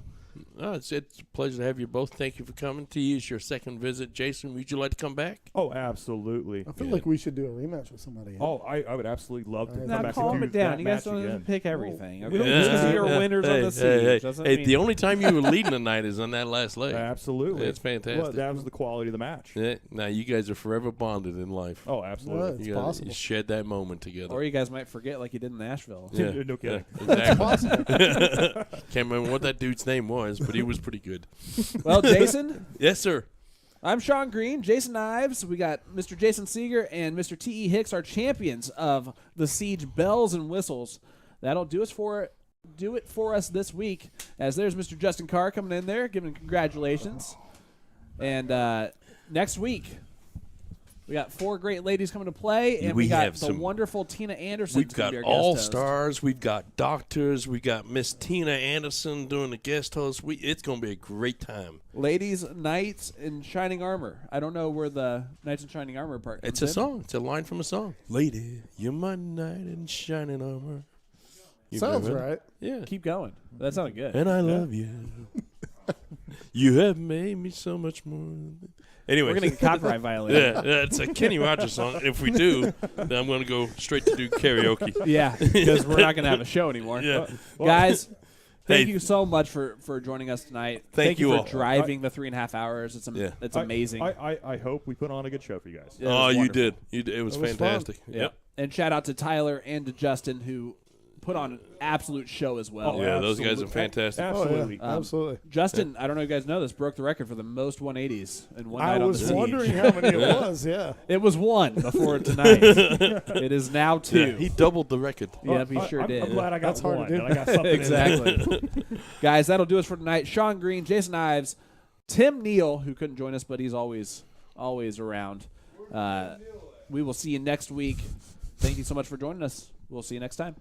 It's a pleasure to have you both. Thank you for coming. TE is your second visit. Jason, would you like to come back? Oh, absolutely. I feel Yeah. like we should do a rematch with somebody. Oh, I would absolutely love to Now come Now back calm and it do down. that You guys match don't again. pick everything. Okay? don't Just do 'cause that. you're winners on the siege doesn't mean the only time you were leading the night is on that last leg. Absolutely. It's fantastic. Well, that was the quality of the match. Yeah, now you guys are forever bonded in life. Oh, absolutely. It's You gotta- possible. You shared that moment together. Or you guys might forget like you did in Nashville. Yeah. No kidding. Yeah, exactly. Can't remember what that dude's name was, but he was pretty good. Well, Jason, Yes, sir. I'm Sean Green, Jason Ives. We got Mr. Jason Seger and Mr. T.E. Hicks, our champions of the Siege Bells and Whistles. That'll do it for us this week. As there's Mr. Justin Carr coming in there, giving congratulations. And next week, we got 4 great ladies coming to play, and We we got have the some- wonderful Tina Anderson. We've who's gonna got be our guest all host. stars. We've got doctors. We got Miss Tina Anderson doing the guest host. It's going to be a great time. Ladies, Knights in Shining Armor. I don't know where the Knights in Shining Armor part comes It's a in. song. It's a line from a song. Lady, you're my knight in shining armor. You Sounds remember right. that? Yeah. Keep going. That sounded good. And I love you. You have made me so much more. Anyway. We're going to get copyright violated. Yeah, it's a Kenny Rogers song. If we do, then I'm going to go straight to do karaoke. Yeah, because we're not going to have a show anymore. Yeah. Guys, thank Hey. you so much for joining us tonight. Thank you for all. driving the 3.5 hours. It's Yeah. it's amazing. I hope we put on a good show for you guys. Yeah, it Oh, was you wonderful. did. You did. It was It was fun. fantastic. Yep. And shout out to Tyler and to Justin who put on an absolute show as well. Yeah, those guys are absolutely. fantastic. Absolutely. Oh, yeah, absolutely. Justin, I don't know if you guys know this, broke the record for the most 180s in one night I on was the Siege. wondering how many it was. Yeah. It was 1 before tonight. It is now 2. Yeah, he doubled the record. Yep, he sure I'm did. glad I got That's hard to one. do. And I got something in Exactly. Guys, that'll do us for tonight. Sean Green, Jason Ives, Tim Neal, who couldn't join us, but he's always around. We will see you next week. Thank you so much for joining us. We'll see you next time.